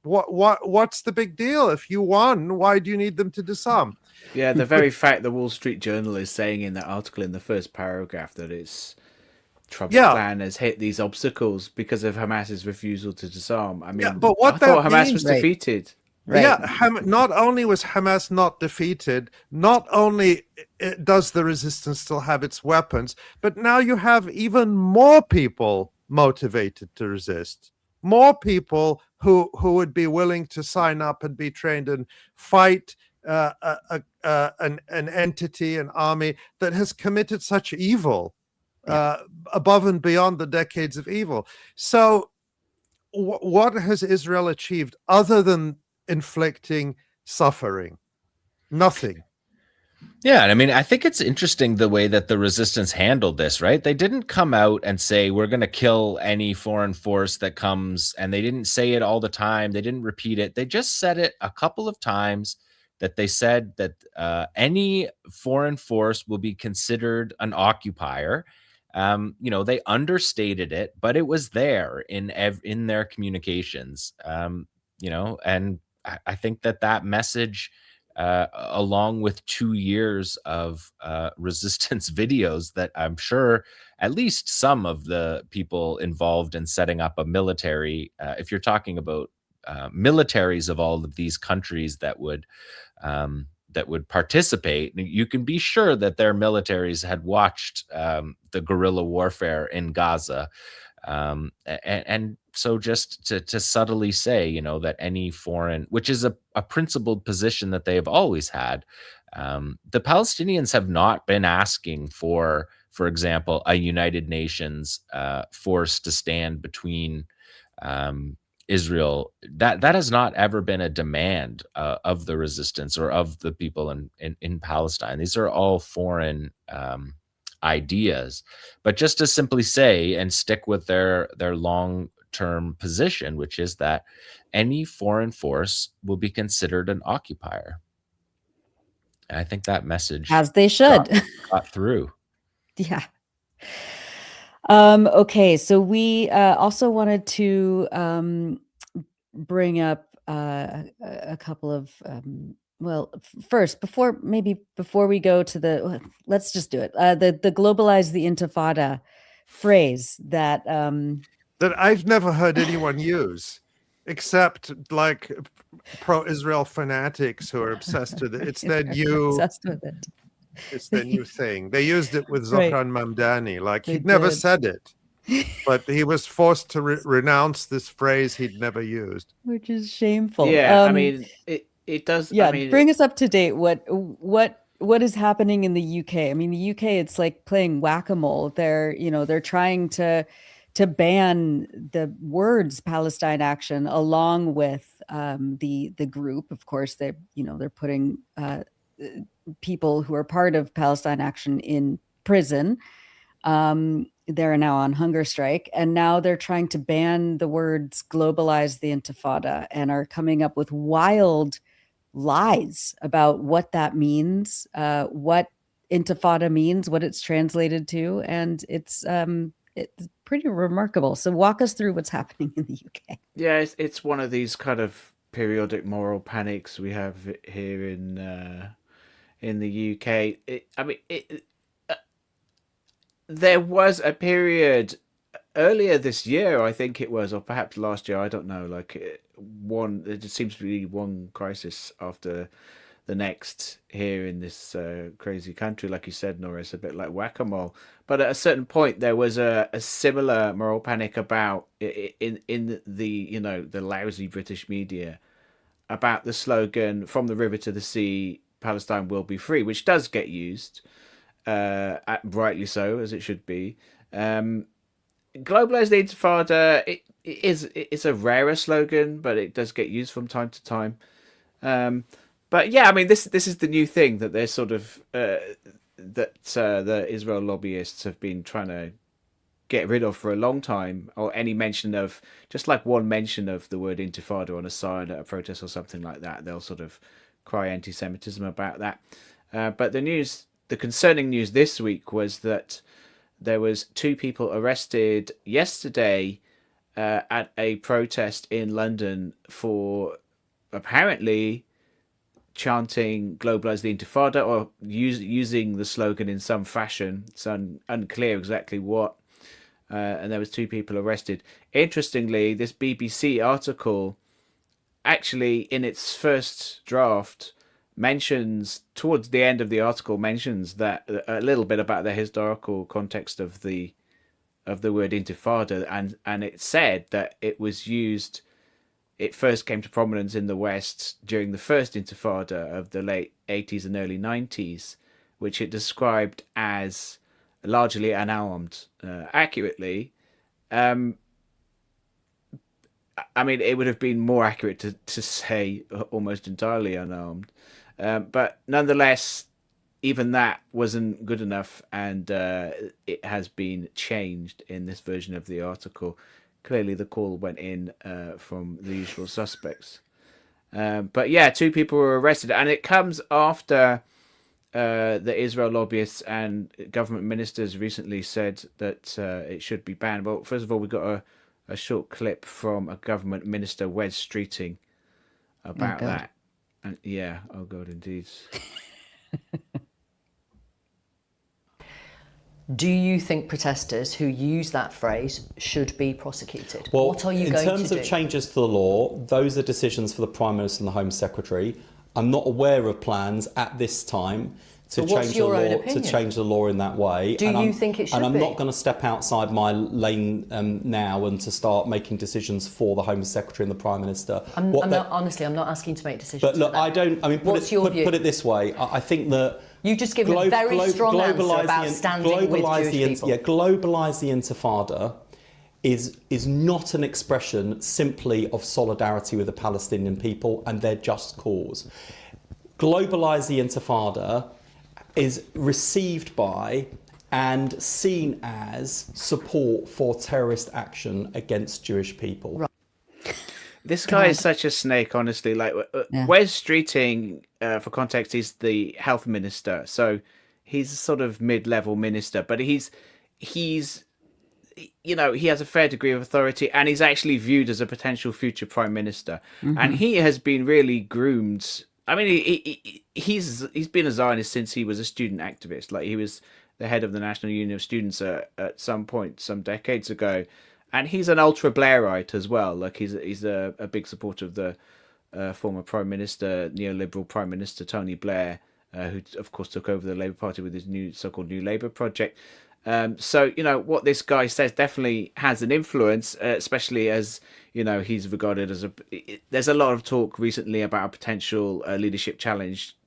What's the big deal? If you won, why do you need them to disarm? Yeah, the very fact the Wall Street Journal is saying in that article in the first paragraph that it's Trump's plan has hit these obstacles because of Hamas's refusal to disarm. I mean, but what I thought that Hamas means, was defeated. Right. Yeah, not only was Hamas not defeated, not only does the resistance still have its weapons, but now you have even more people motivated to resist. More people who would be willing to sign up and be trained and fight an entity, an army that has committed such evil, above and beyond the decades of evil. So what has Israel achieved other than inflicting suffering? Nothing. Yeah, and I mean, I think it's interesting the way that the resistance handled this, right? They didn't come out and say, we're going to kill any foreign force that comes, and they didn't say it all the time. They didn't repeat it. They just said it a couple of times, that they said that any foreign force will be considered an occupier. They understated it, but it was there in their communications, and I think that message, along with 2 years of resistance videos that I'm sure at least some of the people involved in setting up a military, if you're talking about militaries of all of these countries that would participate, you can be sure that their militaries had watched the guerrilla warfare in Gaza. And so just to subtly say, that any foreign, which is a principled position that they have always had, the Palestinians have not been asking for example, a United Nations force to stand between Israel. That has not ever been a demand of the resistance or of the people in Palestine. These are all foreign ideas, but just to simply say and stick with their long-term position, which is that any foreign force will be considered an occupier. And I think that message, as they should, got through. Yeah. Okay, so we also wanted to bring up a couple of first, before we go to let's just do it. The globalize the Intifada phrase that I've never heard anyone use, except like pro-Israel fanatics who are obsessed with it. It's their new obsessed with it. It's their new thing. They used it with Right. Zohran Mamdani. Like They he'd never did. said it, but he was forced to renounce this phrase he'd never used. Which is shameful. Yeah, I mean, it does. Yeah, I mean, bring us up to date. What is happening in the UK? I mean, the UK, it's like playing whack-a-mole. They're trying to ban the words Palestine Action along with the group. Of course, they're putting people who are part of Palestine Action in prison. They're now on hunger strike, and now they're trying to ban the words globalize the Intifada and are coming up with wild lies about what that means, what Intifada means, what it's translated to, and it's pretty remarkable. So walk us through what's happening in the UK. yeah, it's one of these kind of periodic moral panics we have here in the UK. There was a period earlier this year, I think it was, or perhaps last year, I don't know. There just seems to be one crisis after the next here in this crazy country. Like you said, Nora, it's a bit like whack-a-mole. But at a certain point, there was a similar moral panic about in the lousy British media about the slogan "From the river to the sea, Palestine will be free," which does get used, rightly so, as it should be. Globalize the Intifada, it's a rarer slogan, but it does get used from time to time. But yeah, I mean, this is the new thing that they're sort of that the Israel lobbyists have been trying to get rid of for a long time, or any mention of, just like one mention of the word intifada on a sign at a protest or something like that, they'll sort of cry anti-Semitism about that. But the concerning news this week was that there was 2 people arrested yesterday at a protest in London for apparently chanting "Globalize the Intifada" or using the slogan in some fashion. It's unclear exactly what. And there was 2 people arrested. Interestingly, this BBC article actually, in its first draft, mentions, towards the end of the article, mentions that a little bit about the historical context of the word intifada, and it said that it was used. It first came to prominence in the West during the first intifada of the late 80s and early 90s, which it described as largely unarmed. Accurately, I mean, it would have been more accurate to say almost entirely unarmed, but nonetheless, even that wasn't good enough, and it has been changed in this version of the article. Clearly, the call went in from the usual suspects. But yeah, 2 people were arrested, and it comes after the Israel lobbyists and government ministers recently said that it should be banned. Well, first of all, we got a short clip from a government minister, Wes Streeting, about that. And yeah, oh God, indeed. Do you think protesters who use that phrase should be prosecuted? Well, what are you going to do? In terms of changes to the law, those are decisions for the Prime Minister and the Home Secretary. I'm not aware of plans at this time to change the law in that way. Do you think it should be? And I'm not going to step outside my lane now and to start making decisions for the Home Secretary and the Prime Minister. Honestly, I'm not asking to make decisions. But look, I don't. I mean, put it this way. I think that you just given a very strong answer about standing with Jewish people. Yeah, globalise the Intifada is not an expression simply of solidarity with the Palestinian people and their just cause. Globalise the Intifada is received by and seen as support for terrorist action against Jewish people. Right. This guy is such a snake, honestly. Like, Wes Streeting, for context, is the health minister, so he's a sort of mid-level minister, but he's you know, he has a fair degree of authority, and he's actually viewed as a potential future prime minister. Mm-hmm. And he has been really groomed. I mean, he's been a Zionist since he was a student activist. Like, he was the head of the National Union of Students at some point, some decades ago, and he's an ultra Blairite as well. Like, he's a big supporter of the former Prime Minister, neoliberal Prime Minister Tony Blair, who of course took over the Labour Party with his new so-called New Labour project. So, you know, what this guy says definitely has an influence, especially as, you know, he's regarded as there's a lot of talk recently about a potential leadership challenge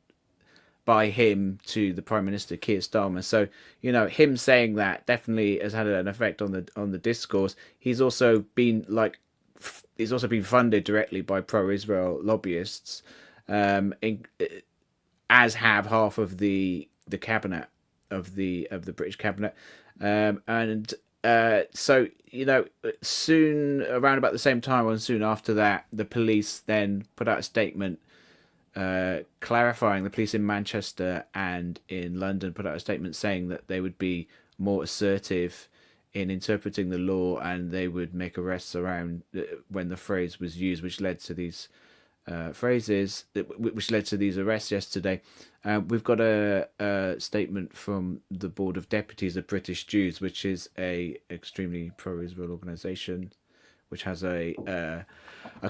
by him to the Prime Minister Keir Starmer. So, you know, him saying that definitely has had an effect on the discourse. He's also been funded directly by pro-Israel lobbyists, as have half of the cabinet of the British cabinet, so, you know, soon, around about the same time or soon after that, the police then put out a statement clarifying. The police in Manchester and in London put out a statement saying that they would be more assertive in interpreting the law, and they would make arrests around when the phrase was used, which led to these which led to these arrests yesterday. We've got a statement from the Board of Deputies of British Jews, which is a extremely pro-Israel organisation, which has a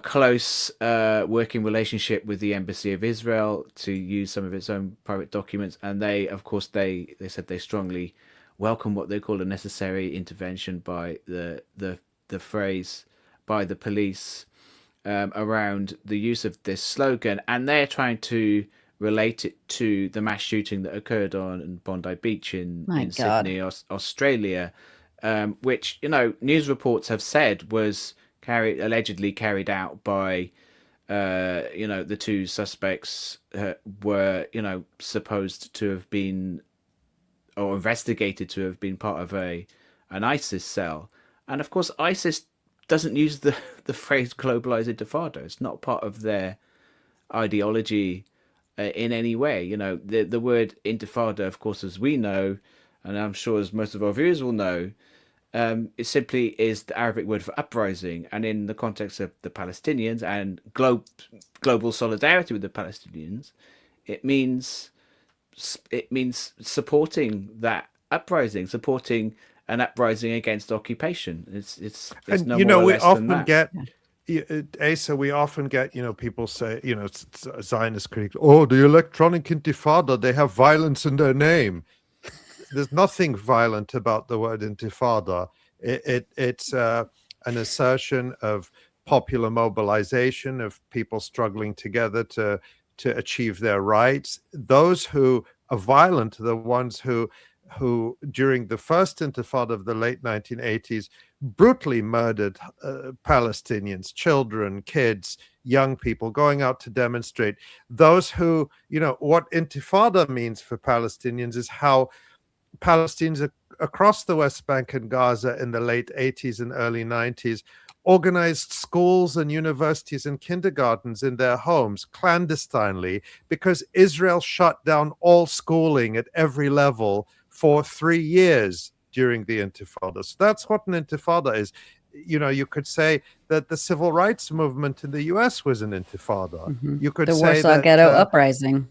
close working relationship with the Embassy of Israel to use some of its own private documents. And they, of course, they said they strongly welcome what they call a necessary intervention by the phrase by the police around the use of this slogan, and they're trying to relate it to the mass shooting that occurred on Bondi Beach in Sydney, Australia, which, you know, news reports have said was allegedly carried out by, you know, the 2 suspects were, you know, supposed to have been or investigated to have been part of an ISIS cell. And of course, ISIS doesn't use the phrase globalized intifada. It's not part of their ideology in any way. You know, the word intifada, of course, as we know, and I'm sure as most of our viewers will know, it simply is the Arabic word for uprising. And in the context of the Palestinians and global solidarity with the Palestinians, it means supporting that uprising, supporting an uprising against occupation. It's And no you more know, or we less than often that. get, Asa, we often get, people say, Zionist critics, oh, the Electronic Intifada, they have violence in their name. There's nothing violent about the word intifada. It's an assertion of popular mobilization, of people struggling together to achieve their rights. Those who are violent are the ones who during the first intifada of the late 1980s brutally murdered Palestinians, children, kids, young people going out to demonstrate. Those who, what intifada means for Palestinians is how Palestinians across the West Bank and Gaza in the late 80s and early 90s organized schools and universities and kindergartens in their homes clandestinely because Israel shut down all schooling at every level for 3 years during the Intifada. So that's what an Intifada is. You could say that the civil rights movement in the US was an Intifada. You could The say Warsaw that Ghetto Uprising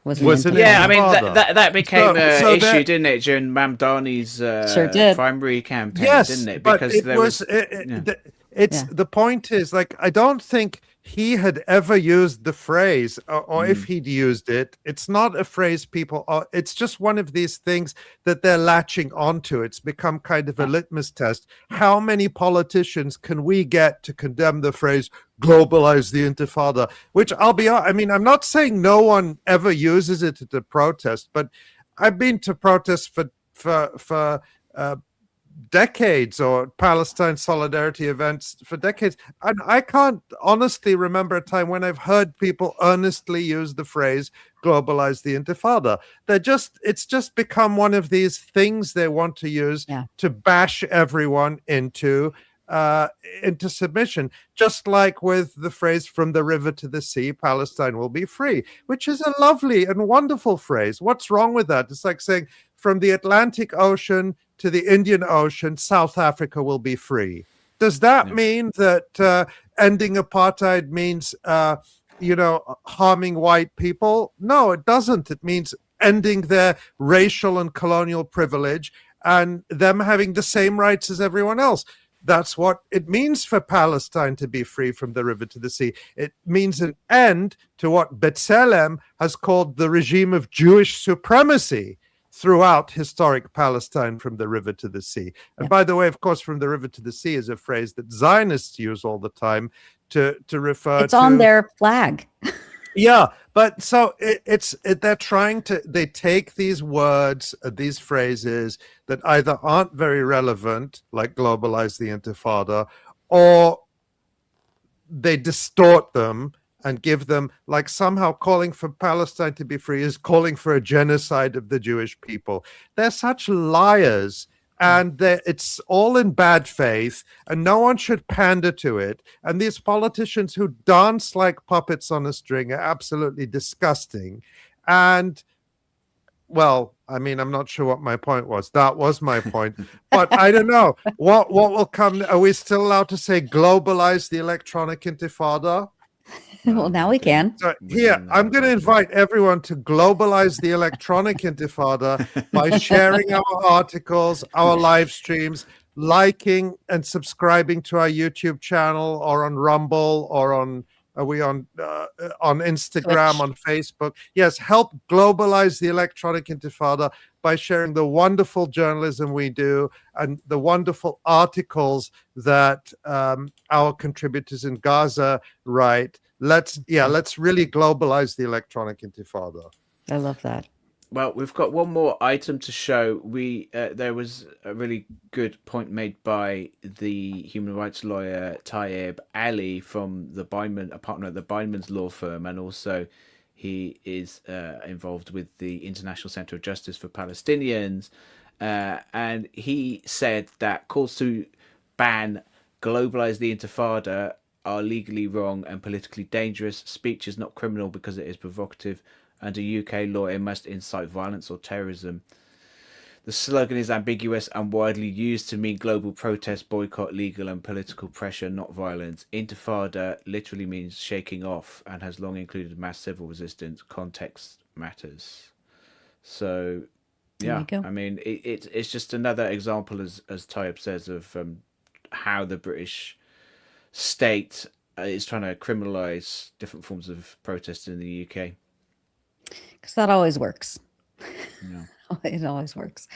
was an was an intifada. Yeah, I mean intifada. that became an So issue, that- didn't it, during Mamdani's Sure did. primary campaign, Yes, didn't it? but Because it there was. Yeah. The point is, like, I don't think he had ever used the phrase, or if he'd used it, it's not a phrase people are. It's just one of these things that they're latching onto. It's become kind of a litmus test. How many politicians can we get to condemn the phrase globalize the intifada? Which I'm not saying no one ever uses it at a protest, but I've been to protests for decades, or Palestine solidarity events for decades, and I can't honestly remember a time when I've heard people earnestly use the phrase globalize the intifada. It's just become one of these things they want to use to bash everyone into submission, just like with the phrase from the river to the sea, Palestine will be free, which is a lovely and wonderful phrase. What's wrong with that? It's like saying from the Atlantic Ocean to the Indian Ocean, South Africa will be free. Does that mean that ending apartheid means, harming white people? No, it doesn't. It means ending their racial and colonial privilege and them having the same rights as everyone else. That's what it means for Palestine to be free from the river to the sea. It means an end to what B'Tselem has called the regime of Jewish supremacy throughout historic Palestine from the river to the sea. And by the way, of course, from the river to the sea is a phrase that Zionists use all the time to refer to... It's on their flag. Yeah, but so they're trying to, they take these words, these phrases that either aren't very relevant, like globalize the intifada, or they distort them and give them, like, somehow calling for Palestine to be free is calling for a genocide of the Jewish people. They're such liars, and it's all in bad faith, and no one should pander to it. And these politicians who dance like puppets on a string are absolutely disgusting. And, well, I mean, I'm not sure what my point was. That was my point. But I don't know. What will come? Are we still allowed to say globalize the Electronic Intifada? Well, now we can. So here, I'm going to invite everyone to globalize the Electronic Intifada by sharing our articles, our live streams, liking and subscribing to our YouTube channel, or on Rumble, or on Instagram, Twitch. on Facebook. Yes, help globalize the Electronic Intifada by sharing the wonderful journalism we do and the wonderful articles that our contributors in Gaza write. Let's really globalize the Electronic Intifada. I love that. Well, we've got one more item to show. There was a really good point made by the human rights lawyer Tayeb Ali from the Bindman, a partner at the Bindman's law firm, and also He is involved with the International Center of Justice for Palestinians. And he said that calls to ban globalize the Intifada are legally wrong and politically dangerous. Speech is not criminal because it is provocative. Under UK law, it must incite violence or terrorism. The slogan is ambiguous and widely used to mean global protest, boycott, legal and political pressure, not violence. Intifada literally means shaking off and has long included mass civil resistance. Context matters. So, yeah, I mean, it's just another example, as Tayyip says, of how the British state is trying to criminalise different forms of protest in the UK. Because that always works. Yeah. It always works.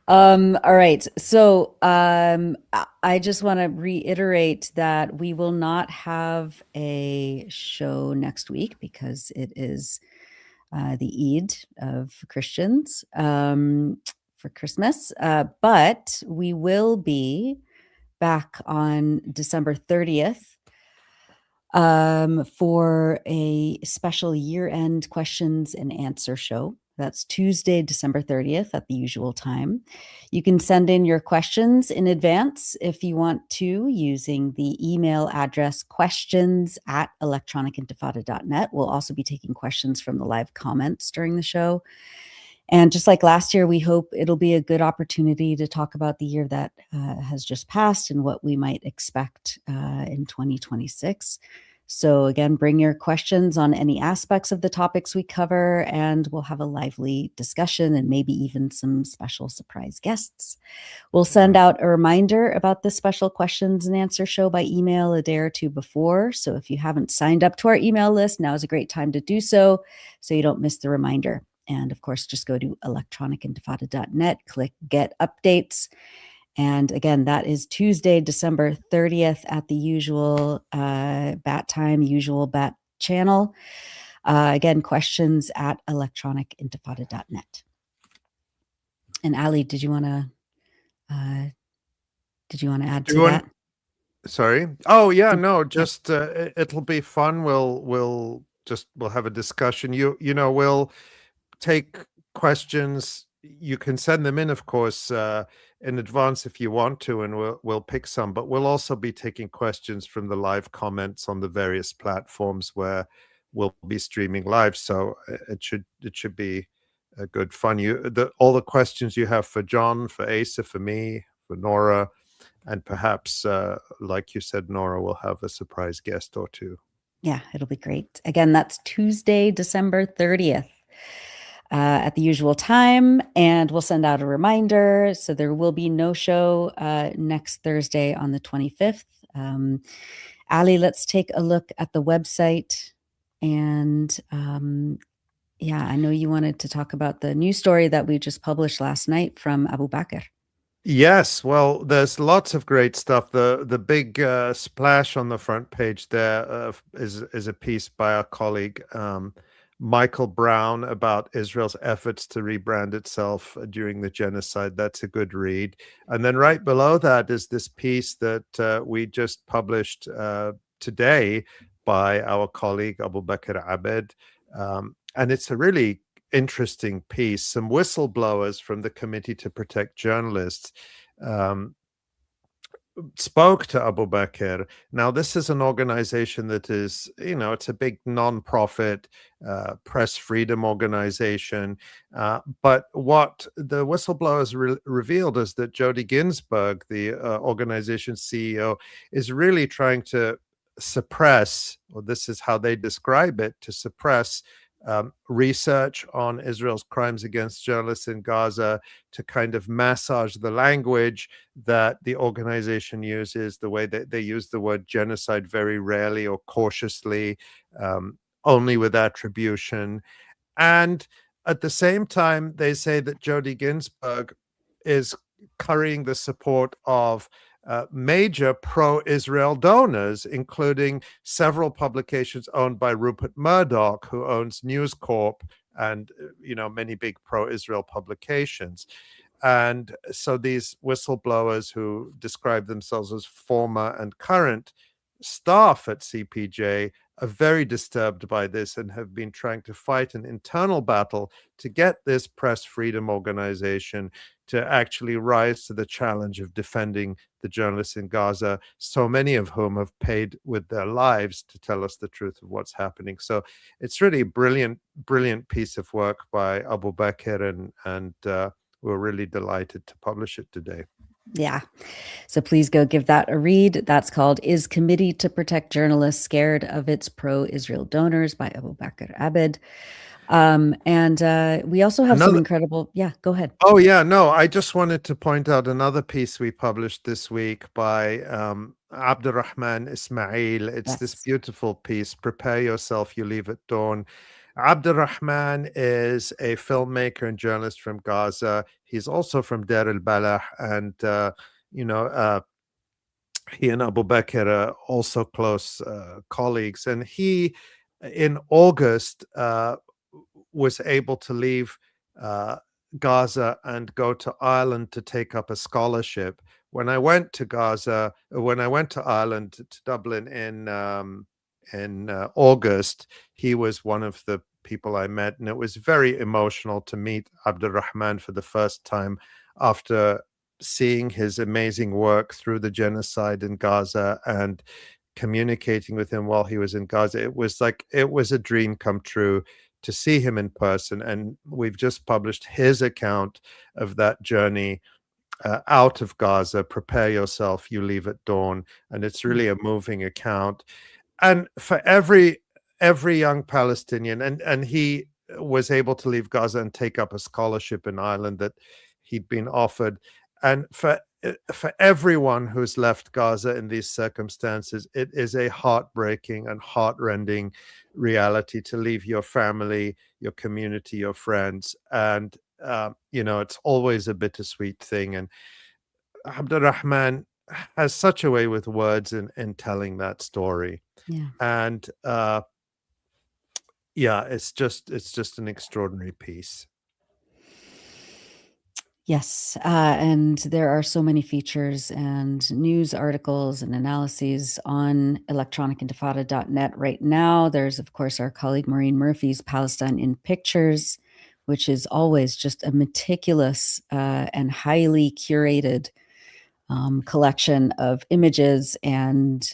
All right. So I just want to reiterate that we will not have a show next week because it is the Eid of Christians for Christmas. But we will be back on December 30th for a special year-end questions and answer show. That's Tuesday, December 30th at the usual time. You can send in your questions in advance if you want to, using the email address questions@electronicintifada.net. We'll also be taking questions from the live comments during the show. And just like last year, we hope it'll be a good opportunity to talk about the year that has just passed and what we might expect in 2026. So again, bring your questions on any aspects of the topics we cover, and we'll have a lively discussion and maybe even some special surprise guests. We'll send out a reminder about this special questions and answer show by email a day or two before. So if you haven't signed up to our email list, now is a great time to do so you don't miss the reminder. And of course, just go to electronicintifada.net, click Get Updates. And again, that is Tuesday, December 30th at the usual bat time, usual bat channel. Again, questions at electronicintifada.net. And Ali, did you want to add to that? Sorry. Oh yeah, no, just it'll be fun. We'll have a discussion. We'll take questions. You can send them in, of course, in advance if you want to, and we'll pick some. But we'll also be taking questions from the live comments on the various platforms where we'll be streaming live. So it should be a good fun. All the questions you have for John, for Asa, for me, for Nora, and perhaps, like you said, Nora, will have a surprise guest or two. Yeah, it'll be great. Again, that's Tuesday, December 30th. At the usual time, and we'll send out a reminder. So there will be no show next Thursday on the 25th. Ali, let's take a look at the website. And I know you wanted to talk about the news story that we just published last night from Abu Bakr. Yes, well, there's lots of great stuff. The big splash on the front page there is a piece by our colleague Michael Brown about Israel's efforts to rebrand itself during the genocide. That's a good read. And then right below that is this piece that we just published today by our colleague Abu Bakr Abed. And it's a really interesting piece. Some whistleblowers from the Committee to Protect Journalists spoke to Abu Bakr. Now, this is an organization that is, it's a big non-profit press freedom organization. But what the whistleblowers revealed is that Jody Ginsburg, the organization's CEO, is really trying to suppress, or this is how they describe it, to suppress research on Israel's crimes against journalists in Gaza, to kind of massage the language that the organization uses, the way that they use the word genocide very rarely or cautiously, only with attribution. And at the same time, they say that Jody Ginsburg is currying the support of major pro-Israel donors, including several publications owned by Rupert Murdoch, who owns News Corp, and many big pro-Israel publications. And so these whistleblowers, who describe themselves as former and current staff at CPJ, are very disturbed by this and have been trying to fight an internal battle to get this press freedom organization to actually rise to the challenge of defending the journalists in Gaza, so many of whom have paid with their lives to tell us the truth of what's happening. So it's really a brilliant, brilliant piece of work by Abu Bakr, and we're really delighted to publish it today. Yeah. So please go give that a read. That's called Is Committee to Protect Journalists Scared of Its Pro-Israel Donors by Abu Bakr Abed. And we also have some incredible, yeah, go ahead. Oh, yeah, no, I just wanted to point out another piece we published this week by Abdurrahman Ismail. It's this beautiful piece, Prepare Yourself, You Leave at Dawn. Abdurrahman is a filmmaker and journalist from Gaza. He's also from Deir al-Balah, and he and Abu Bakr are also close colleagues. And he, in August, was able to leave Gaza and go to Ireland to take up a scholarship. When I went to Ireland, to Dublin in August, he was one of the people I met, and it was very emotional to meet Abdurrahman for the first time after seeing his amazing work through the genocide in Gaza and communicating with him while he was in Gaza. It was a dream come true to see him in person, and we've just published his account of that journey out of Gaza. Prepare Yourself, You Leave at Dawn, and it's really a moving account. And for every young Palestinian, and he was able to leave Gaza and take up a scholarship in Ireland that he'd been offered. And for everyone who's left Gaza in these circumstances, it is a heartbreaking and heartrending reality to leave your family, your community, your friends. And, it's always a bittersweet thing. And Abdurrahman has such a way with words in telling that story. Yeah. And it's just an extraordinary piece. Yes, and there are so many features and news articles and analyses on electronicintifada.net right now. There's, of course, our colleague Maureen Murphy's Palestine in Pictures, which is always just a meticulous and highly curated collection of images and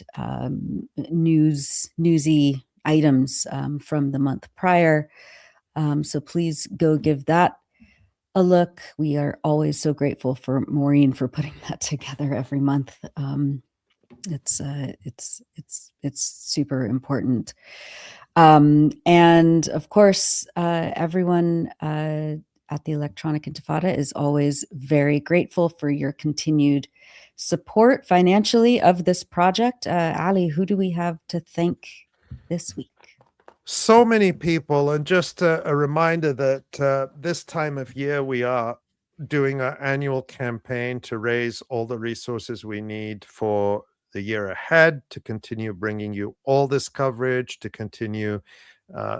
newsy items from the month prior. So please go give that a look. We are always so grateful for Maureen for putting that together every month. It's super important. And of course, everyone at the Electronic Intifada is always very grateful for your continued support financially of this project. Ali, who do we have to thank this week? So many people, and just a reminder that this time of year we are doing our annual campaign to raise all the resources we need for the year ahead, to continue bringing you all this coverage, to continue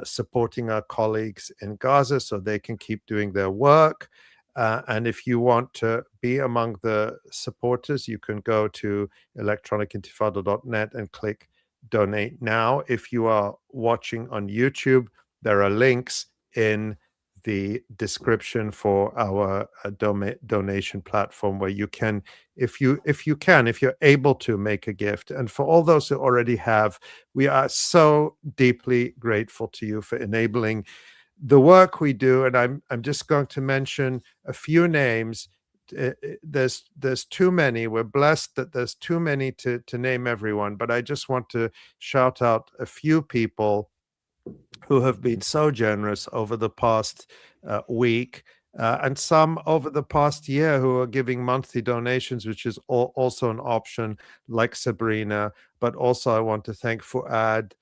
supporting our colleagues in Gaza so they can keep doing their work. And if you want to be among the supporters, you can go to electronicintifada.net and click Donate Now. If you are watching on YouTube, there are links in the description for our donation platform where you can, if you're able to, make a gift. And for all those who already have, we are so deeply grateful to you for enabling the work we do. And I'm just going to mention a few names. There's too many. We're blessed that there's too many to name everyone, but I just want to shout out a few people who have been so generous over the past week, and some over the past year who are giving monthly donations, which is also an option, like Sabrina. But also I want to thank Fuad,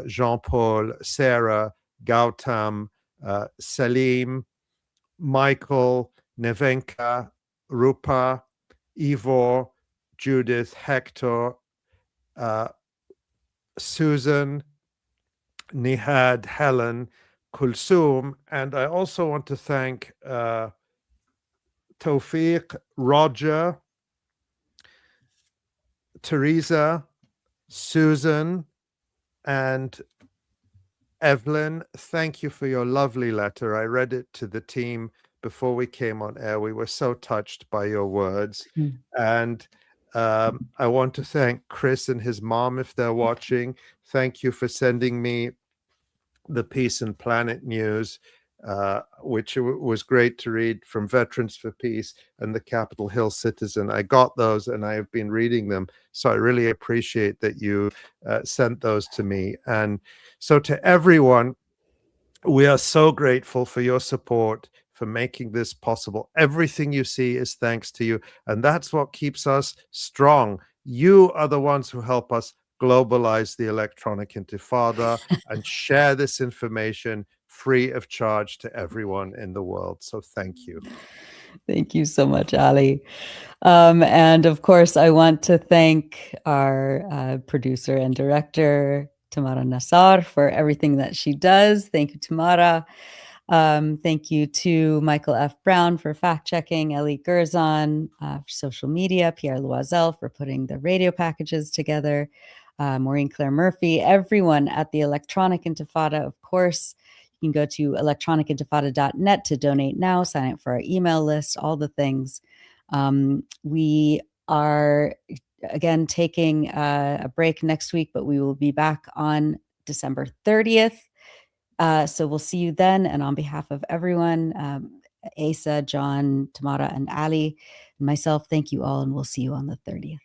Jean-Paul, Sarah, Gautam, Salim, Michael, Nevenka, Rupa, Ivor, Judith, Hector, Susan, Nihad, Helen, Kulsum. And I also want to thank Tawfiq, Roger, Teresa, Susan, And Evelyn, thank you for your lovely letter. I read it to the team before we came on air. We were so touched by your words. And I want to thank Chris and his mom if they're watching. Thank you for sending me the Peace and Planet News, which was great to read, from Veterans for Peace and the Capitol Hill Citizen. I got those and I have been reading them. So I really appreciate that you sent those to me. And so to everyone, we are so grateful for your support, for making this possible. Everything you see is thanks to you. And that's what keeps us strong. You are the ones who help us globalize the Electronic Intifada and share this information free of charge to everyone in the world. So thank you. Thank you so much, Ali. And of course, I want to thank our producer and director, Tamara Nassar, for everything that she does. Thank you, Tamara. Thank you to Michael F. Brown for fact-checking, Ellie Gerzon for social media, Pierre Loisel for putting the radio packages together, Maureen Claire Murphy, everyone at the Electronic Intifada, of course. You can go to electronicintifada.net to donate now, sign up for our email list, all the things. We are, again, taking a break next week, but we will be back on December 30th. So we'll see you then. And on behalf of everyone, Asa, John, Tamara, and Ali, and myself, thank you all, and we'll see you on the 30th.